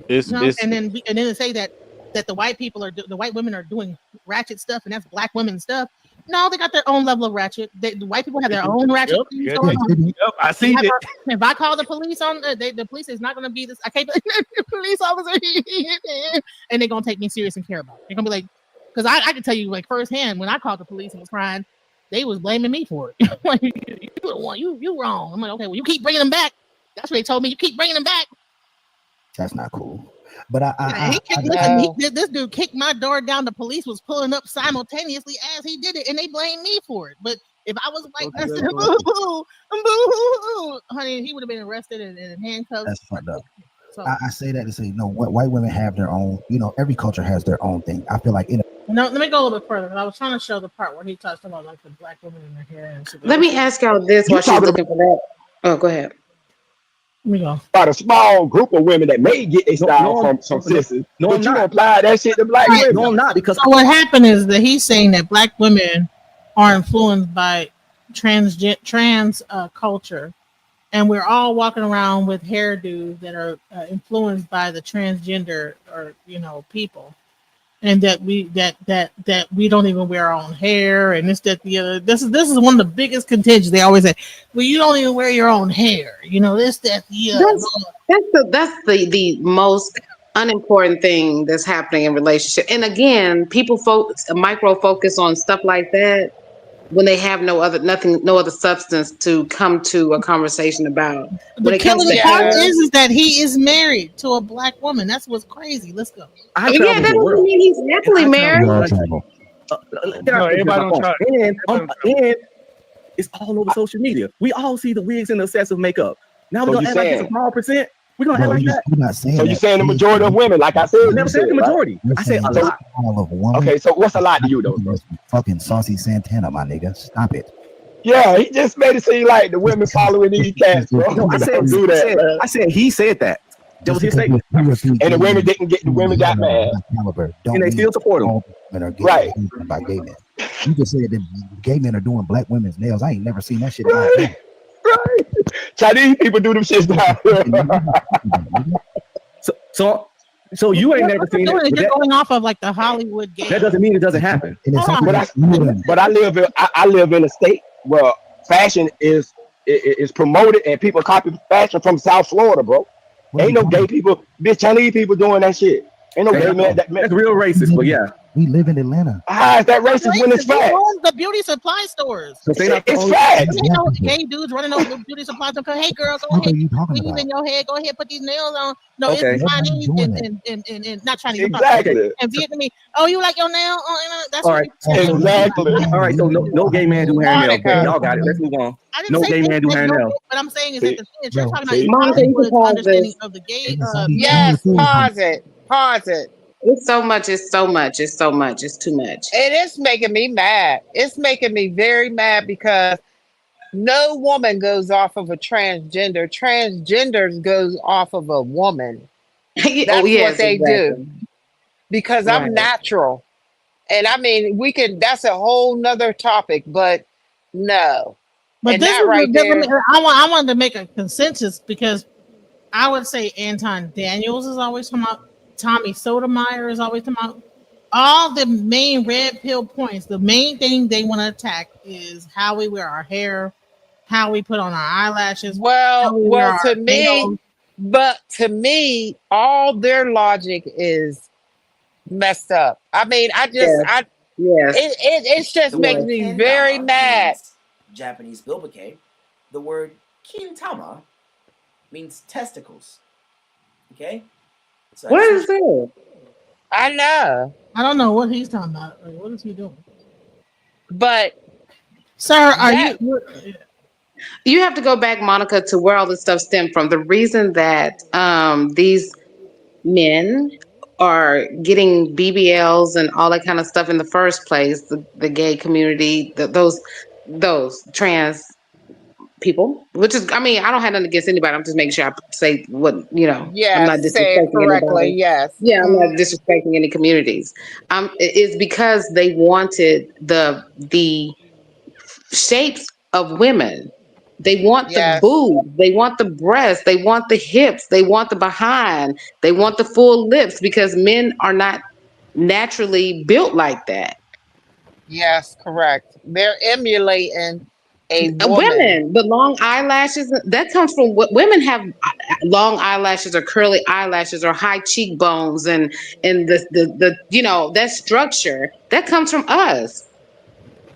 it. You know? And then to say that the white people the white women are doing ratchet stuff and that's black women stuff. No, they got their own level of ratchet. The white people have their own ratchet. I see it. If I call the police on the police is not going to be this. I can't the police officer, and they're going to take me serious and care about it. They're going to be like, because I can tell you like firsthand when I called the police and was crying, they was blaming me for it. Like, you wrong. I'm like, okay, well you keep bringing them back. That's what they told me. You keep bringing them back. That's not cool. But this dude kicked my door down. The police was pulling up simultaneously as he did it, and they blamed me for it. But if I was like, boo, honey, he would have been arrested and handcuffed. That's fucked up. So, I say that to say, no, white women have their own, every culture has their own thing. I feel like let me go a little bit further. I was trying to show the part where he touched about like the black women in their hair. And let me ask y'all this while she's looking for that. Oh, go ahead. We go. About a small group of women that may get their style from some sisters. No, but you don't apply that shit to black women. No, I'm not, because so what happened is that he's saying that black women are influenced by trans culture, and we're all walking around with hairdos that are influenced by the transgender or people, and that we don't even wear our own hair, and this that the other. This is one of the biggest contingents. They always say, well, you don't even wear your own hair, this that the other. That's the most unimportant thing that's happening in relationship. And again, people micro focus on stuff like that when they have no other substance to come to a conversation about. The killing part is that he is married to a black woman. That's what's crazy. Let's go. Yeah, that doesn't mean he's happily married. And it's all over social media. We all see the wigs and the excessive makeup. Now we're gonna act like it's a small percent. We're gonna act like that. You're saying the majority of women, like I said. I never said the majority. I said a lot. Okay, so what's a lot to you though? Fucking Saucy Santana, my nigga. Stop it. Yeah, he just made it seem like the women following these cats, bro. No, I said he said that. That was his statement. And the women didn't get. The women got mad. And they still support him. Right. By gay men. You just said that gay men are doing black women's nails. I ain't never seen that shit. Right. Chinese people do them shit now. So So you ain't never seen it. You're But going off of like the Hollywood game. that doesn't mean it doesn't happen. But I live in a state where fashion is promoted and people copy fashion from South Florida, bro. Ain't no gay people, bitch, Chinese people doing that shit. Ain't no gay man. That's real racist, but yeah. We live in Atlanta. How is that racist when it's fact? The beauty supply stores. So It's fact. Gay dudes running those beauty supply stores. Hey, girl, go ahead. Weave in your head. Go ahead, put these nails on. No, Okay. it's Chinese and not Chinese. Exactly. And Vietnamese. Oh, you like your nail? That's All what right. Exactly. All right. So no gay man do hair nails. Y'all got it. Let's move on. No gay man do hair nails. What I'm saying is that the thing that you're talking See? about Monica, you is can pause understanding this. of the gay. Yes, pause it. Pause it. It's so much. It's so much. It's so much. It's too much. It is making me mad. It's making me very mad because no woman goes off of a transgender. Transgenders goes off of a woman. That's what they do. Because I'm natural. And I mean, we can, that's a whole nother topic, but no. But and this that is right there. I wanted to make a consensus because I would say Anton Daniels is always talking about, Tommy Sotomayor is always talking about. All the main red pill points, the main thing they want to attack is how we wear our hair, how we put on our eyelashes. Well, to me, all their logic is messed up. I mean, it's just The makes word me kendama very mad. means Japanese bilbake. The word kintama means testicles. Okay? So What is that? I know. I don't know what he's talking about. Like, what is he doing? But, sir, are you? You have to go back, Monica, to where all this stuff stemmed from. The reason that these men are getting BBLs and all that kind of stuff in the first place, the gay community, those trans people, which is, I mean, I don't have nothing against anybody. I'm just making sure I say what, I'm not yes, say it disrespecting correctly. anybody. Yes. Yeah, I'm not disrespecting any communities. It's because they wanted the shapes of women. They want the boobs, they want the breasts, they want the hips, they want the behind, they want the full lips because men are not naturally built like that. Yes, correct. They're emulating a woman. Women, the long eyelashes, that comes from what women have long eyelashes or curly eyelashes or high cheekbones and the that structure that comes from us.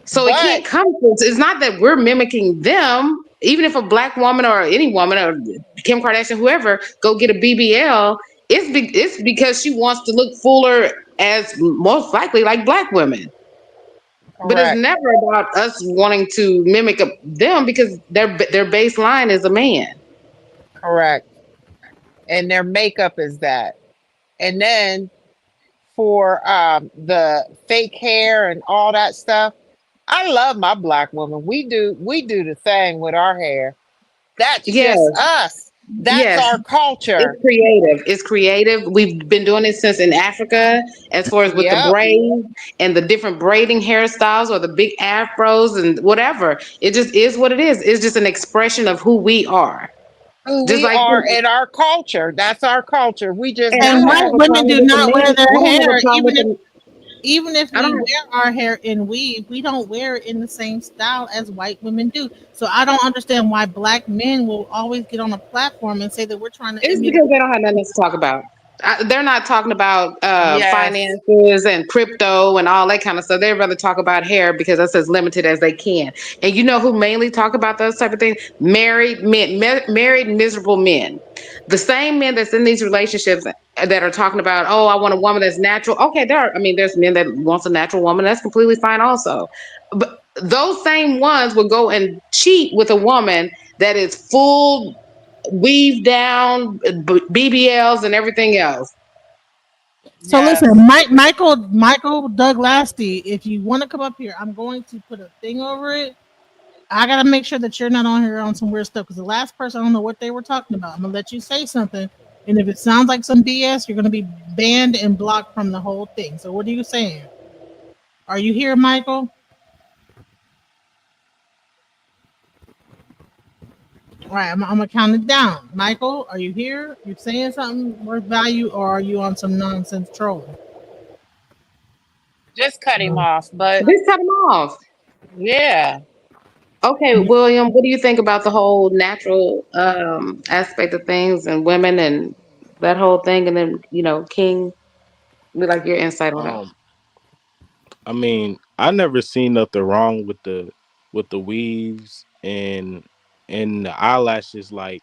So it can't come from, it's not that we're mimicking them. Even if a black woman or any woman or Kim Kardashian, whoever, go get a BBL, it's because she wants to look fuller as most likely like black women. But it's Correct. never about us wanting to mimic them because their baseline is a man. Correct. And their makeup is that. And then for the fake hair and all that stuff, I love my black woman. We do the thing with our hair. That's Yes. just us. That's our culture. It's creative. It's creative. We've been doing it since in Africa, as far as with the braids and the different braiding hairstyles or the big afros and whatever. It just is what it is. It's just an expression of who we are. Who Just we like are in our culture. That's our culture. We just And white women do not wear their hair, even even if we wear our hair in weave, we don't wear it in the same style as white women do. So I don't understand why black men will always get on a platform and say that we're trying to. It's because they don't have nothing else to talk about. They're not talking about finances and crypto and all that kind of stuff. They'd rather talk about hair because that's as limited as they can. And you know who mainly talk about those type of things? Married men, married miserable men. The same men that's in these relationships that are talking about, oh, I want a woman that's natural. Okay, there's men that wants a natural woman. That's completely fine also. But those same ones will go and cheat with a woman that is full weave down BBLs and everything else. So listen, Michael Doug Lasty, if you want to come up here, I'm going to put a thing over it. I gotta make sure that you're not on here on some weird stuff because the last person, I don't know what they were talking about. I'm gonna let you say something, and if it sounds like some BS, you're gonna be banned and blocked from the whole thing. So what are you saying? Are you here, Michael? Right, I'm gonna count it down. Michael, are you here? You saying something worth value, or are you on some nonsense trolling? Just cut him off. But Just cut him off. yeah. Okay, William, what do you think about the whole natural aspect of things and women and that whole thing? And then, King, we like your insight on it. I mean, I never seen nothing wrong with the weaves and the eyelashes. Like,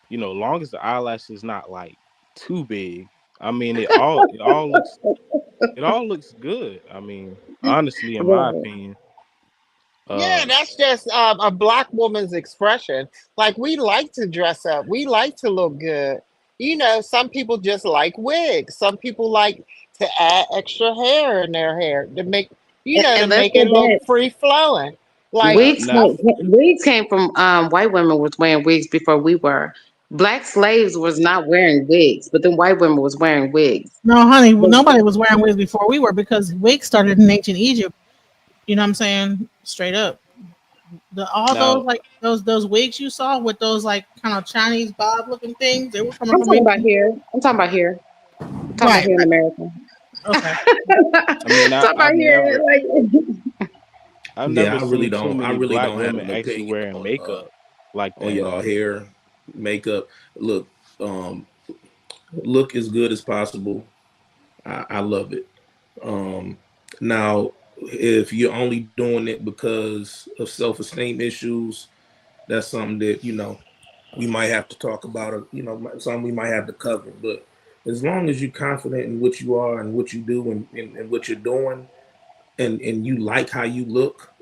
long as the eyelash is not like too big. I mean, it all looks good. I mean, honestly, in my Right. opinion, Yeah, uh, that's just a black woman's expression. Like we like to dress up, we like to look good. Some people just like wigs. Some people like to add extra hair in their hair to make, to And let's make go it look back. free flowing. Like now Wigs now came, wigs came from white women was wearing wigs before we were. Black slaves was not wearing wigs, but then white women was wearing wigs. No, honey, But nobody was wearing wigs before we were because wigs started in ancient Egypt. You know what I'm saying? Straight up. All those now like those wigs you saw with those like kind of Chinese bob looking things, they were coming I'm from talking about ancient. here. I'm talking about here. I'm talking about Right, here in right. America. Okay. I mean, Talk about here, like I've Yeah, never seen too I many really black don't have women an actually opinion wearing makeup like on that. y'all hair, makeup. Look, um, look as good as possible. I love it. Um, Now, if you're only doing it because of self-esteem issues, that's something that we might have to talk about. Or, something we might have to cover. But as long as you're confident in what you are and what you do and what you're doing, and you like how you look,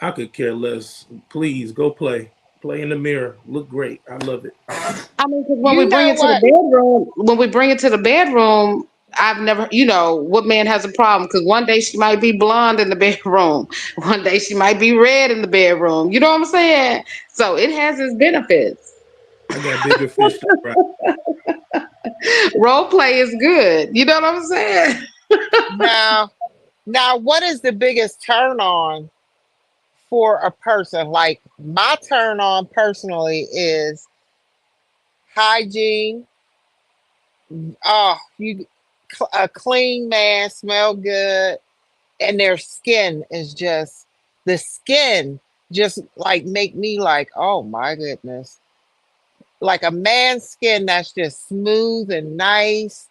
I could care less. Please go play in the mirror, look great. I love it. I mean, 'cause when we you bring know it to the what? bedroom, I've never, what man has a problem? Because one day she might be blonde in the bedroom, one day she might be red in the bedroom. You know what I'm saying? So it has its benefits. I got bigger fish to fry. Role play is good. You know what I'm saying? Now, what is the biggest turn on for a person? Like my turn on personally is hygiene. Oh, a clean man, smell good, and their skin is just the skin just like make me like, oh my goodness. Like a man's skin that's just smooth and nice.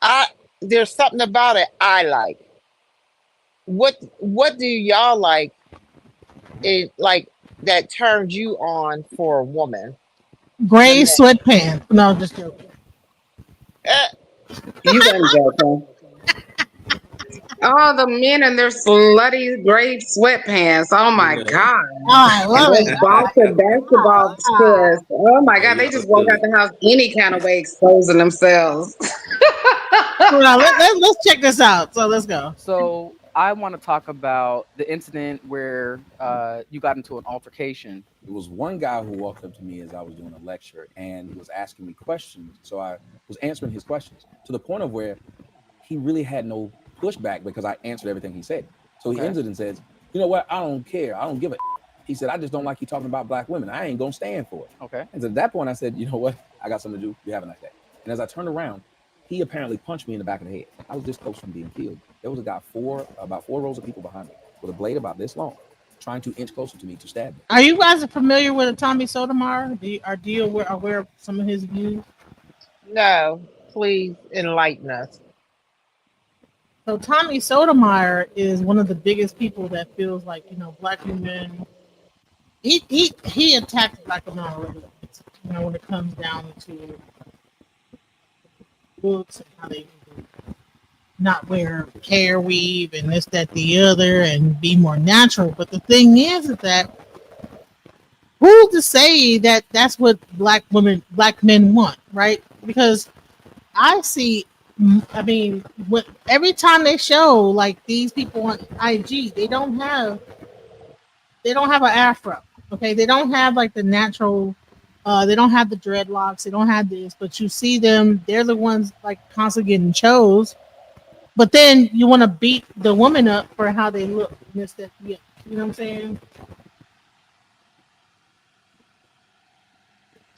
I There's something about it I like. What do y'all like it like that turns you on for a woman? The Gray man. sweatpants. No, just joking. Eh, You wasn't joking. Oh, the men in their slutty gray sweatpants. Oh my Yeah. God. Oh, I And love those it. vaulted basketball shorts. Oh my Hey, God. They y'all just walk out silly. the house any kind of way exposing themselves. Hold on, let's check this out. So let's go. So I want to talk about the incident where you got into an altercation. It was one guy who walked up to me as I was doing a lecture and he was asking me questions. So I was answering his questions to the point of where he really had no pushback because I answered everything he said. So he Okay. ends it and says, you know what? I don't care. I don't give a. He said, I just don't like you talking about black women. I ain't going to stand for it. Okay. And so at that point, I said, you know what? I got something to do. You have a nice day. And as I turned around, he apparently punched me in the back of the head. I was this close from being killed. There was a guy about four rows of people behind me with a blade about this long, trying to inch closer to me to stab me. Are you guys familiar with Tommy Sotomayor? Do you aware of some of his views? no, please enlighten us. So Tommy Sotomayor is one of the biggest people that feels like black women. He attacks black women on a regular basis. When it comes down to books and how they not wear hair weave and this, that, the other, and be more natural. But the thing is that who's to say that that's what black men want, right? Because I see, I mean, every time they show like these people on IG, they don't have an afro. Okay, they don't have like the natural. They don't have the dreadlocks. They don't have this, but you see them. They're the ones like constantly getting chose. But then you want to beat the woman up for how they look. And this, that, yeah. You know what I'm saying?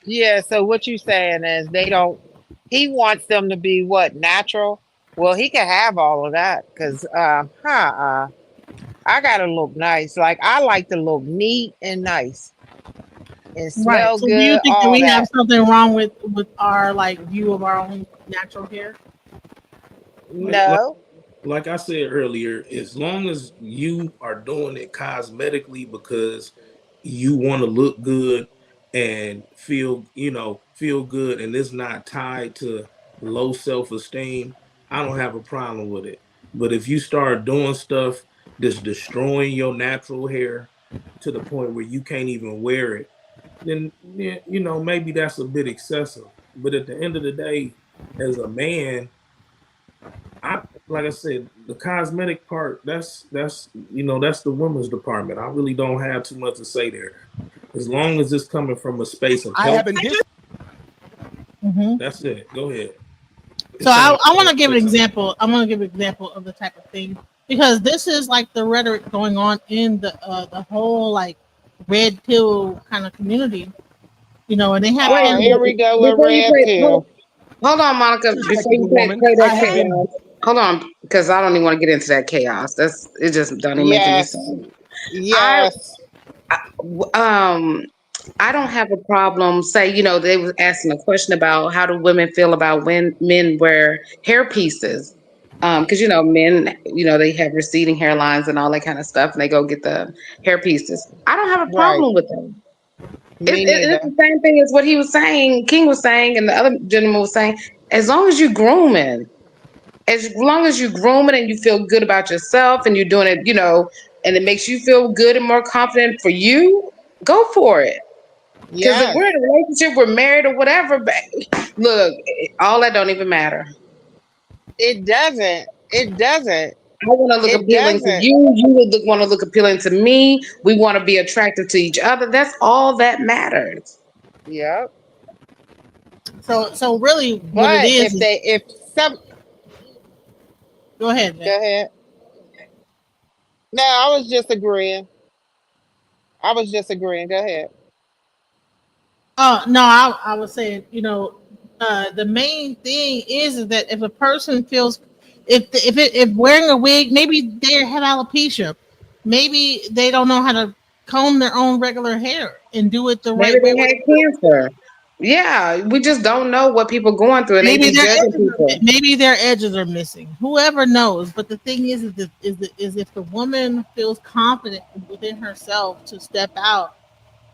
Yeah, so what you saying is they don't he wants them to be what, natural? Well, he can have all of that because I gotta look nice. Like I like to look neat and nice and Right. smell So do you good, think that all we have that. something wrong with our like view of our own natural hair? Like, like No. like I said earlier, as long as you are doing it cosmetically because you want to look good and feel good, and it's not tied to low self-esteem, I don't have a problem with it. But if you start doing stuff that's destroying your natural hair to the point where you can't even wear it, then yeah, maybe that's a bit excessive. But at the end of the day, as a man, I like I said, the cosmetic part, that's the women's department. I really don't have too much to say there. As long as it's coming from a space of I health, haven't dis Hmm. that's it. Go ahead. It So sounds I like you want to want give to an say something. example. I want to give an example of the type of thing because this is like the rhetoric going on in the whole like red pill kind of community, and they have Wait, Oh, here we go with before you red play, pill. hold on, Monica. Before respectable you woman. play I that have been chaos, hold on, because I don't even want to get into that chaos. It just don't even make any Yes. sense. I Yes. um I don't have a problem. Say, they was asking a question about how do women feel about when men wear hair pieces. Because men, they have receding hairlines and all that kind of stuff, and they go get the hair pieces. I don't have a Right. problem with them. Me It's neither. the same thing as what he was saying, King was saying, and the other gentleman was saying. As long as you grooming, as long as you grooming and you feel good about yourself and you're doing it, and it makes you feel good and more confident for you, go for it. Because if Yes. we're in a relationship, we're married or whatever, look, all that don't even matter. It doesn't. It doesn't. I want to look It appealing to doesn't. you. You would want to look appealing to me. We want to be attractive to each other. That's all that matters. Yep. so really what it But is if some go ahead, man. go ahead. No, I was just agreeing. I was just agreeing. Go ahead. Oh no, I was saying, the main thing is that if a person feels, if wearing a wig, maybe they have alopecia, maybe they don't know how to comb their own regular hair and do it the Maybe right way. they had cancer. Yeah, we just don't know what people going through, and they Maybe be their judging edges people. maybe their edges are missing. Whoever knows, but the thing is if the woman feels confident within herself to step out,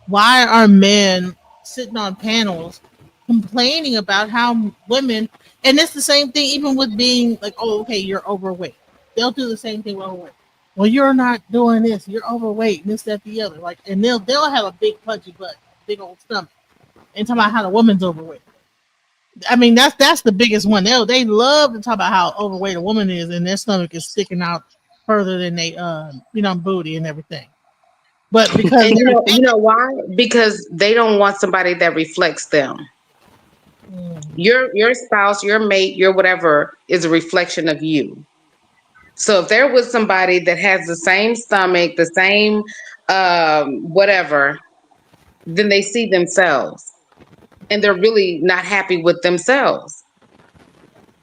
why are men sitting on panels complaining about how women, and it's the same thing even with being like, oh, okay, you're overweight. They'll do the same thing with overweight. Well, you're not doing this, you're overweight, and this, that, the other. Like, and they'll have a big pudgy butt, big old stomach, and talk about how the woman's overweight. I mean, that's the biggest one. They love to talk about how overweight a woman is, and their stomach is sticking out further than they booty and everything. But because And they're you know why? Because they don't want somebody that reflects them. Your spouse, your mate, your whatever is a reflection of you. So if they're with somebody that has the same stomach, the same whatever, then they see themselves, and they're really not happy with themselves.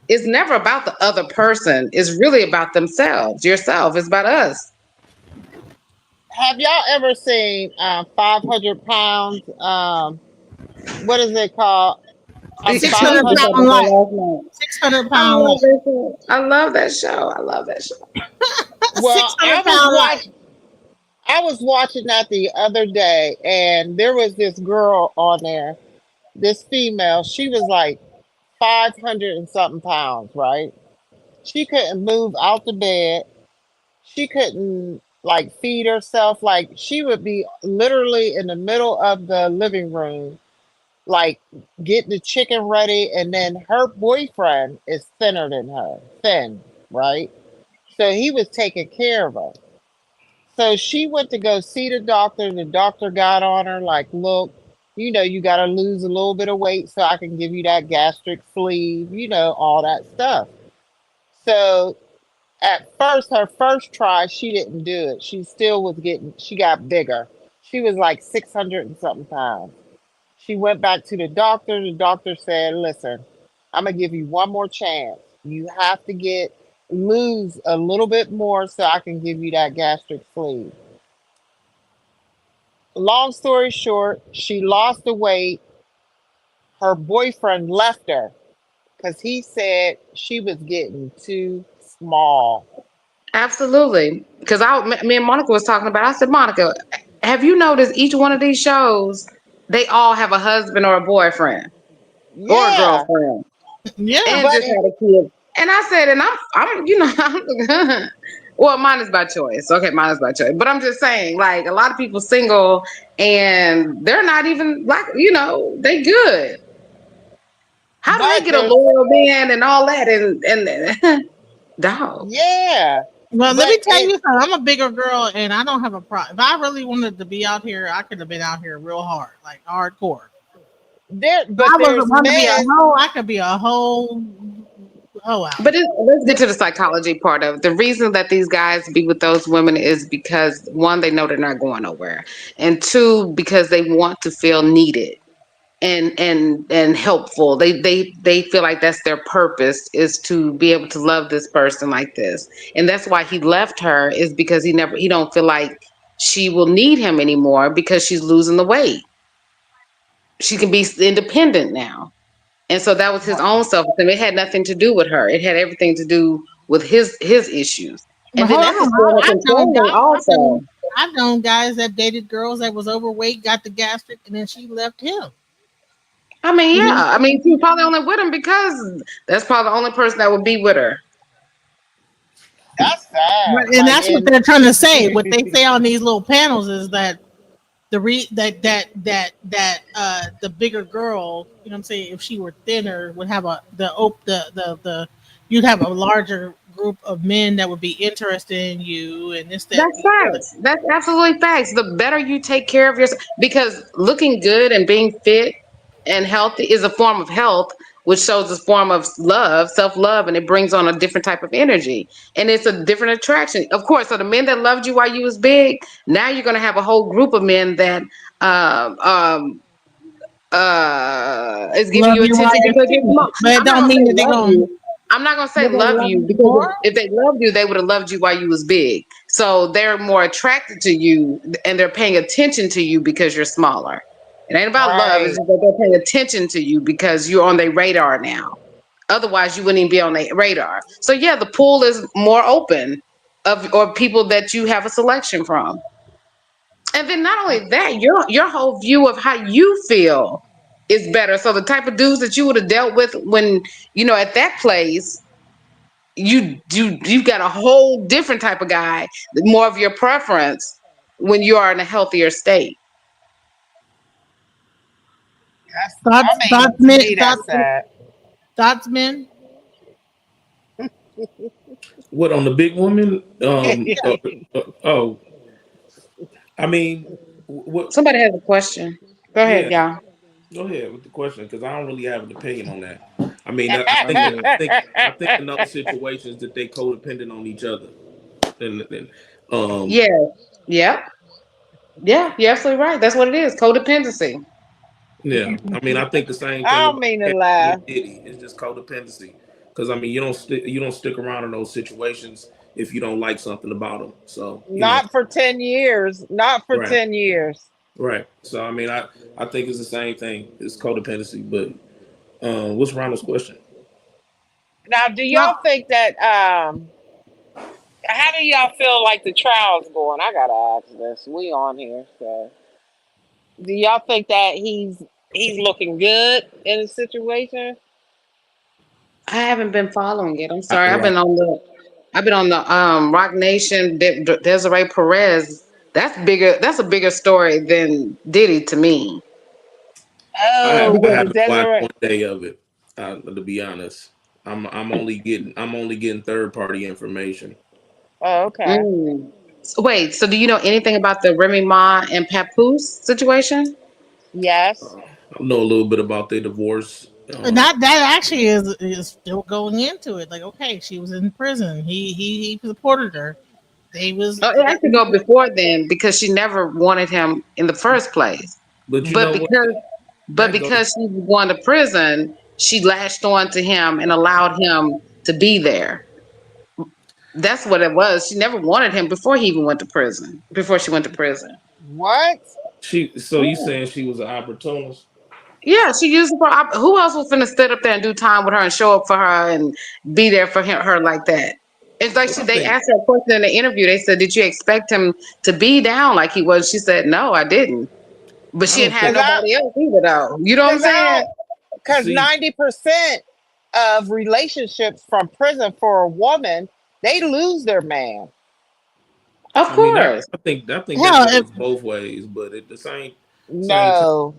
It's never about the other person. It's really about themselves. Yourself. It's about us. Have y'all ever seen 500 pounds? What is it called? six King hundred was just 500. talking pound about life. that last night. 600 pound I love life. that show. I love that show. I love that show. Well, Six hundred pound life. I was watching that the other day, and there was this girl on there, this female. She was like 500 and something pounds, right? She couldn't move out the bed. She couldn't like feed herself. Like she would be literally in the middle of the living room, like getting the chicken ready, and then her boyfriend is thinner than her, thin, right? So he was taking care of her. So she went to go see the doctor. The doctor got on her, like, look, you got to lose a little bit of weight so I can give you that gastric sleeve, all that stuff. So at first, her first try, she didn't do it. She got bigger. She was like 600 and something pounds. She went back to the doctor. The doctor said, "Listen, I'm gonna give you one more chance. You have to lose a little bit more so I can give you that gastric sleeve." Long story short, she lost the weight. Her boyfriend left her because he said she was getting too small. Absolutely. Because me and Monica was talking about. I said, Monica, have you noticed each one of these shows? They all have a husband or a boyfriend or a Yeah, girlfriend, Yeah. and but just had a kid. And I said, and I'm, I'm, well, mine is by choice. Okay, mine is by choice. But I'm just saying, like, a lot of people single and they're not even like, they good. How do they but get a there's loyal man and all that? And dog. yeah, Well, let but me tell you something. I'm a bigger girl, and I don't have a problem. If I really wanted to be out here, I could have been out here real hard, like hardcore. If I wasn't there's wanting to be a men. hoe, I could be a whole hoe out But here. let's get to the psychology part of it. The reason that these guys be with those women is because one, they know they're not going nowhere, and two, because they want to feel needed and helpful. They feel like that's their purpose, is to be able to love this person like this, and that's why he left her, is because he don't feel like she will need him anymore because she's losing the weight. She can be independent now. And so that was his own self-esteem. It had nothing to do with her. It had everything to do with his issues. But And then hold that's his on, form of I've known controlling also. I've known guys that dated girls that was overweight, got the gastric, and then she left him. I mean, You yeah. know, I mean, she was probably only with him because that's probably the only person that would be with her. That's sad. and Like, that's what and they're trying to say. What they say on these little panels is that the bigger girl, you know what I'm saying, if she were thinner, would have the you'd have a larger group of men that would be interested in you, and this, that, and That's the other. facts. That's absolutely facts. The better you take care of yourself, because looking good and being fit and healthy is a form of health, which shows a form of love, self-love, and it brings on a different type of energy. And it's a different attraction. Of course, so the men that loved you while you was big, now you're gonna have a whole group of men that um um is giving Love you you while attention you're because you're skinny, small. but it I'm not don't gonna say mean that they're love gonna you. I'm not gonna say they're gonna love love you you because more. if they loved you, they would have loved you while you was big. So they're more attracted to you and they're paying attention to you because you're smaller. It ain't about love, it's right. just that they're paying attention to you because you're on their radar now. Otherwise you wouldn't even be on their radar. So yeah, the pool is more open of or people that you have a selection from. And then not only that, your whole view of how you feel is better. So the type of dudes that you would have dealt with when at that place, you've got a whole different type of guy, more of your preference when you are in a healthier state. I mean, to me, that's sad. Thoughts, men. What on the big woman? Yeah. Oh, I mean, what? Somebody has a question. Go ahead, Yeah, y'all. go ahead with the question because I don't really have an opinion on that. I mean, I I think mean, I think in other situations that they codependent on each other, and Yeah. Yeah. Yeah. You're absolutely right. That's what it is. Codependency. yeah, I mean, I think the same I thing don't about mean to Cassie laugh. and Diddy. It's just codependency because I mean, you don't stick around in those situations if you don't like something about them. So Not for 10 years. Not for right, 10 years. right. So I mean, I think it's the same thing. It's codependency, but what's Ronald's question? Now, do No, y'all think that how do y'all feel like the trial's going? I gotta ask this. We on here, so do y'all think that he's looking good in the situation? I haven't been following it. I'm I, sorry. right. I've been on the Rock Nation, Desiree Perez. That's a bigger story than Diddy to me. Oh, I with the haven't watched Desiree. one day of it. To be honest, I'm only getting third party information. Oh, okay. Mm. Wait, so do you know anything about the Remy Ma and Papoose situation? Yes. I know a little bit about their divorce. and that actually is still going into it. Like, okay, she was in prison. He supported her. They was Oh, it has to go before then because she never wanted him in the first place. But you But know what? because But because she was going to prison, she latched on to him and allowed him to be there. That's what it was. She never wanted him before he even went to prison. Before she went to prison. What? So you saying she was an opportunist? Yeah, she used it for. Who else was finna sit up there and do time with her and show up for her and be there for her like that? It's like Well, I they think asked her a question in the interview. They said, "Did you expect him to be down like he was?" She said, "No, I didn't." But I she didn't don't have think. nobody else either, though. You know what I'm saying? Because See, 90% of relationships from prison for a woman, they lose their man. Of I mean, course. I think that Hell, if, goes both ways, but at the same time, No.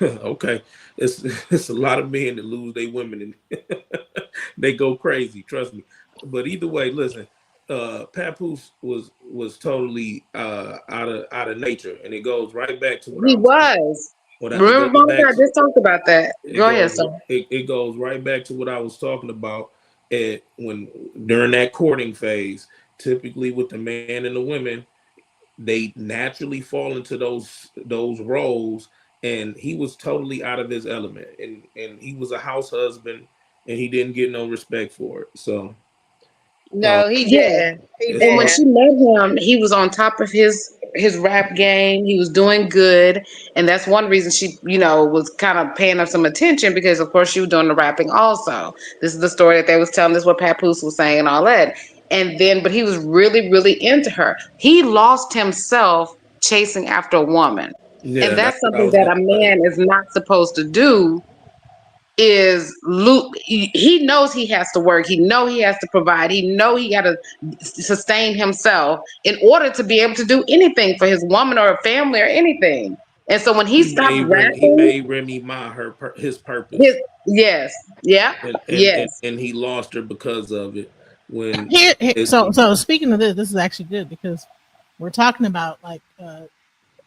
okay, it's a lot of men that lose their women and they go crazy. Trust me. But either way, listen, Papoose was totally out of nature, and it goes right back to what I He was saying. was. It Remember, goes Monica, back I to just talked about that. it Go ahead, goes sir. it goes right back to what I was talking about at when during that courting phase. Typically, with the man and the women, they naturally fall into those roles, and he was totally out of his element, and he was a house husband, and he didn't get no respect for it. So uh, No, he Yeah. didn't. He it's And when no. she didn't. met him, he was on top of his rap game. He was doing good, and that's one reason she, was kind of paying up some attention because, of course, she was doing the rapping also. This is the story that they was telling. This is what Papoose was saying and all that. And then, but he was really, really into her. He lost himself chasing after a woman, and Yeah, that's that's what I something was that gonna a say. man is not supposed to do is he knows he has to work, he know he has to provide, he know he got to sustain himself in order to be able to do anything for his woman or a family or anything. And so when he stopped He rapping, made Remy Ma his his purpose, yes, yeah, yes. and he lost her because of it. When it, so speaking of this, this is actually good because we're talking about like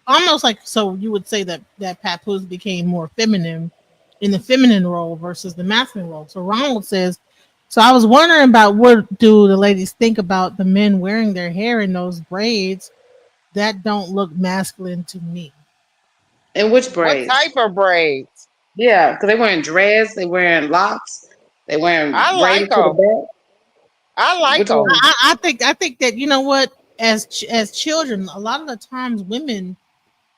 almost like, so you would say that Papoose became more feminine in the feminine role versus the masculine role. So Ronald says, so I was wondering about what do the ladies think about the men wearing their hair in those braids that don't look masculine to me. And which What braids? type of braids? Yeah, because they wearing dreads, they wearing locks, they wearing I like braided to the them. back. I like Which them. one? I think that, you know what, as children, a lot of the times women,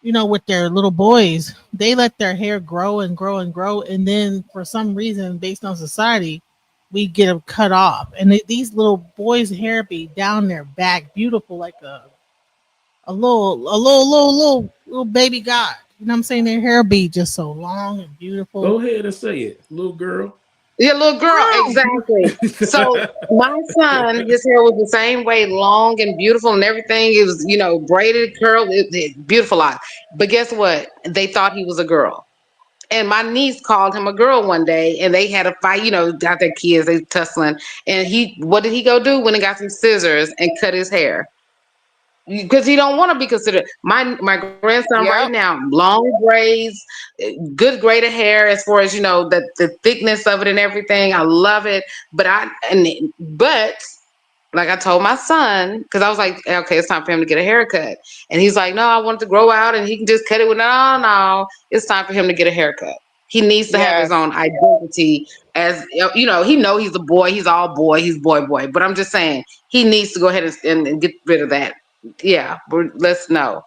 with their little boys, they let their hair grow and grow and grow, and then for some reason, based on society, we get them cut off, and these little boys' hair be down their back, beautiful, like a little baby god. You know what I'm saying? Their hair be just so long and beautiful. go ahead and say it, little girl. Yeah, little girl, Right. exactly. So my son, his hair was the same way, long and beautiful and everything. It was, braided, curled, beautiful lot. But guess what? They thought he was a girl. And my niece called him a girl one day, and they had a fight. Got their kids, they tussling. And what did he go do? When he got some scissors and cut his hair because he don't want to be considered. My grandson right Yep. now, long braids, good grade of hair as far as the thickness of it and everything. I love it, but like I told my son, because I was like, okay, it's time for him to get a haircut, and he's like, no, I want it to grow out, and he can just cut it with no, it's time for him to get a haircut. He needs to have his Yes. own identity as he know he's a boy, he's all boy, he's boy. But I'm just saying he needs to go ahead and get rid of that. Yeah, let's no.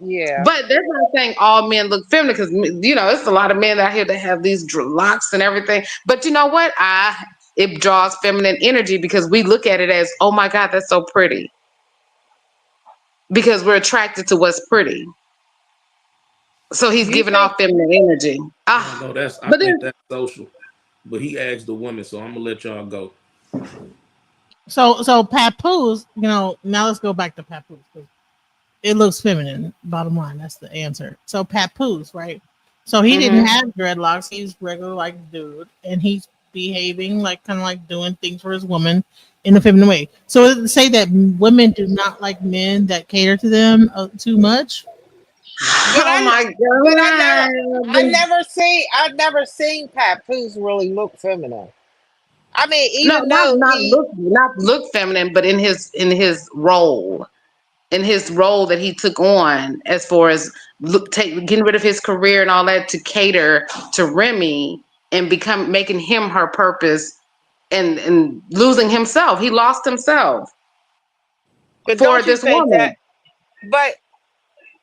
Yeah. But that's not saying all men look feminine because it's a lot of men out here that have these locks and everything. But you know what? It draws feminine energy because we look at it as, oh my God, that's so pretty. Because we're attracted to what's pretty. So he's You giving think off feminine energy. No, I But think then that's social. But he asked the woman, so I'm gonna let y'all go. So Papoose, now let's go back to Papoose because it looks feminine. Bottom line, that's the answer. So Papoose, right? So he didn't mhm. have dreadlocks. He's regular like dude, and he's behaving like kind of like doing things for his woman in a feminine way. So it say that women do not like men that cater to them too much. but Oh my God. I've never seen Papoose really look feminine. I mean, No, even not though not look feminine, but in his role. in his role that he took on, as far as getting rid of his career and all that to cater to Remy and making him her purpose, and losing himself. He lost himself But for don't you this think that? woman. But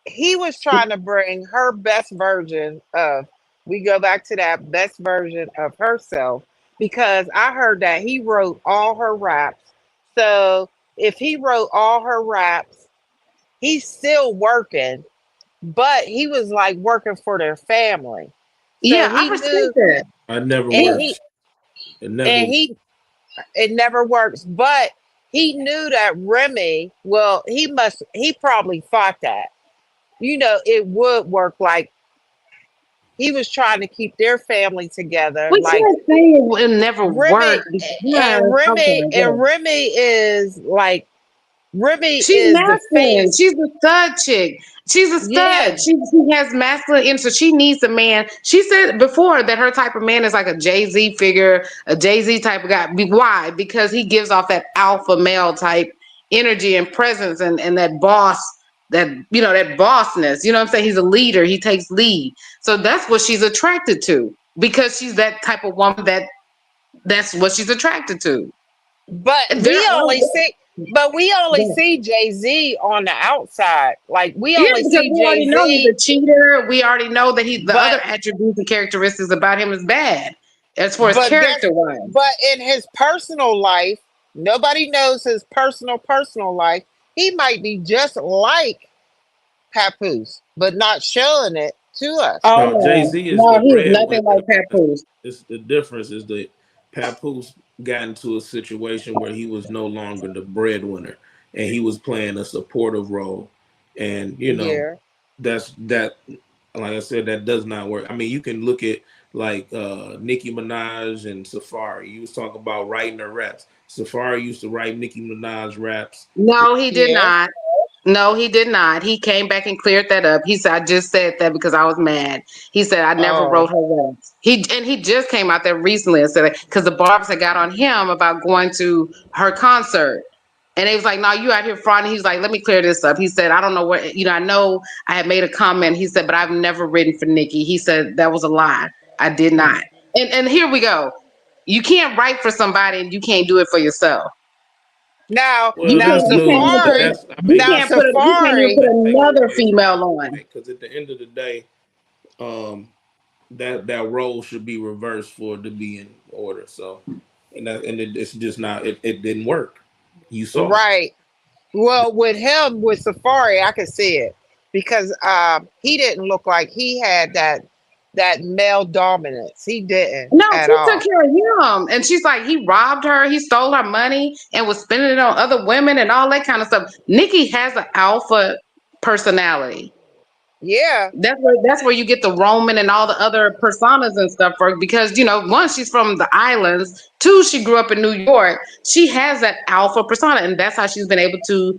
he was trying to bring her best version of. We go back to that best version of herself, because I heard that he wrote all her raps. So if he wrote all her raps, he's still working, but he was like working for their family. So Yeah, I he respect knew, that. It never and works. It never. it never works. But he knew that Remy, well, he probably thought that, it would work. Like, he was trying to keep their family together. We Like, can't say it will never Remy work because okay, and Remy is like, Remy she's is the masculine. face. She's a stud chick. She's a Yeah, stud. She has masculine energy. So she needs a man. She said before that her type of man is like a Jay-Z figure, a Jay-Z type of guy. Why? Because he gives off that alpha male type energy and presence, and that boss, that that bossness. You know what I'm saying? He's a leader. He takes lead. So that's what she's attracted to, because she's that type of woman that's what she's attracted to. but There are we only see Jay-Z on the outside. Like, we Yeah, only because see we already know he's Jay-Z, a cheater. We already know that the but other attributes and characteristics about him is bad, as far as but character guess wise. but in his personal life, nobody knows his personal life. He might be just like Papoose, but not showing it to us. Oh No, Jay no, Z is no, the he's nothing breadwinner. like Papoose. It's the difference is that Papoose got into a situation where he was no longer the breadwinner, and he was playing a supportive role. And Yeah. that's that. Like I said, that does not work. I mean, you can look at like Nicki Minaj and Safari. You was talking about writing her raps. Safari used to write Nicki Minaj raps. No, he did Yeah. not. No, he did not. He came back and cleared that up. He said, "I just said that because I was mad." He said, "I never Oh. wrote her raps." He just came out there recently and said, because the Barb's had got on him about going to her concert. And they was like, "No, you out here frauding." He's like, "Let me clear this up." He said, "I don't know what, I know I had made a comment." He said, "But I've never written for Nicki." He said, "That was a lie. I did not." And here we go. You can't write for somebody and you can't do it for yourself. Now, Well, that's You can't new, even but put Safari. that's I mean Now, that's you can't even put Safari. another female on. because at the end of the day, um, that role should be reversed for it to be in order. So, it's just not. It didn't work. You saw. Right. Well, with him, with Safari, I could see it, because he didn't look like he had that male dominance. He didn't No, at she took all. care of him. And she's like, he robbed her, he stole her money and was spending it on other women and all that kind of stuff. Nikki has an alpha personality. Yeah. That's where you get the Roman and all the other personas and stuff for, because one, she's from the islands, two, she grew up in New York. She has that alpha persona, and that's how she's been able to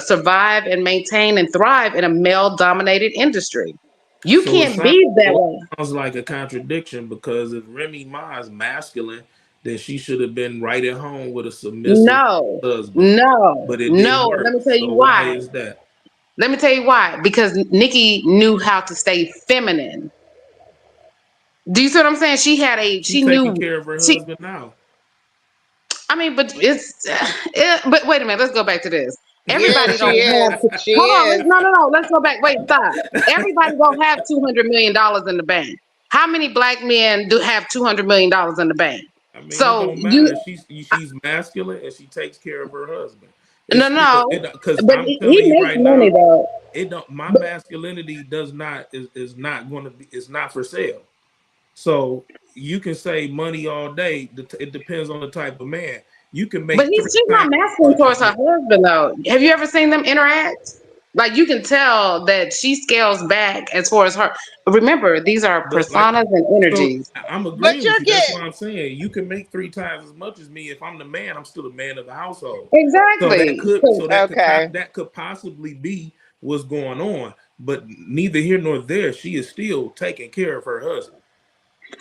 survive and maintain and thrive in a male dominated industry. You So can't be that it way. sounds like a contradiction, because if Remy Ma is masculine, then she should have been right at home with a submissive No, husband. no, But it didn't no. Let work. me tell you So why why. is that? Let me tell you why. Because Nikki knew how to stay feminine. Do you see what I'm saying? She She taking knew, care of her she, husband now. I mean, but but wait a minute. Let's go back to this. Yeah, Everybody she don't have is. to, She hold on. is. No. Let's go back. Wait, stop. Everybody don't have $200 million in the bank. How many black men do have $200 million in the bank? I mean, it So don't matter. She's masculine and she takes care of her husband. It's still no. because But I'm he telling you makes right money now, though. it don't. My masculinity does not is not going to be. It's not for sale. So you can say money all day. It depends on the type of man. You can But make three she's not times as masculine much as towards her me. husband though. Have you ever seen them interact? Like, you can tell that she scales back as far as her. Remember, these are But like, personas and so energies. I'm But agreeing with you're you. That's getting why I'm saying you can make three times as much as me. If I'm the man, I'm still the man of the household. So that Exactly. could, so that could, okay. that could possibly be what's going on. But neither here nor there. She is still taking care of her husband.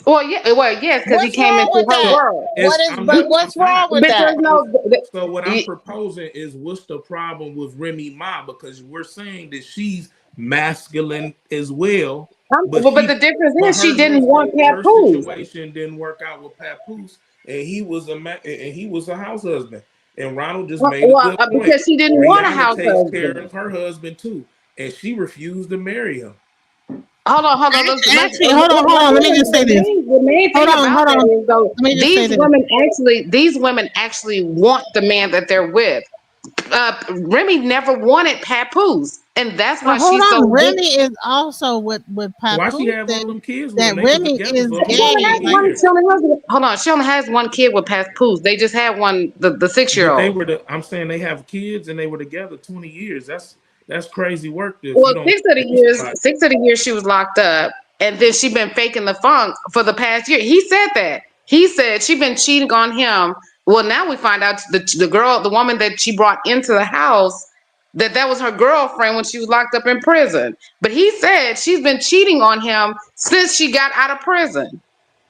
Well, yeah, yes, because he What's came wrong into with her that? world. What is? I'm not. But I'm what's not. wrong with Because that? no, So what I'm proposing is, what's the problem with Remy Ma? Because we're saying that she's masculine as well, but but the difference but is she her didn't want her Papoose. situation didn't work out with Papoose, and he was a house husband. And Ronald just made a Well, good point. because she didn't want a Rihanna house takes care husband. of her husband too, and she refused to marry him. Hold on. Actually, hold on. Let me just say this. The main thing about Hold that on. is though Let me just say this. these women actually want the man that they're with. Remy never wanted Papoose, and that's Now why hold she's so on. big. Remy is also with Why she Papoose have said all them kids with him? that They was Remy together is for She only gay. has 20 Like, one. years. Hold on. She only has one kid with Papoose. They just had one, the 6 year But they old. were I'm saying they have kids and they were together 20 years. That's crazy work if you Well, don't marry somebody. 6 of the years she was locked up, and then she been faking the funk for the past year. He said that. He said she been cheating on him. Well, now we find out the woman that she brought into the house, that was her girlfriend when she was locked up in prison. But he said she's been cheating on him since she got out of prison.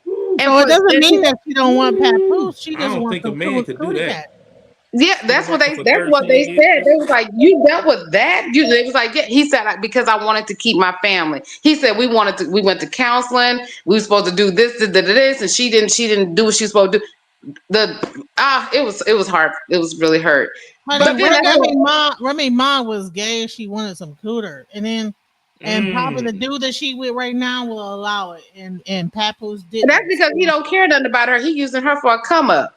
And so for it doesn't and mean she, that she don't want Papoose. She I just don't wants think a some man could do cootie that. cat. Yeah, She's been around for that's what 13 they said. They years. was like, "You dealt with that." They was like, "Yeah." He said, "Because I wanted to keep my family." He said, We went to counseling. We were supposed to do this, and she didn't do what she was supposed to do." It was hard. It was really hurt. Honey, But then that's what. Remy Ma was gay. She wanted some cooter, and probably the dude that she with right now will allow it, and Papoose That's didn't. because he So, don't care nothing about her. He using her for a come up.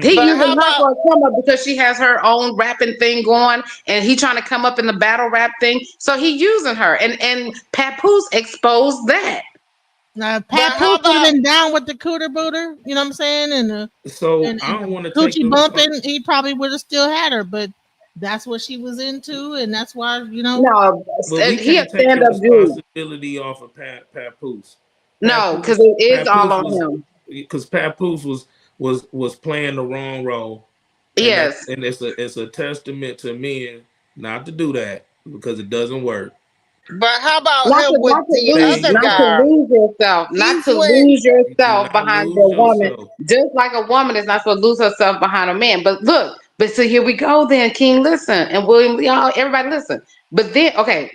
He But how using her about? for a come up because she has her own rapping thing going, and he trying to come up in the battle rap thing. So he using her, and Papoose exposed that. now, But how Papoose would have about? been down with the cooter booter. You know what I'm saying? So And I the don't want to take coochie those. bumping, he probably would have still had her, but that's what she was into, and that's why No, But we he a can't take stand the up dude. responsibility off of Papoose. No, because it is all Papoose on was him. because Papoose was playing the wrong role, and Yes. it's a testament to men not to do that because it doesn't work. But how about Not him to with not to the lose Saying other you not got to guy? lose yourself, not He's to with. lose you do yourself not behind the lose woman, yourself. just like a woman is not supposed to lose herself behind a man. But look, so here we go then, King, listen, and William, y'all, everybody listen. But then, okay,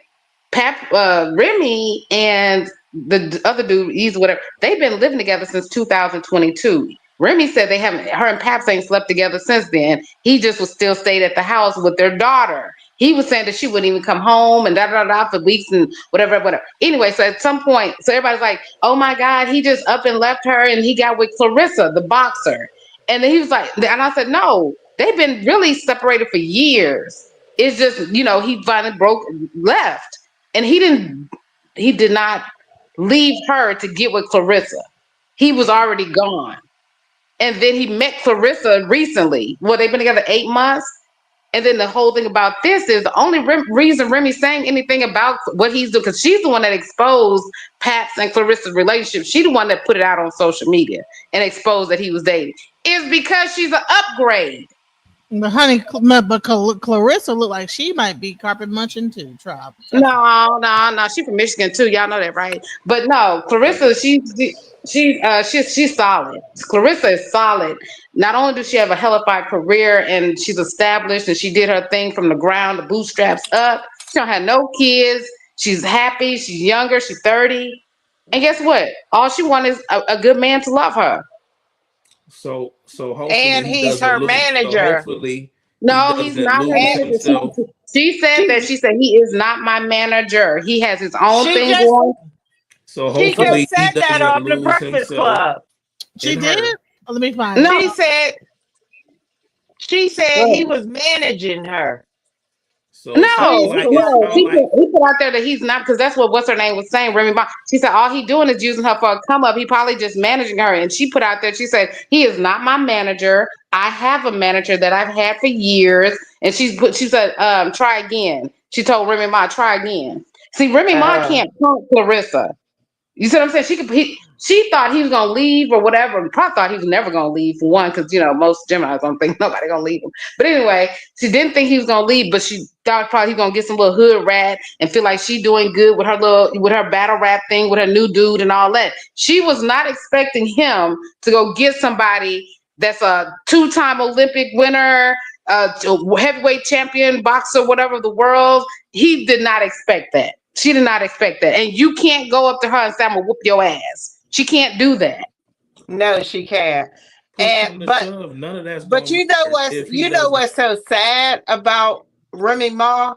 Remy and the other dude, he's whatever, they've been living together since 2022. Remy said they haven't, her and Paps ain't slept together since then. He just was still stayed at the house with their daughter. He was saying that she wouldn't even come home and da da da for weeks and whatever. Anyway, so at some point, so everybody's like, "Oh my God, he just up and left her and he got with Clarissa, the boxer." And then he was like, and I said, "No, they've been really separated for years. It's just, he finally left, and he did not leave her to get with Clarissa. He was already gone." And then he met Clarissa recently. Well, they've been together 8 months. And then the whole thing about this is the only reason Remy's saying anything about what he's doing, because she's the one that exposed Pat's and Clarissa's relationship. She's the one that put it out on social media and exposed that he was dating. Is because she's an upgrade. But honey, but Clarissa looked like she might be carpet munching too. Trump. No. She's from Michigan too. Y'all know that, right? But no, Clarissa, she's solid. Clarissa is solid. Not only does she have a hellified career and she's established and she did her thing from the ground, the bootstraps up. She don't have no kids. She's happy. She's younger. She's 30. And guess what? All she wants is a good man to love her. So hopefully And he he's doesn't her lose. So manager. hopefully he No, he's doesn't not her lose And manager. himself. She said that. she She said he is not my manager. He has his own she thing just going. So she just hopefully he said that doesn't on the lose Breakfast himself Club. She in did. her. Oh, let me find it. No, She said he no. was managing her. So She it No. sound He like put out there that he's not, because that's what what's her name was saying. Remy Ma. She said all he doing is using her for a come up. He probably just managing her. And she put out there. She said he is not my manager. I have a manager that I've had for years. And she said try again. She told Remy Ma try again. See, Remy Ma uh can't punk Clarissa. You see what I'm saying? She thought he was gonna leave or whatever. Probably thought he was never gonna leave for one, because most Geminis don't think nobody gonna leave him. But anyway, she didn't think he was gonna leave, but she thought probably he was gonna get some little hood rat and feel like she doing good with her battle rap thing with her new dude and all that. She was not expecting him to go get somebody that's a 2-time Olympic winner, heavyweight champion, boxer, whatever of the world. He did not expect that. She did not expect that. And you can't go up to her and say, I'm gonna whoop your ass. She can't do that. No, she can't. Push come to shove, none of that's But gonna matter if he doesn't. what's so sad about Remy Ma?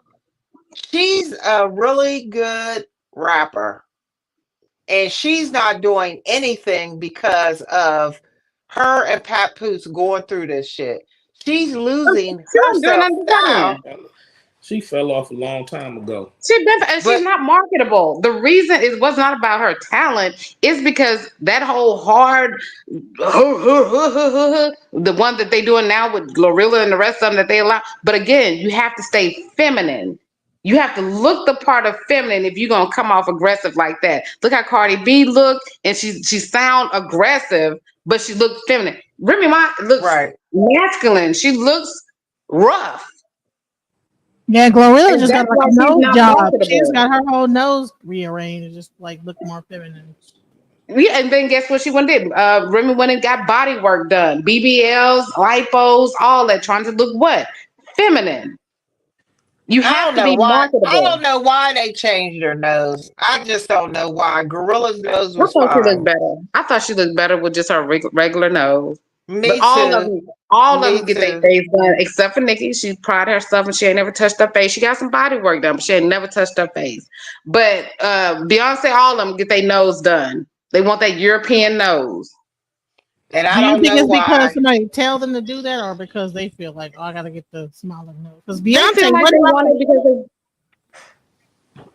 She's a really good rapper. And she's not doing anything because of her and Papoose going through this shit. She's losing She don't do herself nothing now. She fell off a long time ago. She's not marketable. The reason it was not about her talent is because that whole hard, the one that they doing now with Glorilla and the rest of them that they allow. But again, you have to stay feminine. You have to look the part of feminine if you're gonna come off aggressive like that. Look how Cardi B looked, and she sound aggressive, but she looked feminine. Remy Ma looks masculine. She looks rough. Yeah, Glorilla And just got that's like why a she's nose not job. She just marketable. got her whole nose rearranged and just like look more feminine. Yeah, and then guess what she went and did? Remy went and got body work done, BBLs, lipos, all that, trying to look what? Feminine. You I have don't to know be why. I marketable. don't know why they changed her nose. I just don't know why. Gorilla's nose I was thought she looked fine. better. I thought she looked better with just her regular nose. But Me too. all of Me them get their too. face done, except for Nikki. She proud of herself and she ain't never touched her face. She got some body work done, but she ain't never touched her face. But Beyonce, all of them get their nose done. They want that European nose. And Do I you don't think know it's because why. somebody tell them to do that, or because they feel like, oh, I gotta get the smaller nose? Because They feel Beyonce, like what they about want it because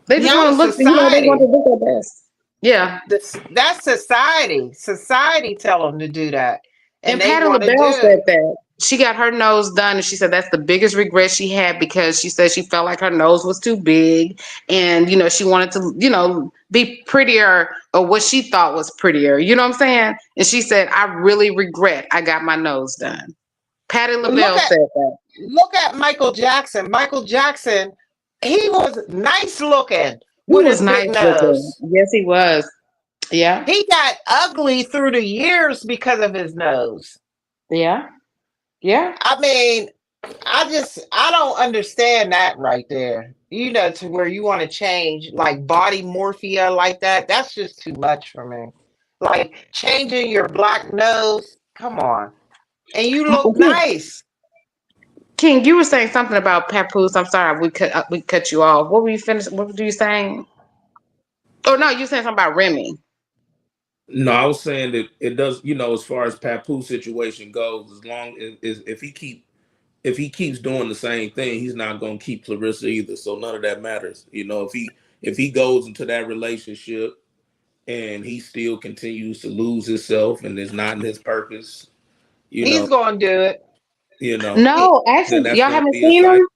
they just want to Beyond look. They want society. to look their best. Yeah. That's society. Society tell them to do that. And And they Patti want to LaBelle do said it. that she got her nose done, and she said that's the biggest regret she had because she said she felt like her nose was too big, and she wanted to be prettier or what she thought was prettier. You know what I'm saying? And she said, I really regret I got my nose done. Patti But look LaBelle at said that. Michael Jackson. Michael Jackson, he was nice looking He with was his big nice looking. nose. Yes, he was. Yeah. He got ugly through the years because of his nose. Yeah. Yeah. I mean, I don't understand that right there. To where you want to change like body morphia like that. That's just too much for me. Like changing your black nose. Come on. And you look nice. King, you were saying something about Papoose. I'm sorry, we cut you off. What were you finished? What were you saying? Oh no, you saying something about Remy. No, I was saying that it does. As far as Papoose situation goes, as long as if he keeps doing the same thing, he's not going to keep Clarissa either. So none of that matters. If he goes into that relationship and he still continues to lose himself and is not in his purpose, He's going to do it. No, then actually, that's y'all going to haven't be a seen cycle. him.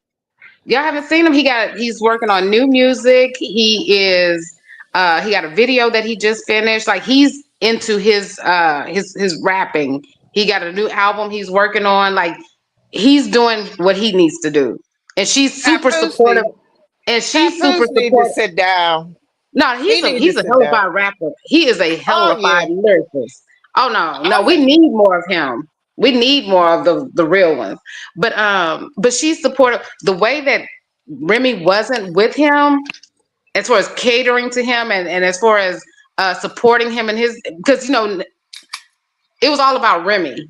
Y'all haven't seen him. He's working on new music. He got a video that he just finished. Like he's into his rapping. He got a new album he's working on. Like he's doing what he needs to do. And she's super Papoose supportive. need, And she's super Papoose need to supportive. sit down. No, He need to he's a sit down. hellified rapper. He is a Oh hellified yeah. lyricist. Oh no, Oh we yeah. need more of him. We need more of the real ones. But she's supportive. The way that Remy wasn't with him, as far as catering to him and as far as supporting him and his, because it was all about Remy.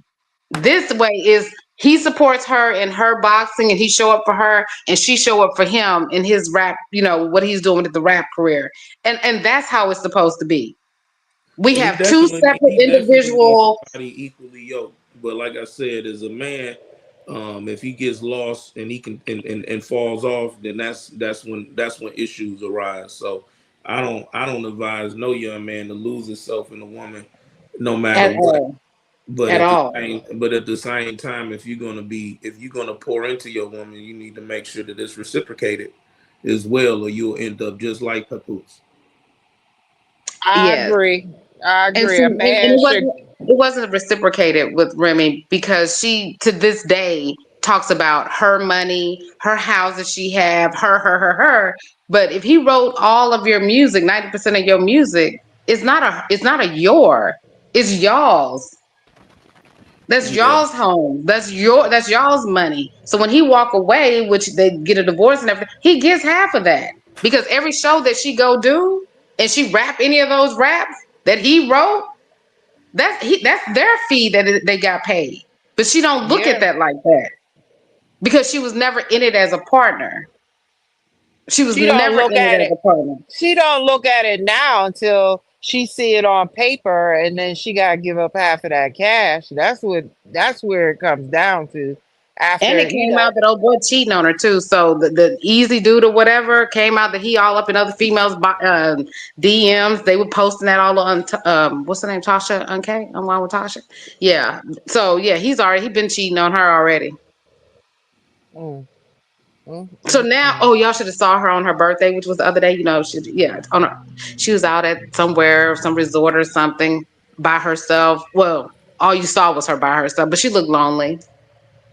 This way is he supports her in her boxing and he show up for her and she show up for him in his rap, what he's doing with the rap career. And that's how it's supposed to be. We And have two separate he definitely needs individual. somebody equally yoked. But like I said, as a man, if he gets lost and he can and falls off, then that's when issues arise. So I don't advise no young man to lose himself in a woman, no matter At what. all. At all. But at the same time, if you're gonna pour into your woman, you need to make sure that it's reciprocated as well, or you'll end up just like Papoose. I Yes. agree. I And agree. see, A and man should. it wasn't reciprocated with Remy because she to this day talks about her money, her houses she have, her. But if he wrote all of your music, 90% of your music, it's not a your, it's y'all's. That's Yeah. y'all's home. That's y'all's money. So when he walk away, which they get a divorce and everything, he gets half of that. Because every show that she go do and she rap any of those raps that he wrote, that's their fee that they got paid. But she don't look at Yeah. that like that because she was never in it as a partner. She was She don't never in look it at as it. a partner. She don't look at it now until she see it on paper, and then she got to give up half of that cash. That's where it comes down to. And After it came out that old boy cheating on her too. So the easy dude or whatever came out that he all up in other females' DMs. They were posting that all on what's the name, Tasha Unk online with Tasha. Yeah. So yeah, he been cheating on her already. Mm, mm, So mm, now, mm. oh, y'all should have saw her on her birthday, which was the other day. She was out at somewhere, some resort or something by herself. Well, all you saw was her by herself, but she looked lonely.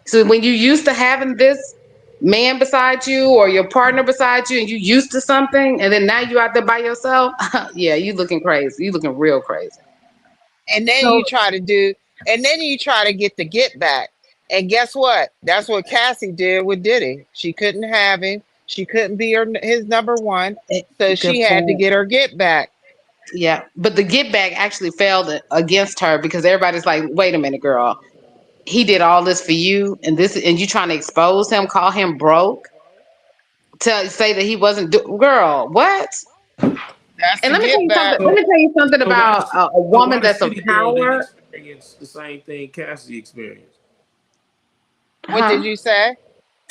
So when you used to having this man beside you or your partner beside you, and you used to something, and then now you out there by yourself, yeah, you looking crazy. You looking real crazy. And then So you try to get the get back. And guess what? That's what Cassie did with Diddy. She couldn't have him. She couldn't be his number one. So good she had to point. get her get back. Yeah, but the get back actually failed against her because everybody's like, "Wait a minute, girl. He did all this for you, and you trying to expose him, call him broke, say that he wasn't girl, what?" That's And the let me tell get you something. back. Let me tell you something So why about the a so why woman the that's of city girl didn't power. experience the same thing Cassie experienced? What Huh? did you say?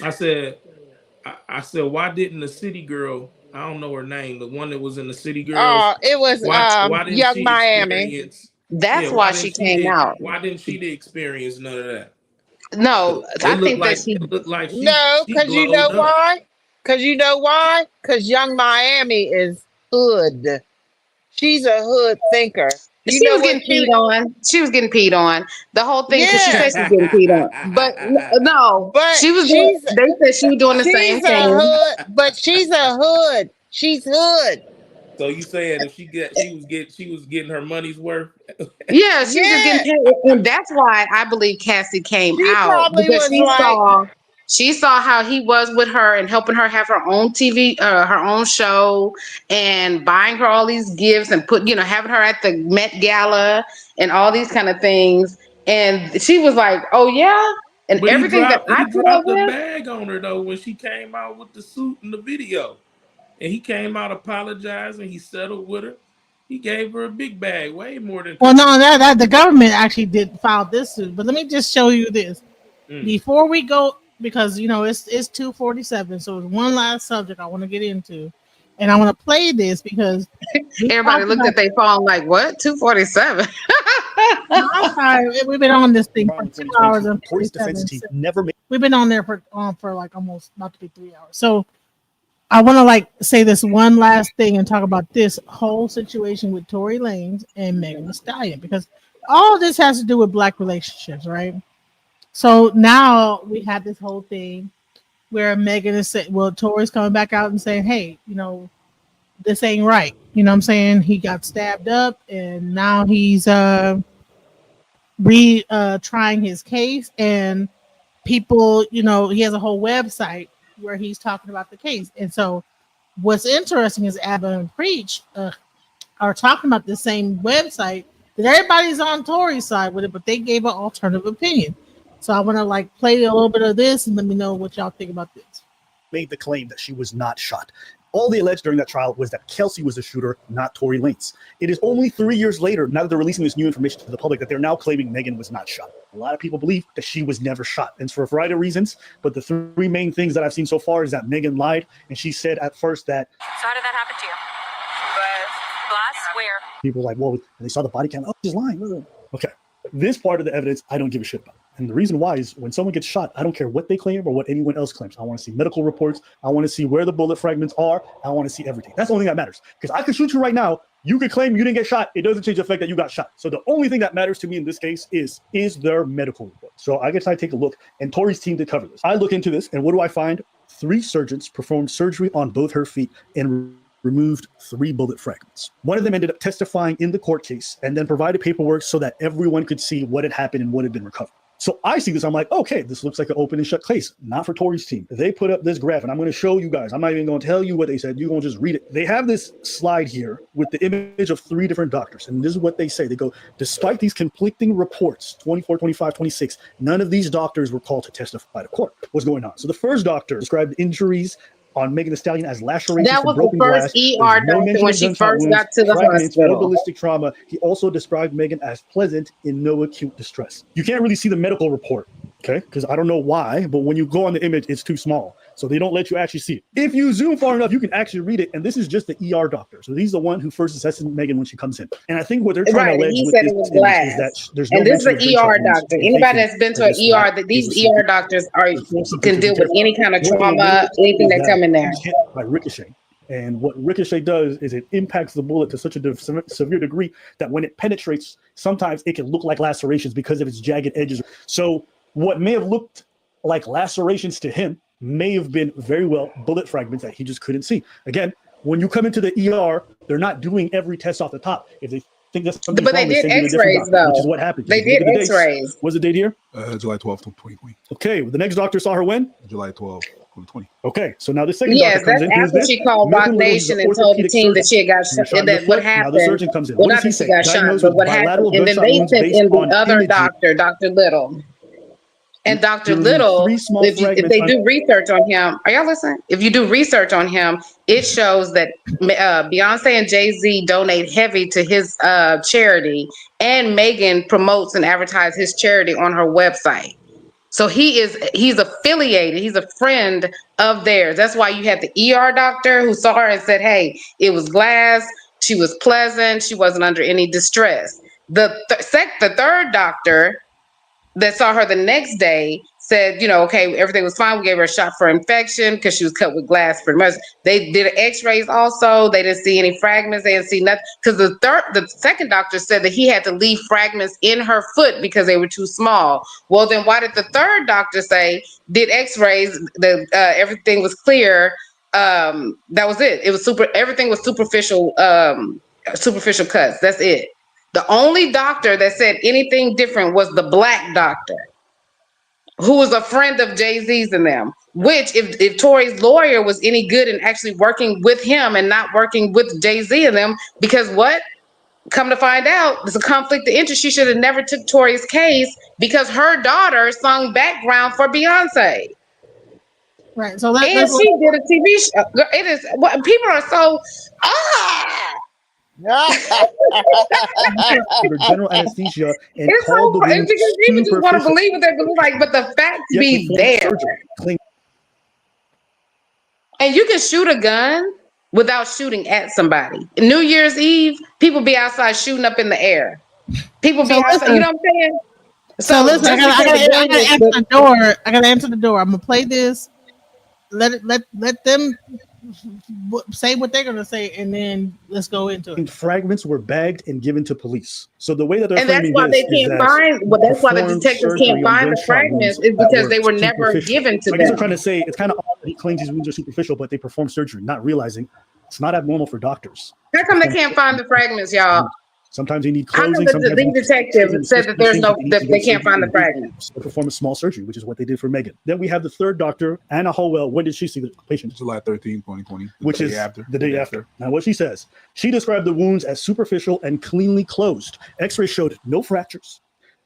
I said, why didn't the city girl? I don't know her name. The one that was in the City Girls. Oh, it was Why didn't Young she Miami. experience? Yeah, That's why she came out. Why didn't she experience none of that? No, I It looked think that like she. it looked like No, she because you know glowed up. why? Because you know why? Because Young Miami is hood. She's a hood thinker. You She know was what getting peed on. She was getting peed on. The whole thing, because she Yeah, said she was getting peed on. But no, but she was doing, they said she was doing the same she's a thing. hood, but she's a hood. She's hood. So you saying if she was getting her money's worth? Yeah, she was just getting Yeah, paid. And that's why I believe Cassie came she out probably because was like, she saw how he was with her and helping her have her own TV, her own show, and buying her all these gifts and having her at the Met Gala and all these kind of things. And she was like, "Oh yeah," and But everything that I he put up dropped the with. bag on her though when she came out with the suit in the video. And he came out apologizing. He settled with her. He gave her a big bag, way more than. Well, no, that the government actually did file this suit. But let me just show you this Mm. before we go, because it's 2:47. So it's one last subject I want to get into, and I want to play this because we Everybody talked looked about. at their phone like, "What? 247?" No, I'm sorry. We've been on this thing for 2 hours 2022. and Tory's defense 47. team never made. We've been on there for like almost about to be 3 hours. So I want to say this one last thing and talk about this whole situation with Tory Lanez and Megan Thee Stallion, because all this has to do with black relationships, right? So now we have this whole thing where Megan is saying, well, Tory's coming back out and saying, hey, this ain't right. You know what I'm saying? He got stabbed up and now he's trying his case, and people, he has a whole website where he's talking about the case. And so what's interesting is Abba and Preach are talking about the same website that everybody's on Tory's side with it, but they gave an alternative opinion. So I want to play a little bit of this and let me know what y'all think about this. Made the claim that she was not shot. All they alleged during that trial was that Kelsey was the shooter, not Tory Lanez. It is only 3 years later, now that they're releasing this new information to the public, that they're now claiming Megan was not shot. A lot of people believe that she was never shot, and it's for a variety of reasons. But the three main things that I've seen so far is that Megan lied, and she said at first that. So how did that happen to you? Glass where? People were like, well, they saw the body cam. Oh, she's lying. Okay. This part of the evidence, I don't give a shit about. And the reason why is when someone gets shot, I don't care what they claim or what anyone else claims. I want to see medical reports. I want to see where the bullet fragments are. I want to see everything. That's the only thing that matters. Because I could shoot you right now You could claim you didn't get shot. It doesn't change the fact that you got shot. So the only thing that matters to me in this case is their medical report. So I guess I take a look, and Tori's team did cover this. I look into this, and what do I find? 3 surgeons performed surgery on both her feet and removed 3 bullet fragments. One of them ended up testifying in the court case and then provided paperwork so that everyone could see what had happened and what had been recovered. So I see this, I'm like, okay, this looks like an open and shut case. Not for Tori's team. They put up this graph, and I'm going to show you guys. I'm not even going to tell you what they said. You're going to just read it. They have this slide here with the image of 3 different doctors, and this is what they say. They go, despite these conflicting reports, 24, 25, 26, none of these doctors were called to testify to court. What's going on? So the first doctor described injuries on Megan Thee Stallion as lacerations That from was broken the first glass. ER doctor when she first got to the fragments, or hospital. ballistic trauma. He also described Megan as pleasant in no acute distress. You can't really see the medical report, okay? Because I don't know why, but when you go on the image, it's too small. So they don't let you actually see it. If you zoom far enough, you can actually read it. And this is just the ER doctor. So he's the one who first assesses Megan when she comes in. And I think what they're trying to allege he with said this it was image glass. is that there's no And this is mention an of ER gunshot wounds. doctor. And they Anybody think that's been to that an this ER, fact that is these a secret- ER doctors are something can to deal with contest. any kind of What they trauma, allege anything is that come in he there. was hit by ricochet. And what ricochet does is it impacts the bullet to such a severe degree that when it penetrates, sometimes it can look like lacerations because of its jagged edges. So what may have looked like lacerations to him may have been very well bullet fragments that he just couldn't see. Again, when you come into the ER, they're not doing every test off the top. If they think that's something But they wrong, they did send you to a different X-rays doctor, which is though. what happened. They If you look did at the dates, X-rays. what's the date here? July 12th, 2020. Okay, well, the next doctor saw her when? July 12th, 2020. Okay, so now the second Yes, doctor comes that's in. Who is after this? she called Milton Rock Little. He's Nation an and told the orthopedic team that surgeon. she had got He was shot, shot in the that what foot. Now the happened. surgeon comes in. Well, What not does he that she say? got shot, Diagnosed but with what happened. bilateral And then gunshot they wounds sent based in the on other imaging. doctor, Dr. Little. And Dr. He removed Little, 3 small if fragments. they do research on him, are y'all listening? If you do research on him, it shows that Beyonce and Jay-Z donate heavy to his charity, and Megan promotes and advertises his charity on her website. So he's affiliated. He's a friend of theirs. That's why you had the ER doctor who saw her and said, hey, it was glass. She was pleasant. She wasn't under any distress. The third doctor that saw her the next day said, okay, everything was fine. We gave her a shot for infection because she was cut with glass pretty much. They did X-rays also. They didn't see any fragments. They didn't see nothing. Because the second doctor said that he had to leave fragments in her foot because they were too small. Well, then why did the third doctor say, did X-rays, everything was clear? That was it. It was everything was superficial, superficial cuts. That's it. The only doctor that said anything different was the black doctor, who was a friend of Jay-Z's and them. Which, if Tory's lawyer was any good in actually working with him and not working with Jay-Z and them, because what? Come to find out, there's a conflict of interest. She should have never took Tory's case because her daughter sung background for Beyonce. Right. So and she did a TV show. It is what people are so under general anesthesia and it's called so the wound because people just want to superficial. believe what they believe, like, but the facts Yet be performed there. surgery. And you can shoot a gun without shooting at somebody. New Year's Eve, people be outside shooting up in the air. People be outside, you know what I'm saying? So listen, I gotta answer the door. I gotta answer the door. I'm gonna play this. Let them say what they're gonna say, and then let's go into it. Fragments were bagged and given to police. So the way that they're And that's framing why this they is can't that find. Well, that's why the performed detectives surgery can't on find the gunshot fragments, wounds is that because were they were never superficial. given to So I guess they're them. trying to say it's kind of odd that he claims these wounds are superficial, but they perform surgery, not realizing it's not abnormal for doctors. How come they can't find the fragments, y'all? Sometimes you need How come closing. the Sometimes lead detective said that there's no, that they can't find the fragments? They perform a small surgery, which is what they did for Megan. Then we have the third doctor, Anna Howell. When did she see the patient? July 13, 2020. Which is the day after. Now, what she says, she described the wounds as superficial and cleanly closed. X-rays showed no fractures,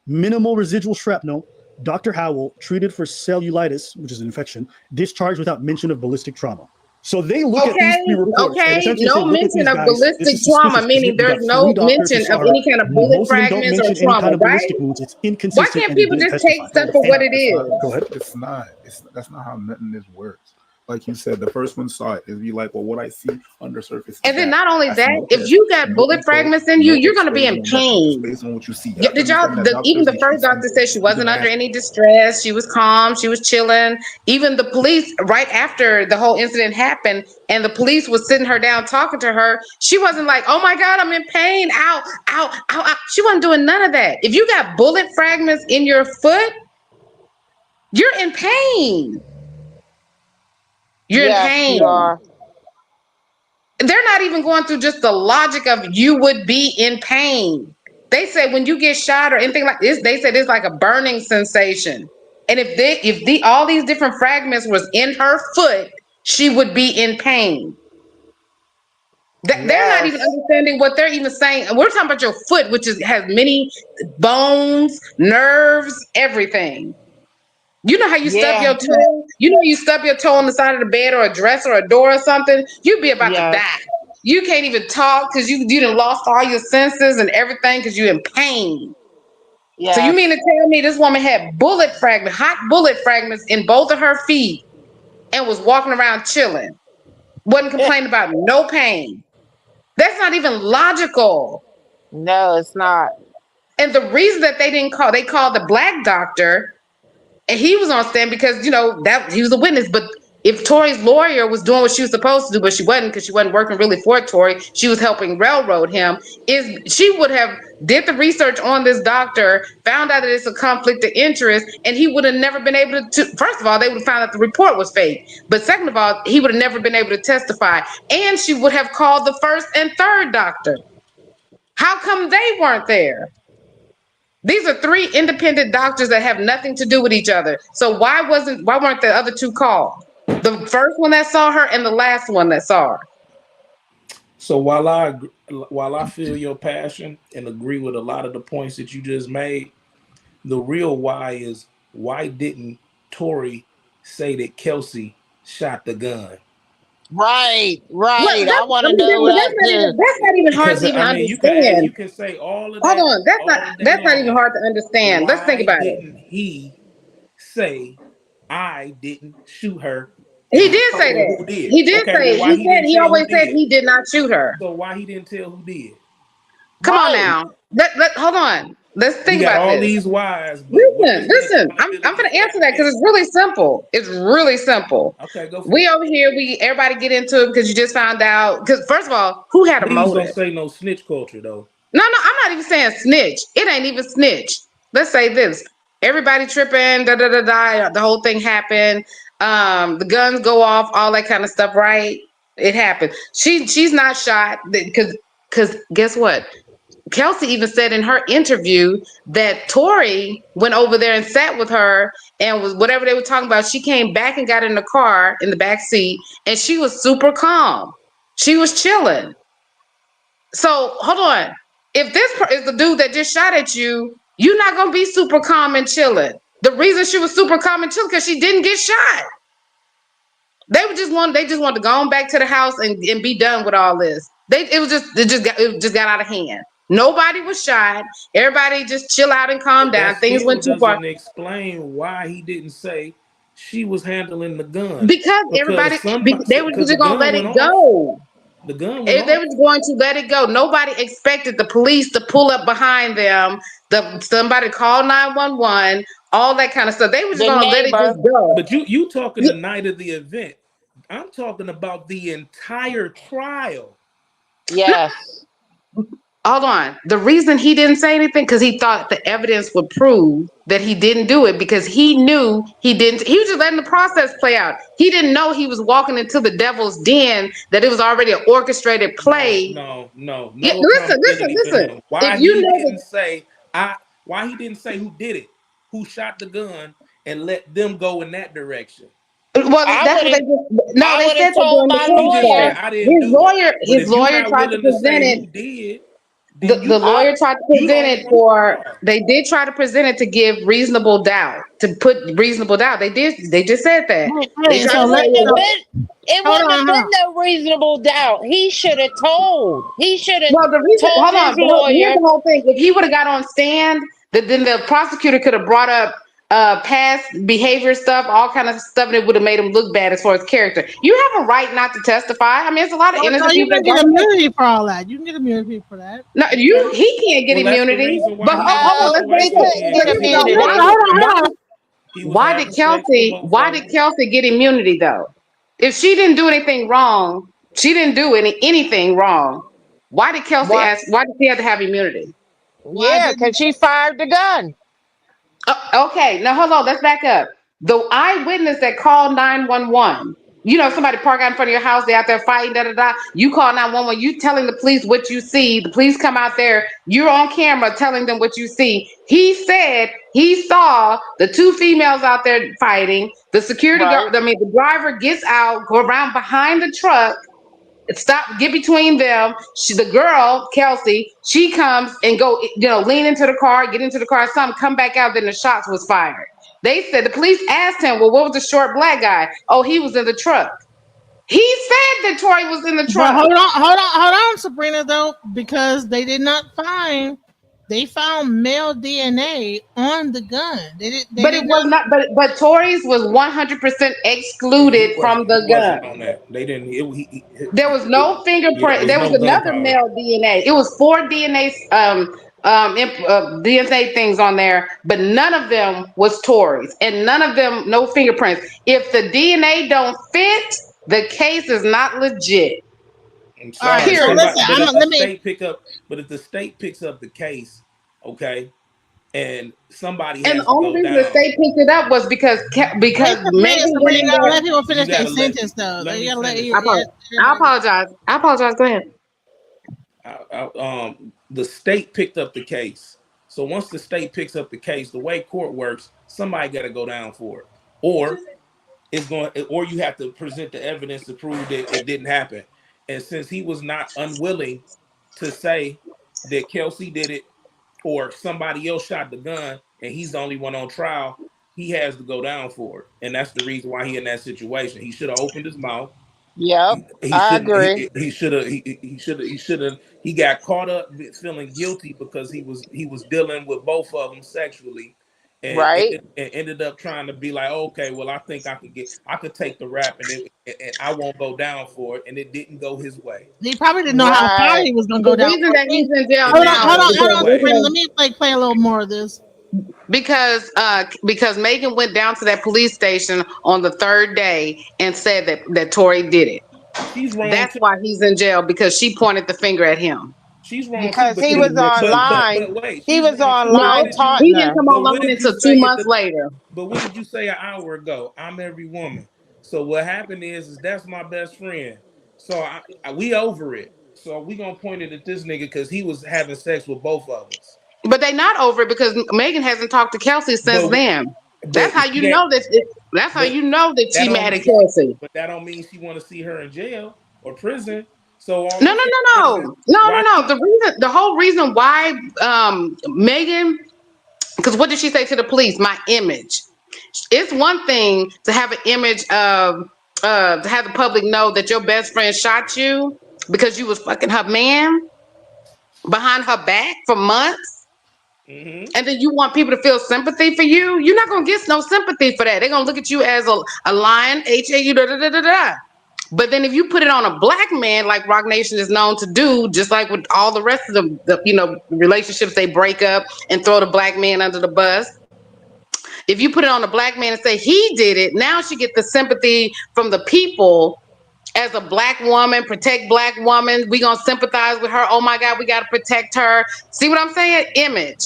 minimal residual shrapnel. Dr. Howell treated for cellulitis, which is an infection, discharged without mention of ballistic trauma. So they look at these three reports. And essentially No say, look at mention these of guys, ballistic this is trauma, suspicious, meaning because there's we've got no 3 doctors mention who of saw any her. kind of bullet Most of them don't fragments or mention any trauma, kind of right? ballistic wounds. It's Why inconsistent. can't and they people didn't just take testify. stuff for what it is? Go ahead. It's not how nothing this works. like you said, the first one saw it and be like, well, what I see under surface. And then not only that, if you got bullet fragments in you, you're going to be in pain. Based on what you see. Did y'all? Even the first doctor said she wasn't under any distress. She was calm. She was chilling. Even the police, right after the whole incident happened, and the police was sitting her down talking to her, she wasn't like, "Oh my God, I'm in pain. Ow, ow, ow, ow." She wasn't doing none of that. If you got bullet fragments in your foot, you're in pain. You're in Yes, pain. you are. They're not even going through just the logic of you would be in pain. They say when you get shot or anything like this, they said it's like a burning sensation. And if all these different fragments was in her foot, she would be in pain. They're not even understanding what they're even saying. We're talking about your foot, which has many bones, nerves, everything. You know how you stub your toe? You know you stub your toe on the side of the bed or a dresser or a door or something? You'd be about to die. You can't even talk because you done lost all your senses and everything because you're in pain. So you mean to tell me this woman had hot bullet fragments in both of her feet and was walking around chilling? Wasn't complaining about no pain. That's not even logical. No, it's not. And the reason that they called the black doctor, and he was on stand because, that he was a witness. But if Tory's lawyer was doing what she was supposed to do, but she wasn't because she wasn't working really for Tory, she was helping railroad him, she would have did the research on this doctor, found out that it's a conflict of interest, and he would have never been able to, first of all, they would have found out the report was fake. But second of all, he would have never been able to testify. And she would have called the first and third doctor. How come they weren't there? These are three independent doctors that have nothing to do with each other. So why weren't the other two called? The first one that saw her and the last one that saw her. So while I feel your passion and agree with a lot of the points that you just made, the real why is, why didn't Tory say that Kelsey shot the gun? Right. Well, I want to know that too. That's not even hard to even understand. You can say all of that. Hold on, that's not even hard to understand. Let's think about it. Didn't he say, I didn't shoot her? He did say that. Who did? He did say it. He always said he did not shoot her. So why he didn't tell who did? Come on now. Hold on. Let's think about all this. these whys. Listen. I'm gonna answer that because it's really simple. It's really simple. Okay, go for it. Over here, everybody get into it because you just found out. Because first of all, who had a motive? Please don't say no snitch culture though. No, I'm not even saying snitch. It ain't even snitch. Let's say this. Everybody tripping, the whole thing happened. The guns go off, all that kind of stuff, right? It happened. She's not shot because guess what? Kelsey even said in her interview that Tory went over there and sat with her and was whatever they were talking about. She came back and got in the car in the back seat and she was super calm. She was chilling. So hold on. If this is the dude that just shot at you, you're not going to be super calm and chilling. The reason she was super calm and chilling because she didn't get shot. They just wanted to go on back to the house and be done with all this. It just got out of hand. Nobody was shot. Everybody just chill out and calm down. Things went too far. Doesn't explain why he didn't say she was handling the gun. Because everybody, they were just going to let it go. The gun went they off. were going to let it go. Nobody expected the police to pull up behind them. Somebody call 911. All that kind of stuff. They were just going to let it just go. But you talking the night of the event. I'm talking about the entire trial. Yes. Hold on. The reason he didn't say anything because he thought the evidence would prove that he didn't do it because he knew he didn't. He was just letting the process play out. He didn't know he was walking into the devil's den, that it was already an orchestrated play. No. Yeah, listen. Why he didn't say who did it, who shot the gun, and let them go in that direction. Well, that's what they said that during the process. His lawyer tried to present it. The lawyer tried to present it they did try to present it to give reasonable doubt, to put reasonable doubt. They just said that. It wouldn't have been no reasonable doubt. He should have told. He should have told his lawyer. Here's the whole thing. If he would have got on stand, then the prosecutor could have brought up past behavior stuff, all kind of stuff that would have made him look bad as far as character. You have a right not to testify. I mean, it's a lot of No, innocent you people can that get don't. immunity for all that. You can get immunity for that. No, Okay. he can't get Well, that's the immunity. reason But why he in the hold on, let's No, break he situation it. he couldn't in, So get because here we he was go. immunity. having he was Why did having sex with Kelsey? both Why of did them. Kelsey get immunity though? If she didn't do anything wrong, she didn't do anything wrong. Why did Kelsey What? ask? Why did she have to have immunity? Why Yeah, didn't because she fired the gun. Okay, now hold on. Let's back up. The eyewitness that called 911. You know, somebody park out in front of your house. They out there fighting. Da da da. You call 911. You telling the police what you see. The police come out there. You're on camera telling them what you see. He said he saw the two females out there fighting. The security Right. guard. I mean, the driver gets out, go around behind the truck, stop, get between them. The girl, Kelsey, she comes and go, lean into the car, get into the car, something, come back out, then the shots was fired. They said, the police asked him, well, what was the short black guy? Oh, he was in the truck. He said that Tory was in the But truck. hold on, Sabrina, though, because they did not find. They found male DNA on the gun. They But it did was not. not, but Tory's was 100% excluded from He the wasn't gun. on that. They didn't. There was no Yeah, there fingerprint. was There was no another gunpowder. male DNA. It was four DNA things on there, but none of them was Tory's, and none of them no fingerprints. If the DNA don't fit, the case is not legit. I'm All right, sorry. so Period. listen. Somebody, but if the Let me state if the state picks up the case, okay, and somebody And the has to only go reason the down, state picked it up was because Megan went Sabrina, you in gotta there. let people finish you their got to sentence, though. let You me gotta let finish. you. Yeah, I apologize. I apologize. Go ahead. The state picked up the case. So once the state picks up the case, the way court works, somebody got to go down for it, or or you have to present the evidence to prove that it didn't happen. And since he was not unwilling to say that Kelsey did it or somebody else shot the gun, and he's the only one on trial, he has to go down for it, and that's the reason why he in that situation. He should have opened his mouth. Yep, He I shouldn't. agree. He got caught up feeling guilty because he was dealing with both of them sexually, and Right. ended up trying to be like, okay, well, I could take the rap, and I won't go down for it, and it didn't go his way. He probably didn't know how far Right. he was gonna go The down. reason that he's in jail It Hold on, didn't now hold go on, is his hold on, way. Sabrina. Let me play a little more of this. because Megan went down to that police station on the third day and said that Tory did it. She's wrong That's too. why he's in jail, because she pointed the finger at him. She's wrong too. Because But he did was it? online. But wait, He she's was wrong too. But online No, taunting he didn't her. come But what online did you until say 2 months later. But what did you say an hour ago? I'm every woman. So what happened is that's my best friend. So we over it. So we gonna point it at this nigga because he was having sex with both of us. But they not over it because Megan hasn't talked to Kelsey since But then. That's how you she ain't. know that. That's how But you know that that she don't mad at mean. Kelsey. But that don't mean she want to see her in jail or prison. So all No, I'm no, saying no, is no, no, no, why no. she. The whole reason why Megan, because what did she say to the police? My image. It's one thing to have an image of to have the public know that your best friend shot you because you was fucking her man behind her back for months, Mm-hmm. and then you want people to feel sympathy for you. You're not gonna get no sympathy for that. They're gonna look at you as a lion, HAU, da da da da da. But then if you put it on a black man, like Rock Nation is known to do, just like with all the rest of the relationships they break up and throw the black man under the bus. If you put it on a black man and say he did it, now she get the sympathy from the people as a black woman, protect black woman. We gonna sympathize with her. Oh my God, we gotta protect her. See what I'm saying? Image.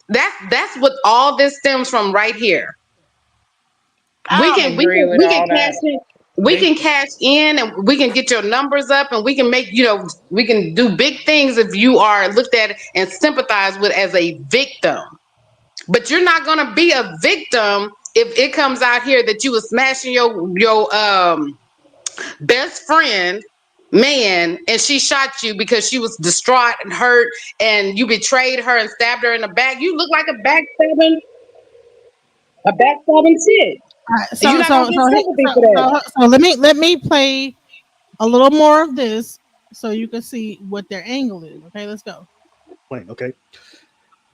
That's what all this stems from right here. We I don't can we agree can with we can all cash that. in. We They can cash in and we can get your numbers up and we can make, we can do big things if you are looked at and sympathized with as a victim. But you're not gonna be a victim if it comes out here that you was smashing your best friend man and she shot you because she was distraught and hurt and you betrayed her and stabbed her in the back. You look like a backstabbing chick. All right, And you're not gonna get sympathy for that. so let me play a little more of this so you can see what their angle is. Okay, let's go. Playing, okay.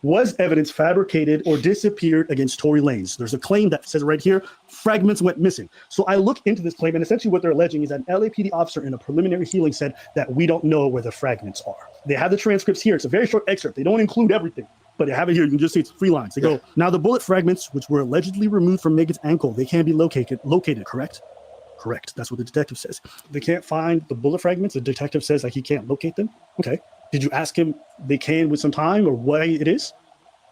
Was evidence fabricated or disappeared against Tory Lanez? There's a claim that says right here, fragments went missing. So I look into this claim, and essentially what they're alleging is that an LAPD officer in a preliminary hearing said that we don't know where the fragments are. They have the transcripts here. It's a very short excerpt. They don't include everything, but they have it here. You can just see it's 3 lines. They go, now the bullet fragments, which were allegedly removed from Megan's ankle, they can be located, correct? Correct. That's what the detective says. They can't find the bullet fragments. The detective says that he can't locate them. Okay. Did you ask him they can with some time or why it is?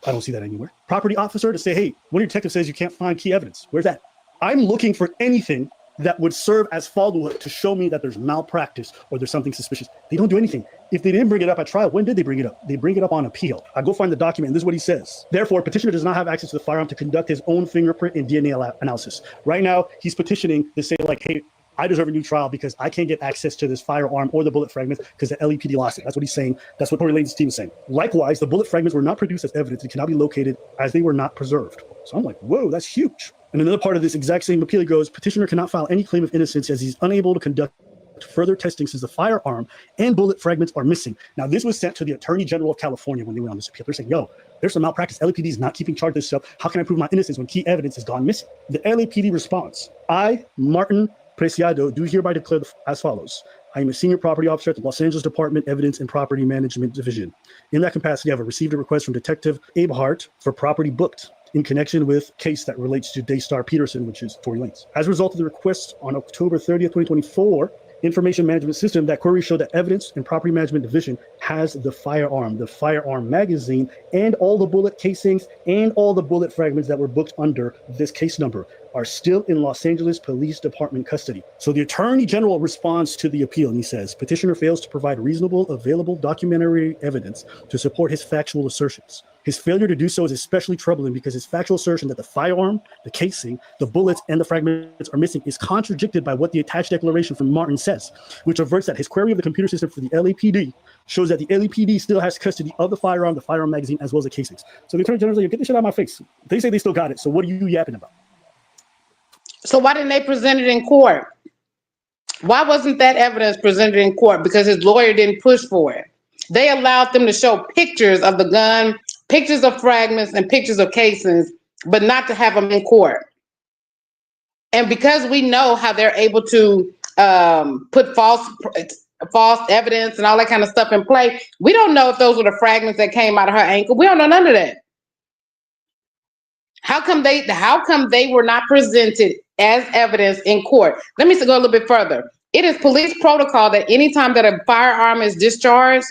I don't see that anywhere. Property officer to say, hey, when your detective says you can't find key evidence, where's that? I'm looking for anything that would serve as follow-up to show me that there's malpractice or there's something suspicious. They don't do anything. If they didn't bring it up at trial, when did they bring it up? They bring it up on appeal. I go find the document, and this is what he says. Therefore, petitioner does not have access to the firearm to conduct his own fingerprint and DNA analysis. Right now, he's petitioning to say, like, hey, I deserve a new trial because I can't get access to this firearm or the bullet fragments because the LAPD lost it. That's what he's saying. That's what Tory Lanez's team is saying. Likewise, the bullet fragments were not produced as evidence and cannot be located as they were not preserved. So I'm like, whoa, that's huge. And another part of this exact same appeal goes, petitioner cannot file any claim of innocence as he's unable to conduct further testing since the firearm and bullet fragments are missing. Now, this was sent to the Attorney General of California when they went on this appeal. They're saying, yo, there's some malpractice. LAPD is not keeping charge of this stuff. How can I prove my innocence when key evidence has gone missing? The LAPD responds, I, Martin Preciado, do hereby declare as follows. I am a senior property officer at the Los Angeles Department Evidence and Property Management Division. In that capacity, I have received a request from Detective Abe Hart for property booked in connection with case that relates to Daystar Peterson, which is Tory Lanez. As a result of the request on October 30th, 2024, Information Management System, that query showed that Evidence and Property Management Division has the firearm magazine, and all the bullet casings and all the bullet fragments that were booked under this case number are still in Los Angeles Police Department custody. So the Attorney General responds to the appeal and he says, petitioner fails to provide reasonable, available documentary evidence to support his factual assertions. His failure to do so is especially troubling because his factual assertion that the firearm, the casing, the bullets, and the fragments are missing is contradicted by what the attached declaration from Martin says, which averts that his query of the computer system for the LAPD shows that the LAPD still has custody of the firearm magazine, as well as the casings. So the Attorney General's like, get this shit out of my face. They say they still got it, so what are you yapping about? So why didn't they present it in court? Why wasn't that evidence presented in court? Because his lawyer didn't push for it. They allowed them to show pictures of the gun, pictures of fragments, and pictures of casings, but not to have them in court. And because we know how they're able to put false evidence and all that kind of stuff in play, we don't know if those were the fragments that came out of her ankle. We don't know none of that. How come they were not presented as evidence in court? Let me go a little bit further. It is police protocol that anytime that a firearm is discharged,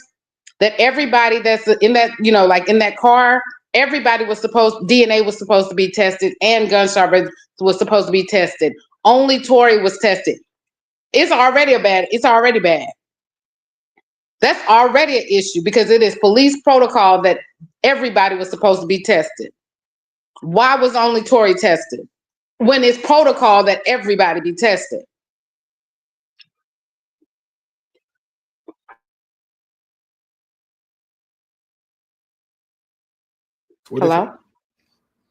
that everybody that's in that, like in that car, everybody DNA was supposed to be tested and gunshot was supposed to be tested. Only Tory was tested. It's already bad. That's already an issue because it is police protocol that everybody was supposed to be tested. Why was only Tory tested when it's protocol that everybody be tested? Hello?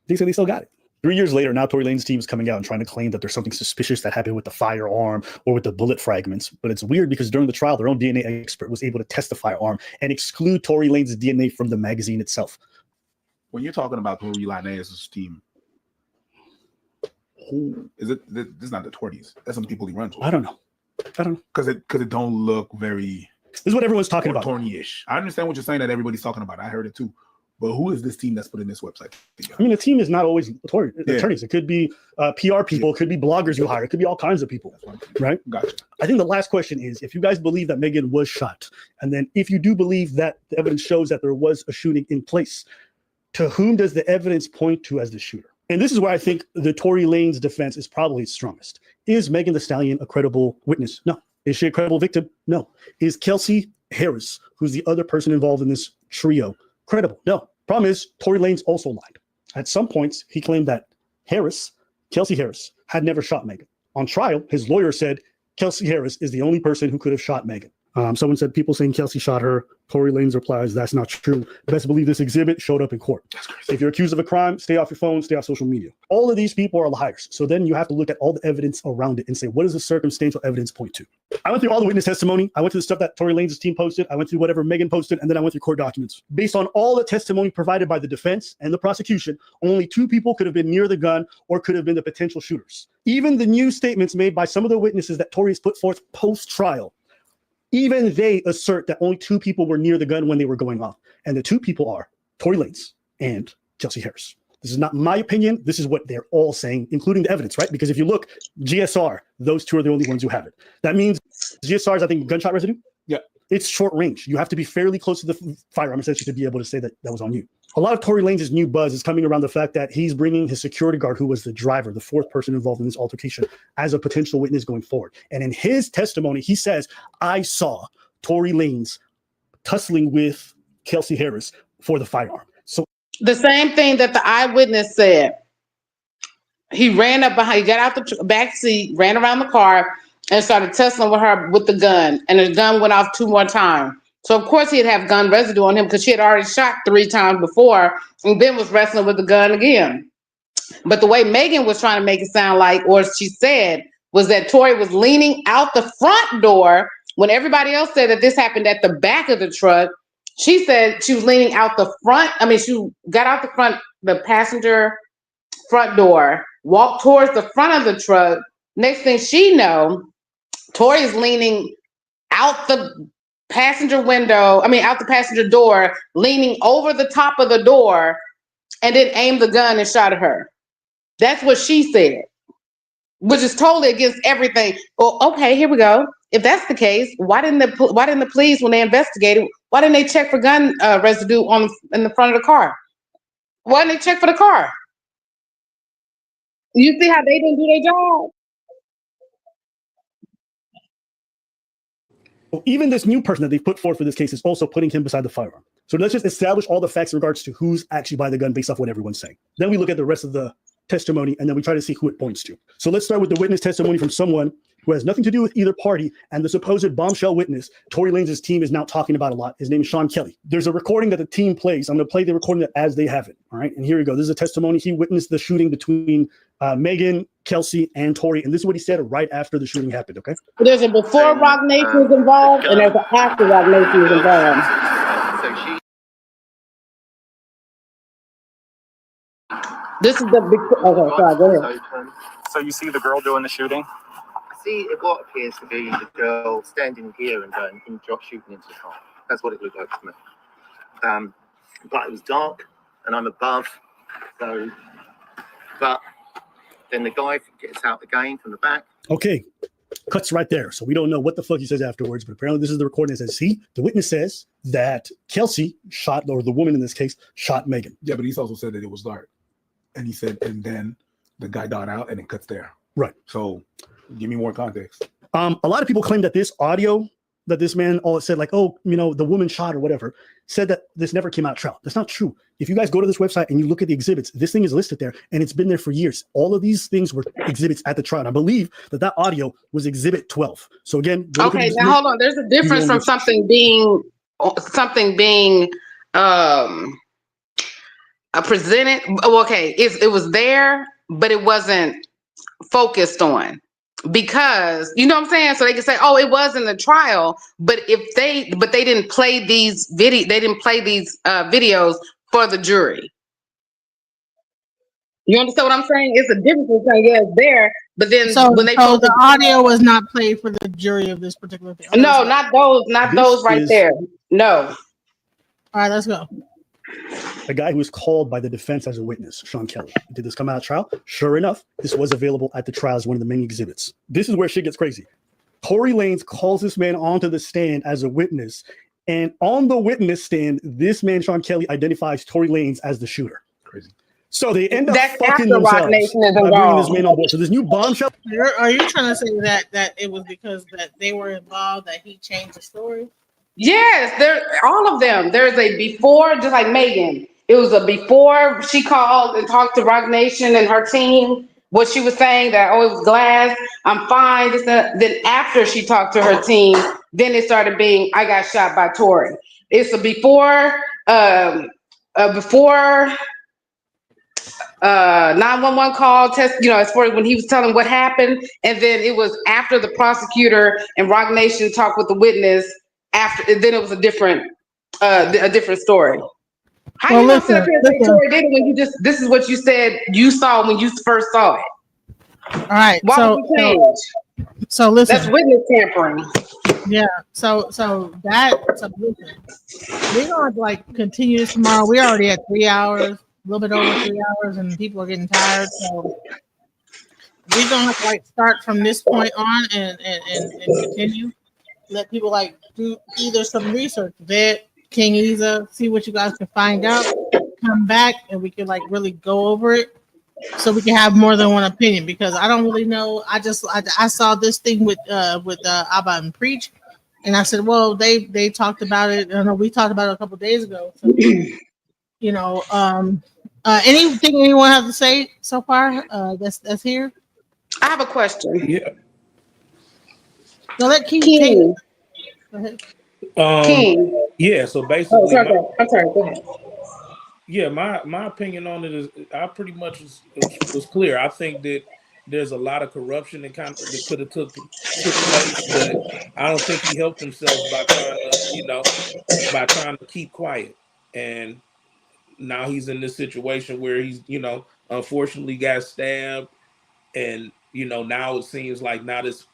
They say they still got it. 3 years later, now Tory Lanez's team is coming out and trying to claim that there's something suspicious that happened with the firearm or with the bullet fragments. But it's weird because during the trial, their own DNA expert was able to test the firearm and exclude Tory Lanez's DNA from the magazine itself. When you're talking about Tory Lanez's team, who is it? This is not the Tories. That's some people he runs with. I don't know. Because it don't look very. This is what everyone's talking about. Tory-ish. I understand what you're saying that everybody's talking about. I heard it too. But who is this team that's putting this website together? I mean, the team is not always attorneys. It could be PR people. It could be bloggers you hire. It could be all kinds of people, right? Gotcha. I think the last question is, if you guys believe that Megan was shot, and then if you do believe that the evidence shows that there was a shooting in place, to whom does the evidence point to as the shooter? And this is where I think the Tory Lanez defense is probably strongest. Is Megan Thee Stallion a credible witness? No. Is she a credible victim? No. Is Kelsey Harris, who's the other person involved in this trio, credible? No. Problem is, Tory Lanez also lied. At some points, he claimed that Kelsey Harris, had never shot Megan. On trial, his lawyer said Kelsey Harris is the only person who could have shot Megan. Someone said people saying Kelsey shot her Tory Lanez replies, that's not true. Best believe this exhibit showed up in court. If you're accused of a crime, stay off your phone, stay off social media. All of these people are liars. So then you have to look at all the evidence around it and say, what does the circumstantial evidence point to? I went through all the witness testimony. I went through the stuff that Tory Lanez's team posted. I went through whatever Megan posted, and then I went through court documents. Based on all the testimony provided by the defense and the prosecution, only 2 people could have been near the gun or could have been the potential shooters. Even the new statements made by some of the witnesses that Tory has put forth post-trial, even they assert that only 2 people were near the gun when they were going off. And the 2 people are Tory Lanez and Chelsea Harris. This is not my opinion. This is what they're all saying, including the evidence, right? Because if you look, GSR, those 2 are the only ones who have it. That means GSR is, I think, gunshot residue. Yeah. It's short range. You have to be fairly close to the firearm, essentially, to be able to say that that was on you. A lot of Tory Lanez's new buzz is coming around the fact that he's bringing his security guard, who was the driver, the 4th person involved in this altercation, as a potential witness going forward. And in his testimony, he says, I saw Tory Lanez tussling with Chelsea Harris for the firearm. So the same thing that the eyewitness said. He ran up behind, he got out the back seat, ran around the car, and started tussling with her with the gun. And the gun went off 2 more times. So of course he'd have gun residue on him because she had already shot 3 times before and then was wrestling with the gun again. But the way Megan was trying to make it sound like, or she said, was that Tory was leaning out the front door when everybody else said that this happened at the back of the truck. She said she was leaning out the front. I mean, she got out the front, the passenger front door, walked towards the front of the truck. Next thing she know, Tory is leaning out the passenger window, out the passenger door, leaning over the top of the door, and then aimed the gun and shot at her. That's what she said, which is totally against everything. Well, okay, here we go. If that's the case, why didn't the police, when they investigated, why didn't they check for gun residue in the front of the car? Why didn't they check for the car? You see how they didn't do their job? Even this new person that they put forth for this case is also putting him beside the firearm. So let's just establish all the facts in regards to who's actually by the gun based off what everyone's saying. Then we look at the rest of the testimony, and then we try to see who it points to. So let's start with the witness testimony from someone who has nothing to do with either party, and the supposed bombshell witness Tory Lanez's team is now talking about a lot. His name is Sean Kelly. There's a recording that the team plays. I'm going to play the recording as they have it. All right, and here we go. This is a testimony. He witnessed the shooting between Megan, Kelsey, and Tory, and this is what he said right after the shooting happened. Okay. There's a before Rock Nation was involved, and there's an after Rock Nation was involved. This is the big. Okay, sorry, go ahead. So you see the girl doing the shooting? I see what appears to be the girl standing here and going and drop shooting into the car. That's what it looked like to me. But it was dark and I'm above, so. But then the guy gets out again from the back. Okay, cuts right there. So we don't know what the fuck he says afterwards, but apparently this is the recording that says, see, the witness says that Kelsey shot, or the woman in this case, shot Megan. Yeah, but he's also said that it was dark. And he said, and then the guy got out and it cuts there. Right. So give me more context. A lot of people claim that this audio that this man all said, like, oh, the woman shot or whatever, said that this never came out trial. That's not true. If you guys go to this website and you look at the exhibits, this thing is listed there and it's been there for years. All of these things were exhibits at the trial. And I believe that audio was exhibit 12. So again, okay, now hold on. There's a difference from something being presented. Okay, it was there, but it wasn't focused on. Because you know what I'm saying, so they can say, "Oh, it was in the trial," but they didn't play these videos for the jury. You understand what I'm saying? It's a difference between it's there, but then when they the audio was not played for the jury of this particular thing. No, not those right there. No. All right, let's go. A guy who was called by the defense as a witness, Sean Kelly. Did this come out of trial? Sure enough, this was available at the trial as one of the many exhibits. This is where shit gets crazy. Tory Lanez calls this man onto the stand as a witness, and on the witness stand, this man, Sean Kelly, identifies Tory Lanez as the shooter. Crazy. So they end up fucking themselves by bringing this man on board. So this new bombshell. Are you trying to say that it was because that they were involved that he changed the story? Yes, all of them. There's a before, just like Megan. It was a before she called and talked to Rock Nation and her team. What she was saying that, oh, it was glass, I'm fine. Then after she talked to her team, then it started being, I got shot by Tory. It's a before 911 call test, as far as when he was telling what happened, and then it was after the prosecutor and Rock Nation talked with the witness after, and then it was a different story. How Well, you gonna sit up listen, here and say Tory did it when this is what you said you saw when you first saw it? All right. Why would you change? So listen. That's witness tampering. Yeah. So listen. We're gonna like continue this tomorrow. We're already at 3 hours, a little bit over 3 hours, and people are getting tired. So we're gonna like start from this point on and continue. Let people like do either some research, vet King Isa, see what you guys can find out. Come back and we can like really go over it, so we can have more than one opinion. Because I don't really know. I saw this thing with Abba and Preach, and I said, well, they talked about it. I know we talked about it a couple days ago. So anything anyone have to say so far? That's here. I have a question. Yeah. No, let King. Go ahead. King. Yeah. So basically, I'm sorry. Go ahead. Yeah, my opinion on it is I pretty much was clear. I think that there's a lot of corruption that could have took place, but I don't think he helped himself by trying to keep quiet. And now he's in this situation where he's unfortunately got stabbed, and now it seems like now this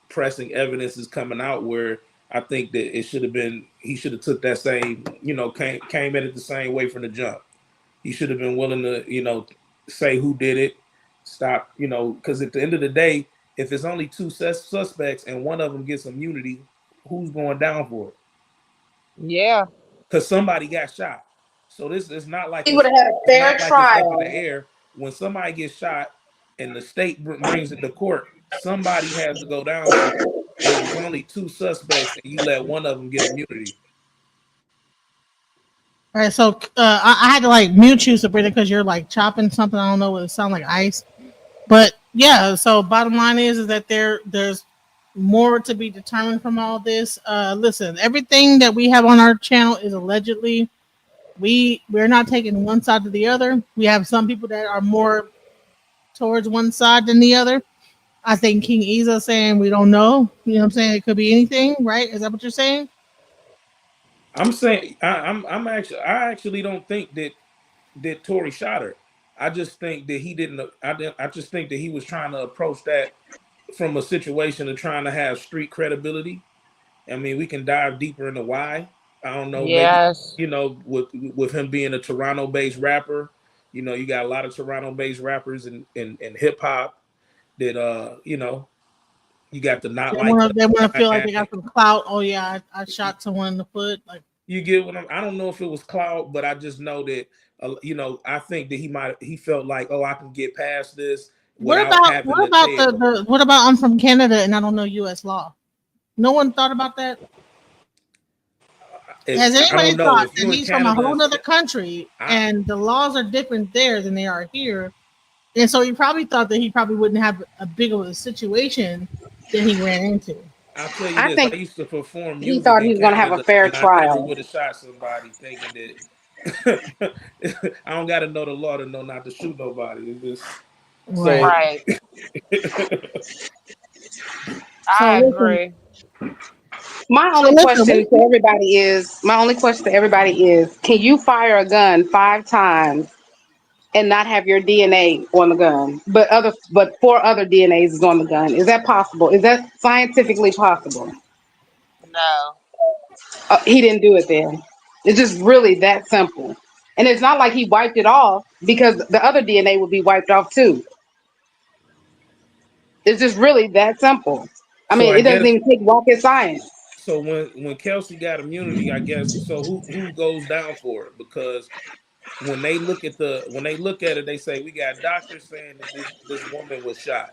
pressing evidence is coming out where I think that it should have been he should have took that same came at it the same way from the jump. He should have been willing to say who did it, stop because at the end of the day, if it's only two suspects and one of them gets immunity, who's going down for it? Yeah, because somebody got shot. So this is not like He would have had a it's fair not like it's up in the trial. air. When somebody gets shot and the state brings it to court, somebody has to go down for it. But if it's only two suspects and you let one of them get immunity. All right, so I had to like mute you, Sabrina, because you're like chopping something. I don't know what it sounds like ice, but yeah. So bottom line is that there's more to be determined from all this. Listen, everything that we have on our channel is allegedly. We're not taking one side to the other. We have some people that are more towards one side than the other. I think King Isa saying we don't know. You know what I'm saying? It could be anything, right? Is that what you're saying? I'm saying I actually don't think that Tory shot her. I just think that he didn't. I just think that he was trying to approach that from a situation of trying to have street credibility. I mean, we can dive deeper into why. I don't know. Maybe yes. with him being a Toronto-based rapper, you got a lot of Toronto-based rappers in hip hop that you got the not They like. want to feel like they got some clout. Oh yeah, I shot someone in the foot. Like you get what I don't know if it was clout, but I just know that I think that he felt like, oh, I can get past this without having to say what about I'm from Canada and I don't know U.S. law? No one thought about that. Has anybody thought that he's from a whole other country and the laws are different there than they are here? And so he probably thought that he probably wouldn't have a big of a situation that he ran into. I'll tell you this: I used to perform music. He thought he was going to have a fair trial. I never would have shot somebody thinking that I don't got to know the law to know not to shoot nobody. It's just right. I agree. My only question to everybody is, can you fire a gun 5 times and not have your DNA on the gun, but 4 other DNAs is on the gun? Is that possible? Is that scientifically possible? No. He didn't do it then. It's just really that simple. And it's not like he wiped it off, because the other DNA would be wiped off too. It's just really that simple. I mean, it doesn't even take rocket science. So when Kelsey got immunity, I guess, so who goes down for it? Because when they look at it, they say we got doctors saying that this woman was shot.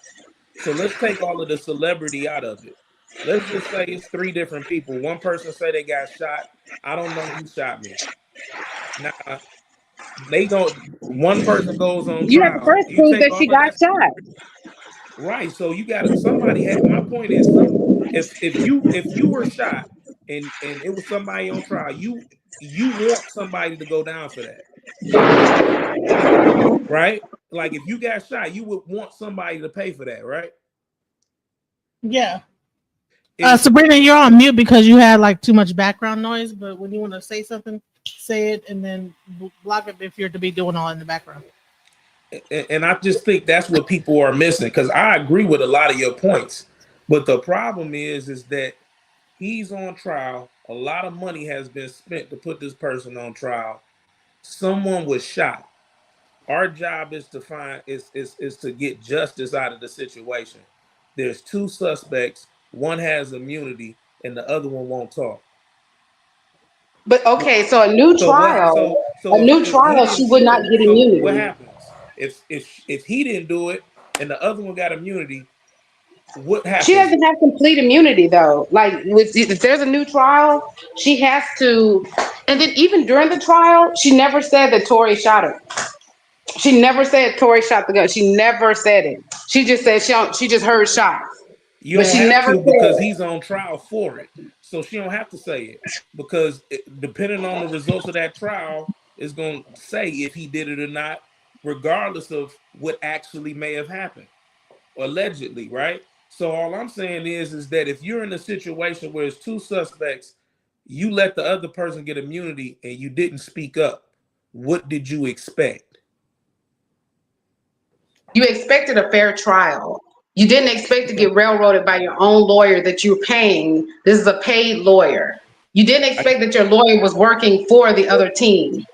So let's take all of the celebrity out of it. Let's just say it's 3 different people. One person say they got shot. I don't know who shot me. Now one person goes on trial. You have to first prove that she got shot. Right. So you got somebody. My point is, if you were shot and it was somebody on trial, you want somebody to go down for that, right? Like if you got shot, you would want somebody to pay for that, right? Yeah. Sabrina, you're on mute because you had like too much background noise. But when you want to say something, say it and then block it if you're to be doing all in the background. And I just think that's what people are missing, because I agree with a lot of your points, but the problem is that he's on trial. A lot of money has been spent to put this person on trial. Someone was shot. Our job is to find is to get justice out of the situation. There's two suspects. One has immunity, and the other one won't talk. But okay, so a new trial, If he didn't she would do not it, get so what immunity. happens? If he didn't do it and the other one got immunity, what She happens? doesn't have complete immunity though. Like if there's a new trial, she has to. And then even during the trial, she never said that Tory shot her. She never said Tory shot the gun. She never said it. She just said she just heard shots, You but don't she have never to, because said. he's on trial for it. So she don't have to say it, because depending on the results of that trial is going to say if he did it or not, regardless of what actually may have happened, allegedly, right? So all I'm saying is that if you're in a situation where it's two suspects, you let the other person get immunity and you didn't speak up, what did you expect? You expected a fair trial. You didn't expect to get railroaded by your own lawyer that you're paying. This is a paid lawyer. You didn't expect that your lawyer was working for the other team.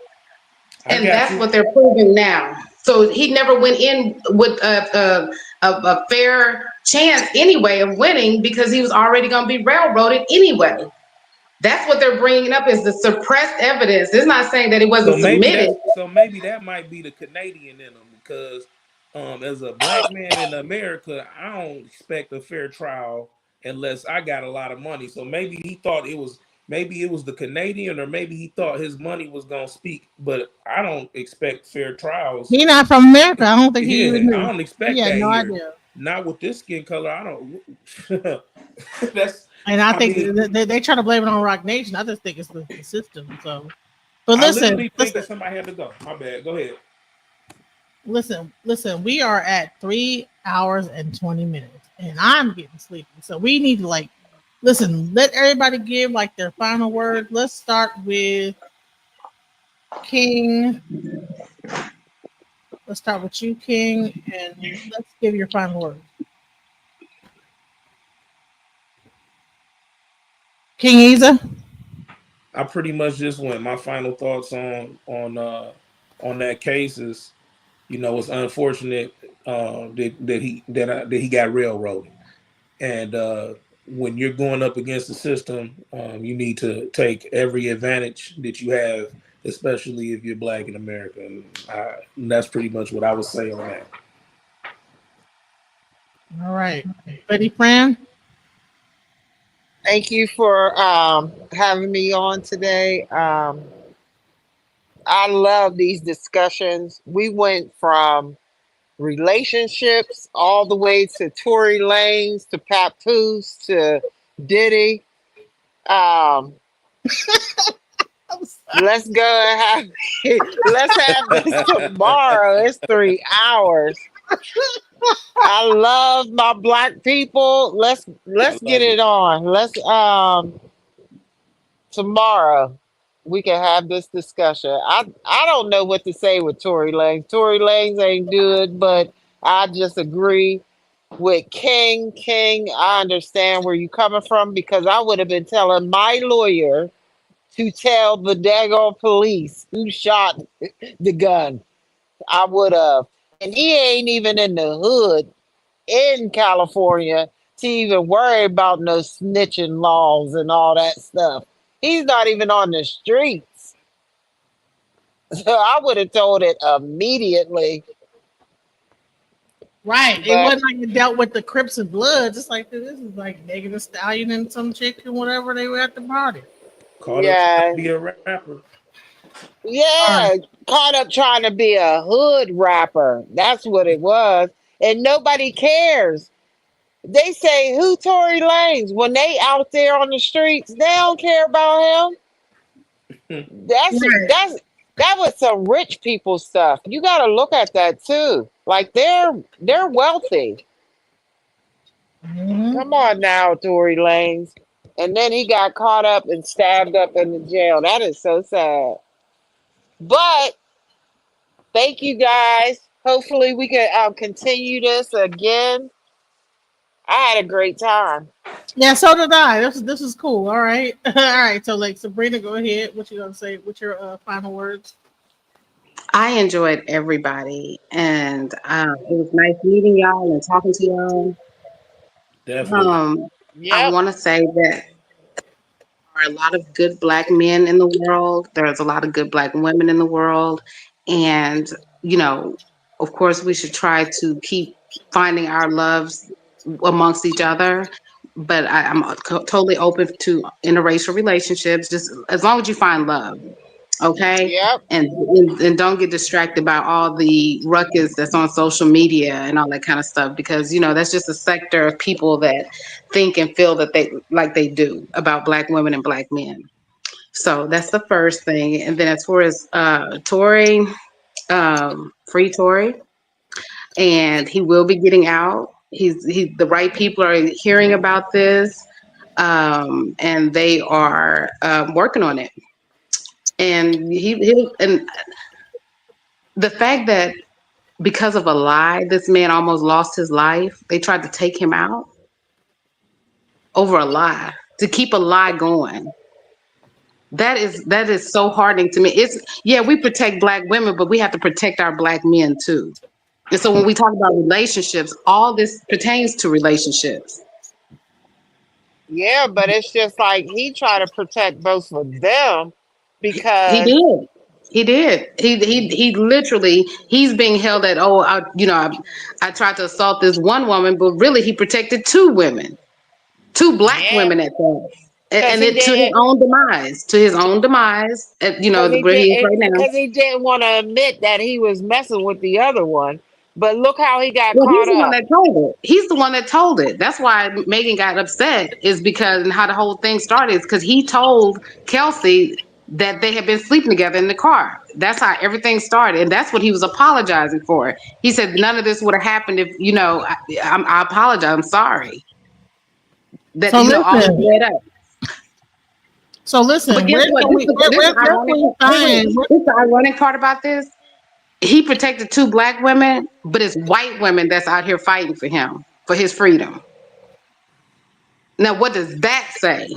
I And got that's you. what they're proving now. So he never went in with a fair chance anyway of winning, because he was already going to be railroaded anyway. That's what they're bringing up, is the suppressed evidence. It's not saying that it wasn't submitted. Maybe that might be the Canadian in them, because as a black man in America, I don't expect a fair trial unless I got a lot of money. So maybe he thought maybe it was the Canadian, or maybe he thought his money was gonna speak. But I don't expect fair trials. He's not from America. I don't think he even I knew. don't He expect had that no here. idea. Not with this skin color. I don't. That's. And I think mean, they try to blame it on Rock Nation. I just think it's the system. So, but I listen, literally think that somebody had to go. My bad. Go ahead. listen. We are at 3 hours and 20 minutes, and I'm getting sleepy. So we need to listen. Let everybody give like their final word. Let's start with King. Let's start with you, King, and let's give your final word. King Isa. I pretty much just went. My final thoughts on that case is, it's unfortunate that he got railroaded, and when you're going up against the system, you need to take every advantage that you have, especially if you're black in America, and that's pretty much what I would say on that. All right, Betty Fran. Thank you for having me on today. I love these discussions. We went from relationships all the way to Tory Lanez to Papoose to Diddy. Let's go and let's have this tomorrow. It's 3 hours. I love my black people. Let's get it on. Let's tomorrow we can have this discussion. I don't know what to say with Tory Lanez. Tory Lanez ain't good, but I just agree with King. King, I understand where you coming from, because I would have been telling my lawyer to tell the daggone police who shot the gun. I would have. And he ain't even in the hood in California to even worry about no snitching laws and all that stuff. He's not even on the streets. So I would have told it immediately. Right. It But wasn't like it dealt with the Crips and Bloods. It's like this is like Megan Thee Stallion and some chick and whatever they were at the party. Caught up trying yeah, to be a rapper. yeah, caught up trying to be a hood rapper. That's what it was. And nobody cares. They say who Tory Lanez when they out there on the streets, they don't care about him. That was some rich people stuff. You got to look at that too. Like they're wealthy. Mhm. Come on now, Tory Lanez. And then he got caught up and stabbed up in the jail. That is so sad. But thank you guys. Hopefully we can continue this again. I had a great time. Yeah, so did I. This is cool. All right, all right. So like Sabrina, go ahead. What you gonna say? What's your final words? I enjoyed everybody, and it was nice meeting y'all and talking to y'all. Definitely. I Yep. want to say that there are a lot of good black men in the world. There's a lot of good black women in the world, and you know, of course, we should try to keep finding our loves amongst each other. But I'm totally open to interracial relationships, just as long as you find love. Okay, Yep. and don't get distracted by all the ruckus that's on social media and all that kind of stuff, because that's just a sector of people that think and feel that they like they do about black women and black men. So that's the first thing. And then as far as Tory, free Tory, and he will be getting out. The right people are hearing about this, and they are working on it. And and the fact that because of a lie, this man almost lost his life. They tried to take him out over a lie, to keep a lie going. That is so heartening to me. We protect black women, but we have to protect our black men too. And so when we talk about relationships, all this pertains to relationships. Yeah, but it's just like he tried to protect both of them He because did. He did. He literally, he's being held at, I tried to assault this one woman, but really he protected two women, two black yeah, women at that. because And he it to his didn't own demise, where he is right now. because he didn't want to admit that he was messing with the other one. But look how he got Well, he's caught the one up. that told it. He's the one that told it. That's why Megan got upset, is because, and how the whole thing started is because he told Kelsey that they had been sleeping together in the car. That's how everything started, and that's what he was apologizing for. He said none of this would have happened if I apologize. I'm sorry that So all this listen. led up. So But listen. guess Where what? can we? Where can we find? This is the ironic part about this. He protected two black women, but it's white women that's out here fighting for him, for his freedom. Now, what does that say?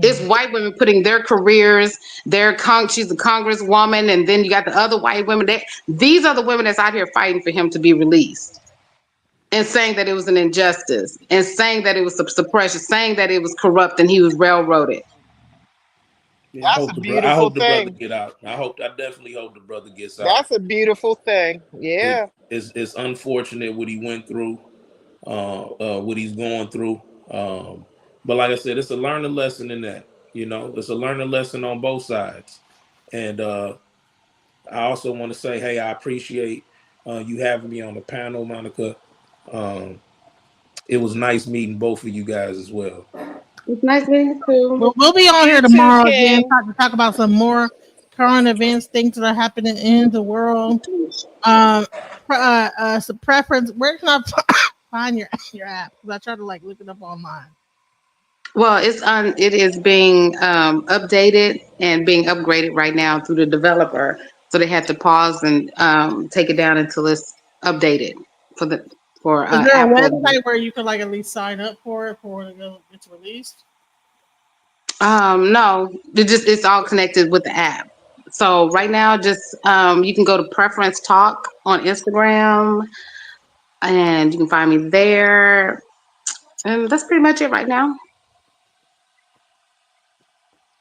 It's white women putting their careers, she's a congresswoman, and then you got the other white women. These are the women that's out here fighting for him to be released, and saying that it was an injustice, and saying that it was suppression, saying that it was corrupt and he was railroaded. Yeah, That's a I beautiful hope the brother thing. get out. I definitely hope the brother gets out. That's a beautiful thing. Yeah. It's unfortunate what he went through, what he's going through. But like I said, it's a learning lesson in that. It's a learning lesson on both sides. And I also want to say, hey, I appreciate you having me on the panel, Monica. Um, it was nice meeting both of you guys as well. It's nice meeting you too. We'll be on here You too, tomorrow again, King. to talk about some more current events, things that are happening in the world. Some preference. Where can I find your app? Because I try to look it up online. Well, it is being updated and being upgraded right now through the developer. So they had to pause and take it down until it's updated for the for Is there a Apple. website where you can at least sign up for it before it's released? No, it's all connected with the app. So right now, just you can go to Preference Talk on Instagram, and you can find me there. And that's pretty much it right now.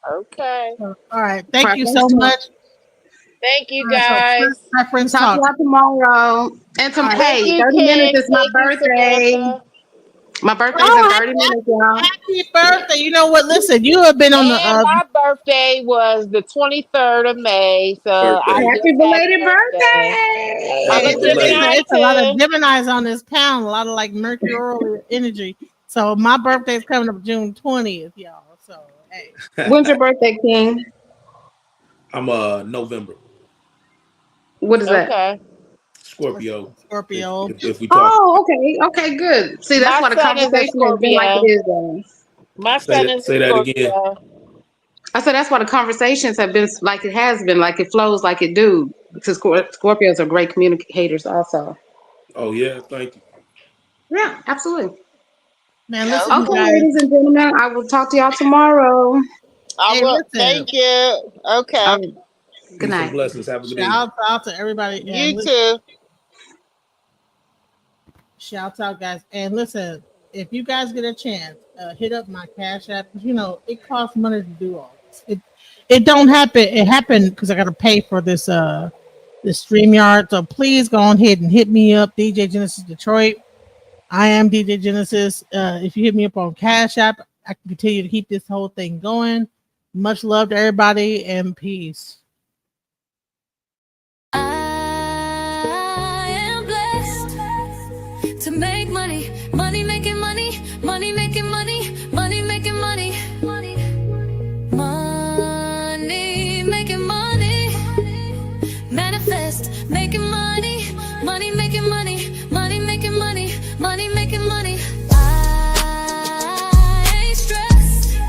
Okay. All right. Thank you Preference so Talk. much. Thank you All right. So guys. preference Talk to talk. y'all tomorrow. And All right. Thank hey, you, 30 minutes King. is my Thank you, birthday. Samantha. My birthday's in 30 minutes, y'all. Happy birthday. You know what? Listen, you have been on the And my birthday was the 23rd of May, so I just Happy had belated birthday. I'm Hey, a Gemini it's a lot of too. Geminis on this pound, a lot of like Mercury energy. So my birthday is coming up June 20th, y'all. So hey. When's your birthday, King? I'm November. What is that? Okay. Scorpio. Scorpio. If we talk. Oh, okay, good. See, that's My why the son is a conversation has been like it Scorpio. is, though. My son is a Say that again. Scorpio. I said that's why the conversations have been like it has been, like it flows like it do. Because Scorpios are great communicators, also. Oh yeah, thank you. Yeah, absolutely. Man, listen, Okay, you guys. ladies and gentlemen, I will talk to y'all tomorrow. I Hey, will. listen. Thank you. Okay. Good Peace night. and blessings. Have a good evening. Shout out to everybody. You And listen, too. shout out, guys. And listen, if you guys get a chance, hit up my Cash App. You know, it costs money to do all this. It don't happen. It happened because I got to pay for this this StreamYard. So please go on ahead and hit me up, DJ Genesis Detroit. I am DJ Genesis. If you hit me up on Cash App, I can continue to keep this whole thing going. Much love to everybody and peace. I am blessed to make money, money making money, money making money, money making money, money making money, manifest making money, money making money, money making money, money making money. I ain't stressed,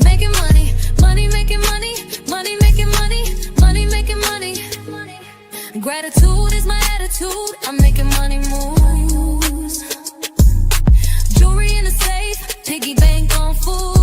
making money, money making money, money making money, money making money. Gratitude is my attitude. I'm making money moves. Jewelry in the safe, piggy bank on food.